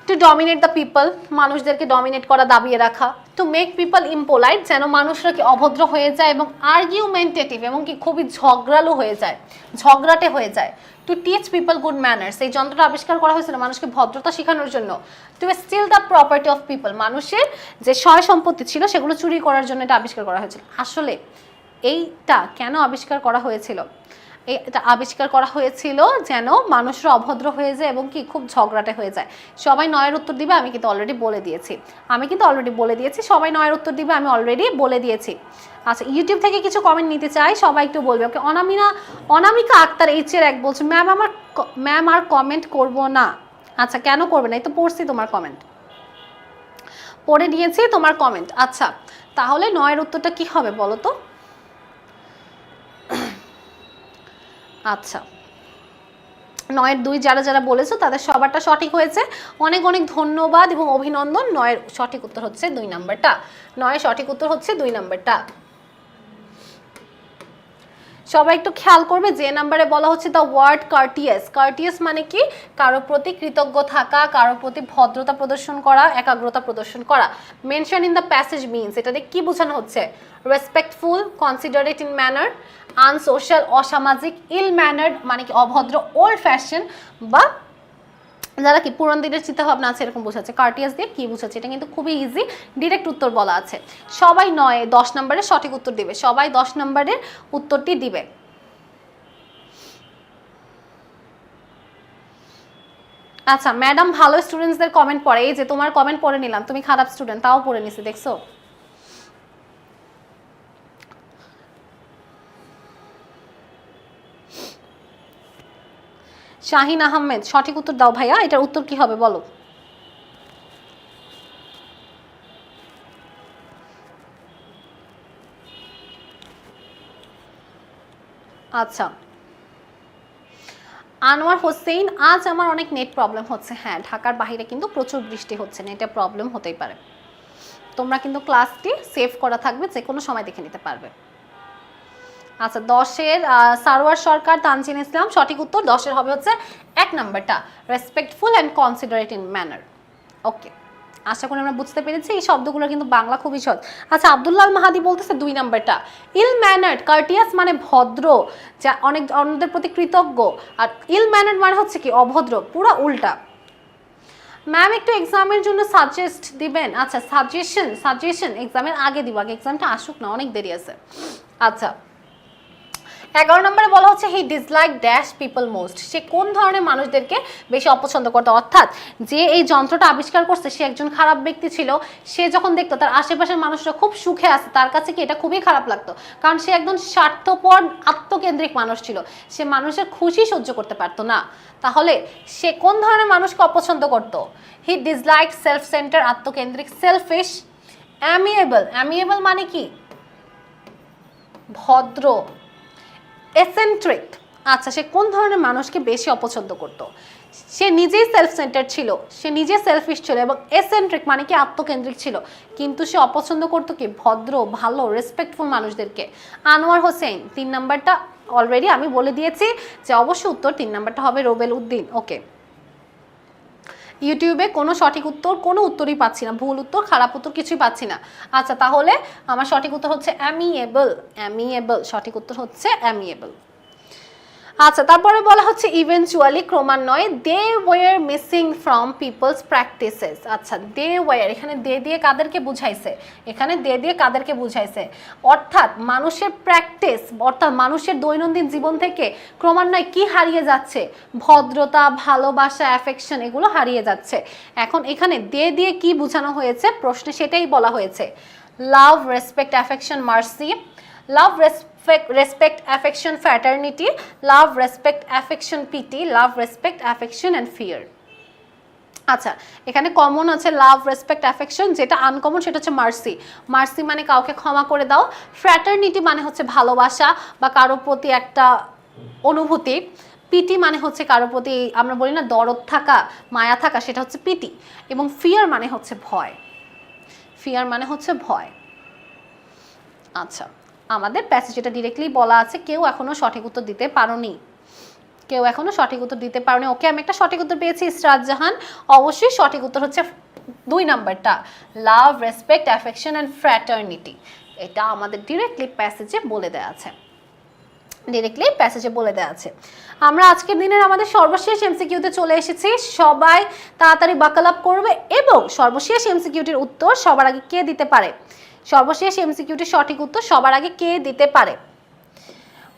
টু ডমিনেট দ্য পিপল, মানুষদেরকে ডমিনেট করা, দাবিয়ে রাখা। টু মেক পিপল ইম্পোলাইট, যেন মানুষরা কি অভদ্র হয়ে যায় এবং আর্গুমেন্টেটিভ, এবং কি খুবই ঝগড়ালু হয়ে যায়, ঝগড়াটে হয়ে যায়। To teach people good manners, এই যন্ত্রটা আবিষ্কার করা হয়েছিল মানুষকে ভদ্রতা শেখানোর জন্য। To steal the property of people, মানুষের যে সয় সম্পত্তি ছিল সেগুলো চুরি করার জন্য এটা আবিষ্কার করা হয়েছিল। আসলে এইটা কেন আবিষ্কার করা হয়েছিল? এটা আবিষ্কার করা হয়েছিল যেন মানুষরা অভদ্র হয়ে যায় এবং কি খুব ঝগড়াটে হয়ে যায়। সবাই 9-এর উত্তর দিবে, আমি কিন্তু অলরেডি বলে দিয়েছি, সবাই 9-এর উত্তর দিবে, আমি অলরেডি বলে দিয়েছি। আচ্ছা, ইউটিউব থেকে কিছু কমেন্ট নিতে চাই, সবাই একটু বলবে। ওকে, অনামিকা আক্তার H-এর 1 বলছে, ম্যাম আর কমেন্ট করব না। আচ্ছা, কেন করবে না? এই তো পড়ছি তোমার কমেন্ট, পড়ে নিয়েছি তোমার কমেন্ট। আচ্ছা, তাহলে 9-এর উত্তরটা কি হবে বলো তো? আচ্ছা, 9-এর 2 যারা যারা বলেছো তাদের সবারটা সঠিক হয়েছে, অনেক অনেক ধন্যবাদ এবং অভিনন্দন। 9-এর সঠিক উত্তর হচ্ছে 2 নাম্বারটা। 9-এর সঠিক উত্তর হচ্ছে 2 নাম্বারটা। সবাই একটু খেয়াল করবে, যে নাম্বারে বলা হচ্ছে দ্য ওয়ার্ড কার্টিয়াস। কার্টিয়াস মানে কি? কারো প্রতি কৃতজ্ঞ থাকা, কারো প্রতি ভদ্রতা প্রদর্শন করা, একাগ্রতা প্রদর্শন করা। Mention in the passage means, এটা দিয়ে কি বোঝানো হচ্ছে? Respectful, considerate in manner, unsocial অসামাজিক, ইল ম্যানার্ড মানে কি অভদ্র, ওল্ড ফ্যাশন বা যারা কি পুরান দিনের চিন্তা ভাবনা আছে এরকম বোঝাচ্ছে। কার্টিয়াস দিয়ে কি বোঝাচ্ছে? এটা কিন্তু খুবই ইজি, ডিরেক্ট উত্তর বলা আছে। সবাই 10 নম্বরের সঠিক উত্তর দিবে, সবাই 10 নম্বরের উত্তরটি দিবে। আচ্ছা ম্যাডাম ভালো স্টুডেন্টসদের কমেন্ট পড়ে, এই যে তোমার কমেন্ট পড়ে নিলাম, তুমি খারাপ স্টুডেন্ট তাও পড়ে নিছি, দেখছো? শাহিন আহমেদ সঠিক উত্তর দাও ভাইয়া, এটার উত্তর কি হবে বলো? আচ্ছা আনোয়ার হোসেন, আজ আমার অনেক নেট প্রবলেম হচ্ছে। হ্যাঁ, ঢাকার বাইরে কিন্তু প্রচুর বৃষ্টি হচ্ছে, নেটে প্রবলেম হতেই পারে। তোমরা কিন্তু ক্লাসটি সেভ করা থাকবে, যে কোনো সময় দেখে নিতে পারবে। আচ্ছা 10-এর সারোয়ার সরকার, তানজিন ইসলাম সঠিক উত্তর। 10-এর হবে হচ্ছে 1 নাম্বারটা, respectful and considerate in manner. Okay, আশা করি আমরা বুঝতে পেরেছি, এই শব্দগুলো কিন্তু বাংলা খুবই সহজ। আচ্ছা আব্দুল্লাহ মাহাদি বলতেছে 2 নাম্বারটা, ইল ম্যানার্ড। কার্টিয়াস মানে ভদ্র, যা অনেক অন্যদের প্রতি কৃতজ্ঞ, আর ইল ম্যানার্ড মানে হচ্ছে কি অভদ্র, পুরো উল্টা। ম্যাম একটু এক্সামের জন্য সাজেস্ট দিবেন। আচ্ছা সাজেশন এক্সামের আগে দিব, আগে এক্সামটা আসুক না, অনেক দেরি আছে। আচ্ছা 11 নম্বরে বলা হচ্ছে হি ডিসলাইক ড্যাশ পিপল মোস্ট, সে কোন ধরনের মানুষদেরকে বেশি অপছন্দ করতো, অর্থাৎ যে এই যন্ত্রটা আবিষ্কার করছে সে একজন খারাপ ব্যক্তি ছিল, সে যখন দেখতো তার আশেপাশের মানুষরা খুব সুখে আছে তার কাছে কি এটা খুবই খারাপ লাগতো, কারণ সে একজন স্বার্থপর আত্মকেন্দ্রিক মানুষ ছিল, সে মানুষের খুশি সহ্য করতে পারতো না। তাহলে সে কোন ধরনের মানুষকে অপছন্দ করতো? হি ডিসলাইক সেলফ সেন্টার, আত্মকেন্দ্রিক, সেলফিশ, অ্যামিয়েবল মানে কি ভদ্র, এসেন্ট্রিক। আচ্ছা সে কোন ধরনের মানুষকে বেশি অপছন্দ করতো? সে নিজেই সেলফ সেন্টার ছিল, সে নিজে সেলফিশ ছিল, এবং এসেন্ট্রিক মানে কি আত্মকেন্দ্রিক ছিল, কিন্তু সে অপছন্দ করতো কি ভদ্র, ভালো, রেসপেক্টফুল মানুষদেরকে। আনোয়ার হোসেন 3 নাম্বারটা অলরেডি আমি বলে দিয়েছি যে অবশ্যই উত্তর 3 নাম্বারটা হবে রোবেল উদ্দিন। ওকে, ইউটিউবে কোনো সঠিক উত্তর, কোনো উত্তরই পাচ্ছি না, ভুল উত্তর, খারাপ উত্তর কিছুই পাচ্ছি না। আচ্ছা তাহলে আমার সঠিক উত্তর হচ্ছে অ্যামিয়েবল, সঠিক উত্তর হচ্ছে অ্যামিয়েবল। আচ্ছা তারপরে বলা হচ্ছে ইভেনচুয়ালি, ক্রমান্বয়ে, they were missing from people's practices. আচ্ছা দে ওয়ার, এখানে দে দিয়ে কাদেরকে বুঝাইছে? এখানে দে দিয়ে কাদেরকে বুঝাইছে? অর্থাৎ মানুষের প্র্যাকটিস, অর্থাৎ মানুষের দৈনন্দিন জীবন থেকে ক্রমান্বয়ে কি হারিয়ে যাচ্ছে? ভদ্রতা, ভালোবাসা, অ্যাফেকশন, এগুলো হারিয়ে যাচ্ছে। এখন এখানে দে দিয়ে কি বোঝানো হয়েছে প্রশ্নে সেটাই বলা হয়েছে। লাভ, respect, affection, mercy, love, respect, affection, fraternity, love, respect, affection, pity, love, respect, affection and fear. আচ্ছা এখানে কমন আছে লাভ, রেসপেক্ট, অ্যাফেকশন, যেটা আনকমন সেটা হচ্ছে মার্সি। মার্সি মানে কাউকে ক্ষমা করে দাও, ফ্র্যাটার্নিটি মানে হচ্ছে ভালোবাসা বা কারোর প্রতি একটা অনুভূতি, পিটি মানে হচ্ছে কারোর প্রতি আমরা বলি না দরদ থাকা, মায়া থাকা, সেটা হচ্ছে পিটি, এবং ফিয়ার মানে হচ্ছে ভয়, আচ্ছা আমাদের প্যাসেজ এটা ডিরেক্টলি বলা আছে, কেউ এখনো সঠিক উত্তর দিতে পারোনি, ওকে আমি একটা সঠিক উত্তর পেয়েছি, ইসরাত জাহান। অবশ্যই সঠিক উত্তর হচ্ছে 2 নাম্বারটা, লাভ, রেসপেক্ট, অ্যাফেকশন অ্যান্ড ফ্র্যাটার্নিটি। এটা আমাদের ডিরেক্টলি প্যাসেজে বলে দেওয়া আছে। আমরা আজকের দিনের আমাদের সর্বশেষ এমসিকিউতে চলে এসেছি, সবাই তাড়াতাড়ি বাকল আপ করবে, এবং সর্বশেষ এমসিকিউটির উত্তর সবার আগে কে দিতে পারে? সর্বশেষ এমসিকিউটির সঠিক উত্তর সবার আগে কে দিতে পারে?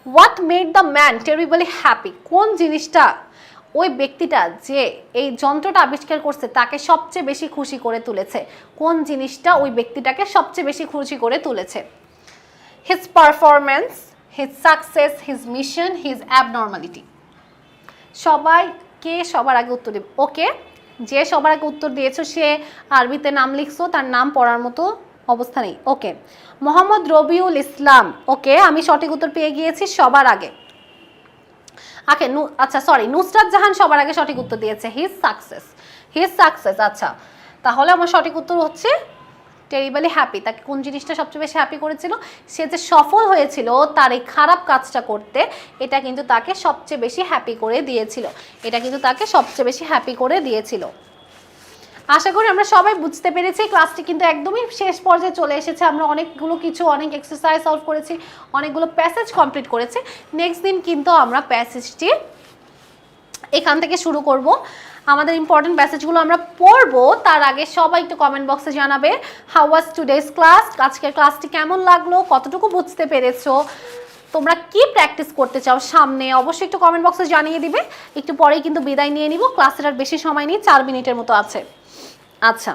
What made the man terribly happy, কোন জিনিসটা ওই ব্যক্তিটা যে এই যন্ত্রটা আবিষ্কার করছে তাকে সবচেয়ে বেশি খুশি করে তুলেছে? কোন জিনিসটা ওই ব্যক্তিটাকে সবচেয়ে বেশি খুশি করে তুলেছে? His performance, his success, his mission, his abnormality. সবাই কে সবার আগে উত্তর দেবে? ওকে, যে সবার আগে উত্তর দিয়েছো সে আরবিতে নাম লিখছো, তার নাম পড়ার মতো অবস্থা নেই। ওকে, মোহাম্মদ রবিউল ইসলাম, ওকে আমি সঠিক উত্তর পেয়ে গিয়েছি সবার আগে। আচ্ছা সরি, নুসরাত জাহান সবার আগে সঠিক উত্তর দিয়েছে হিজ সাকসেস। আচ্ছা তাহলে আমার সঠিক উত্তর হচ্ছে টেরিবলি হ্যাপি। তাকে কোন জিনিসটা সবচেয়ে বেশি হ্যাপি করেছিল? সে যে সফল হয়েছিল তার এই খারাপ কাজটা করতে, এটা কিন্তু তাকে সবচেয়ে বেশি হ্যাপি করে দিয়েছিল। আশা করি আমরা সবাই বুঝতে পেরেছি। ক্লাসটি কিন্তু একদমই শেষ পর্যায়ে চলে এসেছে, আমরা অনেক এক্সারসাইজ সলভ করেছি, অনেকগুলো প্যাসেজ কমপ্লিট করেছি। নেক্সট দিন কিন্তু আমরা প্যাসেজটি এখান থেকে শুরু করব। আমাদের ইম্পর্টেন্ট প্যাসেজগুলো আমরা পড়বো, তার আগে সবাই একটু কমেন্ট বক্সে জানাবে হাউ ওয়াজ টুডেজ ক্লাস, আজকের ক্লাসটি কেমন লাগলো, কতটুকু বুঝতে পেরেছো, তোমরা কি প্র্যাকটিস করতে চাও সামনে, অবশ্যই একটু কমেন্ট বক্সে জানিয়ে দিবে। একটু পরেই কিন্তু বিদায় নিয়ে নিব, ক্লাসের আর বেশি সময় নেই, 4 মিনিটের মতো আছে। আচ্ছা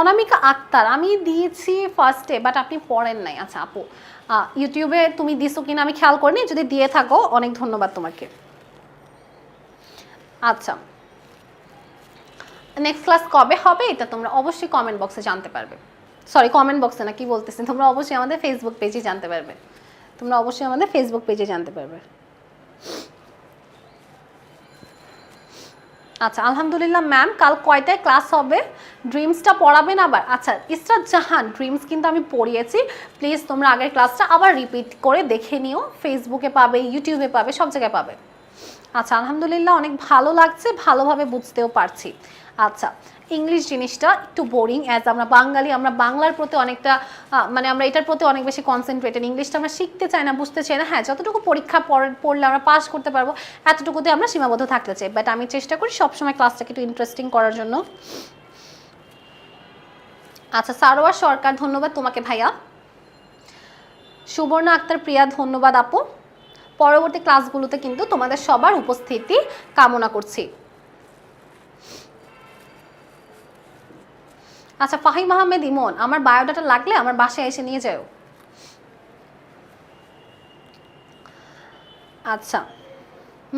অনামিকা আক্তার আমি দিয়েছি ফার্স্টে, বাট আপনি পড়েন নাই। আচ্ছা আপু ইউটিউবে তুমি দিছো কিনা আমি খেয়াল করিনি, যদি দিয়ে থাকো অনেক ধন্যবাদ তোমাকে। আচ্ছা নেক্সট ক্লাস কবে হবে এটা তোমরা অবশ্যই কমেন্ট বক্সে জানতে পারবে, সরি কমেন্ট বক্সে না, কি বলতেছি, তোমরা অবশ্যই আমাদের ফেসবুক পেজে জানতে পারবে। আচ্ছা আলহামদুলিল্লাহ ম্যাম, কাল কয়টায় ক্লাস হবে? ড্রিমসটা পড়াবেন আবার? আচ্ছা ইসরাত জাহান, ড্রিমস কিন্তু আমি পড়িয়েছি, প্লিজ তোমরা আগের ক্লাসটা আবার রিপিট করে দেখে নিও, ফেসবুকে পাবে, ইউটিউবে পাবে, সব জায়গায় পাবে। আচ্ছা আলহামদুলিল্লাহ অনেক ভালো লাগছে, ভালোভাবে বুঝতেও পারছি। আচ্ছা ইংলিশ জিনিসটা একটু বোরিং, অ্যাজ আমরা বাঙালি, আমরা বাংলার প্রতি অনেকটা মানে আমরা এটার প্রতি অনেক বেশি কনসেন্ট্রেটেড। ইংলিশটা আমরা শিখতে চাই না, বুঝতে চাই না। হ্যাঁ যতটুকু পরীক্ষা পড়লে আমরা পাস করতে পারবো এতটুকুতে আমরা সীমাবদ্ধ থাকতে চাই, বাট আমি চেষ্টা করি সবসময় ক্লাসটাকে একটু ইন্টারেস্টিং করার জন্য। আচ্ছা সারোয়ার সরকার ধন্যবাদ তোমাকে ভাইয়া। সুবর্ণা আক্তার প্রিয়া ধন্যবাদ আপু। পরবর্তী ক্লাসগুলোতে কিন্তু তোমাদের সবার উপস্থিতি কামনা করছি। আচ্ছা ফাহিম আহমেদ ইমন, আমার বায়োডাটা লাগলে আমার বাসায় এসে নিয়ে যাও। আচ্ছা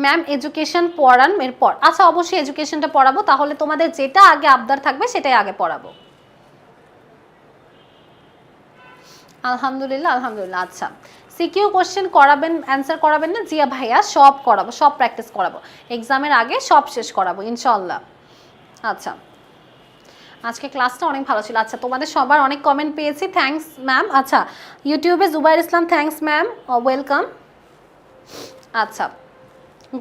ম্যাম এডুকেশন পড়ান এরপর? আচ্ছা অবশ্যই এডুকেশনটা পড়াবো, তাহলে তোমাদের যেটা আগে আবদার থাকবে সেটাই আগে পড়াবো। আলহামদুলিল্লাহ আলহামদুলিল্লাহ। আচ্ছা সিকিউ কোশ্চেন করাবেন, অ্যান্সার করাবেন না? জিয়া ভাইয়া সব করাবো, সব প্র্যাকটিস করাবো, এক্সামের আগে সব শেষ করাবো ইনশাল্লাহ। আচ্ছা আজকে ক্লাসটা অনেক ভালো ছিল। আচ্ছা তোমাদের সবার অনেক কমেন্ট পেয়েছি, থ্যাঙ্কস ম্যাম। আচ্ছা ইউটিউবে জুবাইর ইসলাম থ্যাঙ্কস ম্যাম, ওয়েলকাম। আচ্ছা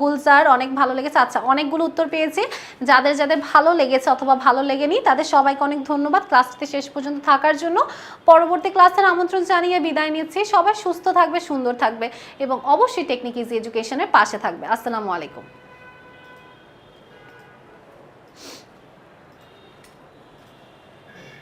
গুলজার অনেক ভালো লেগেছে। আচ্ছা অনেকগুলো উত্তর পেয়েছি, যাদের যাদের ভালো লেগেছে অথবা ভালো লেগেনি তাদের সবাইকে অনেক ধন্যবাদ ক্লাসটিতে শেষ পর্যন্ত থাকার জন্য। পরবর্তী ক্লাসের আমন্ত্রণ জানিয়ে বিদায় নিচ্ছি। সবাই সুস্থ থাকবে, সুন্দর থাকবে এবং অবশ্যই টেকনিক ইজি এডুকেশনের পাশে থাকবে। আসসালামু আলাইকুম।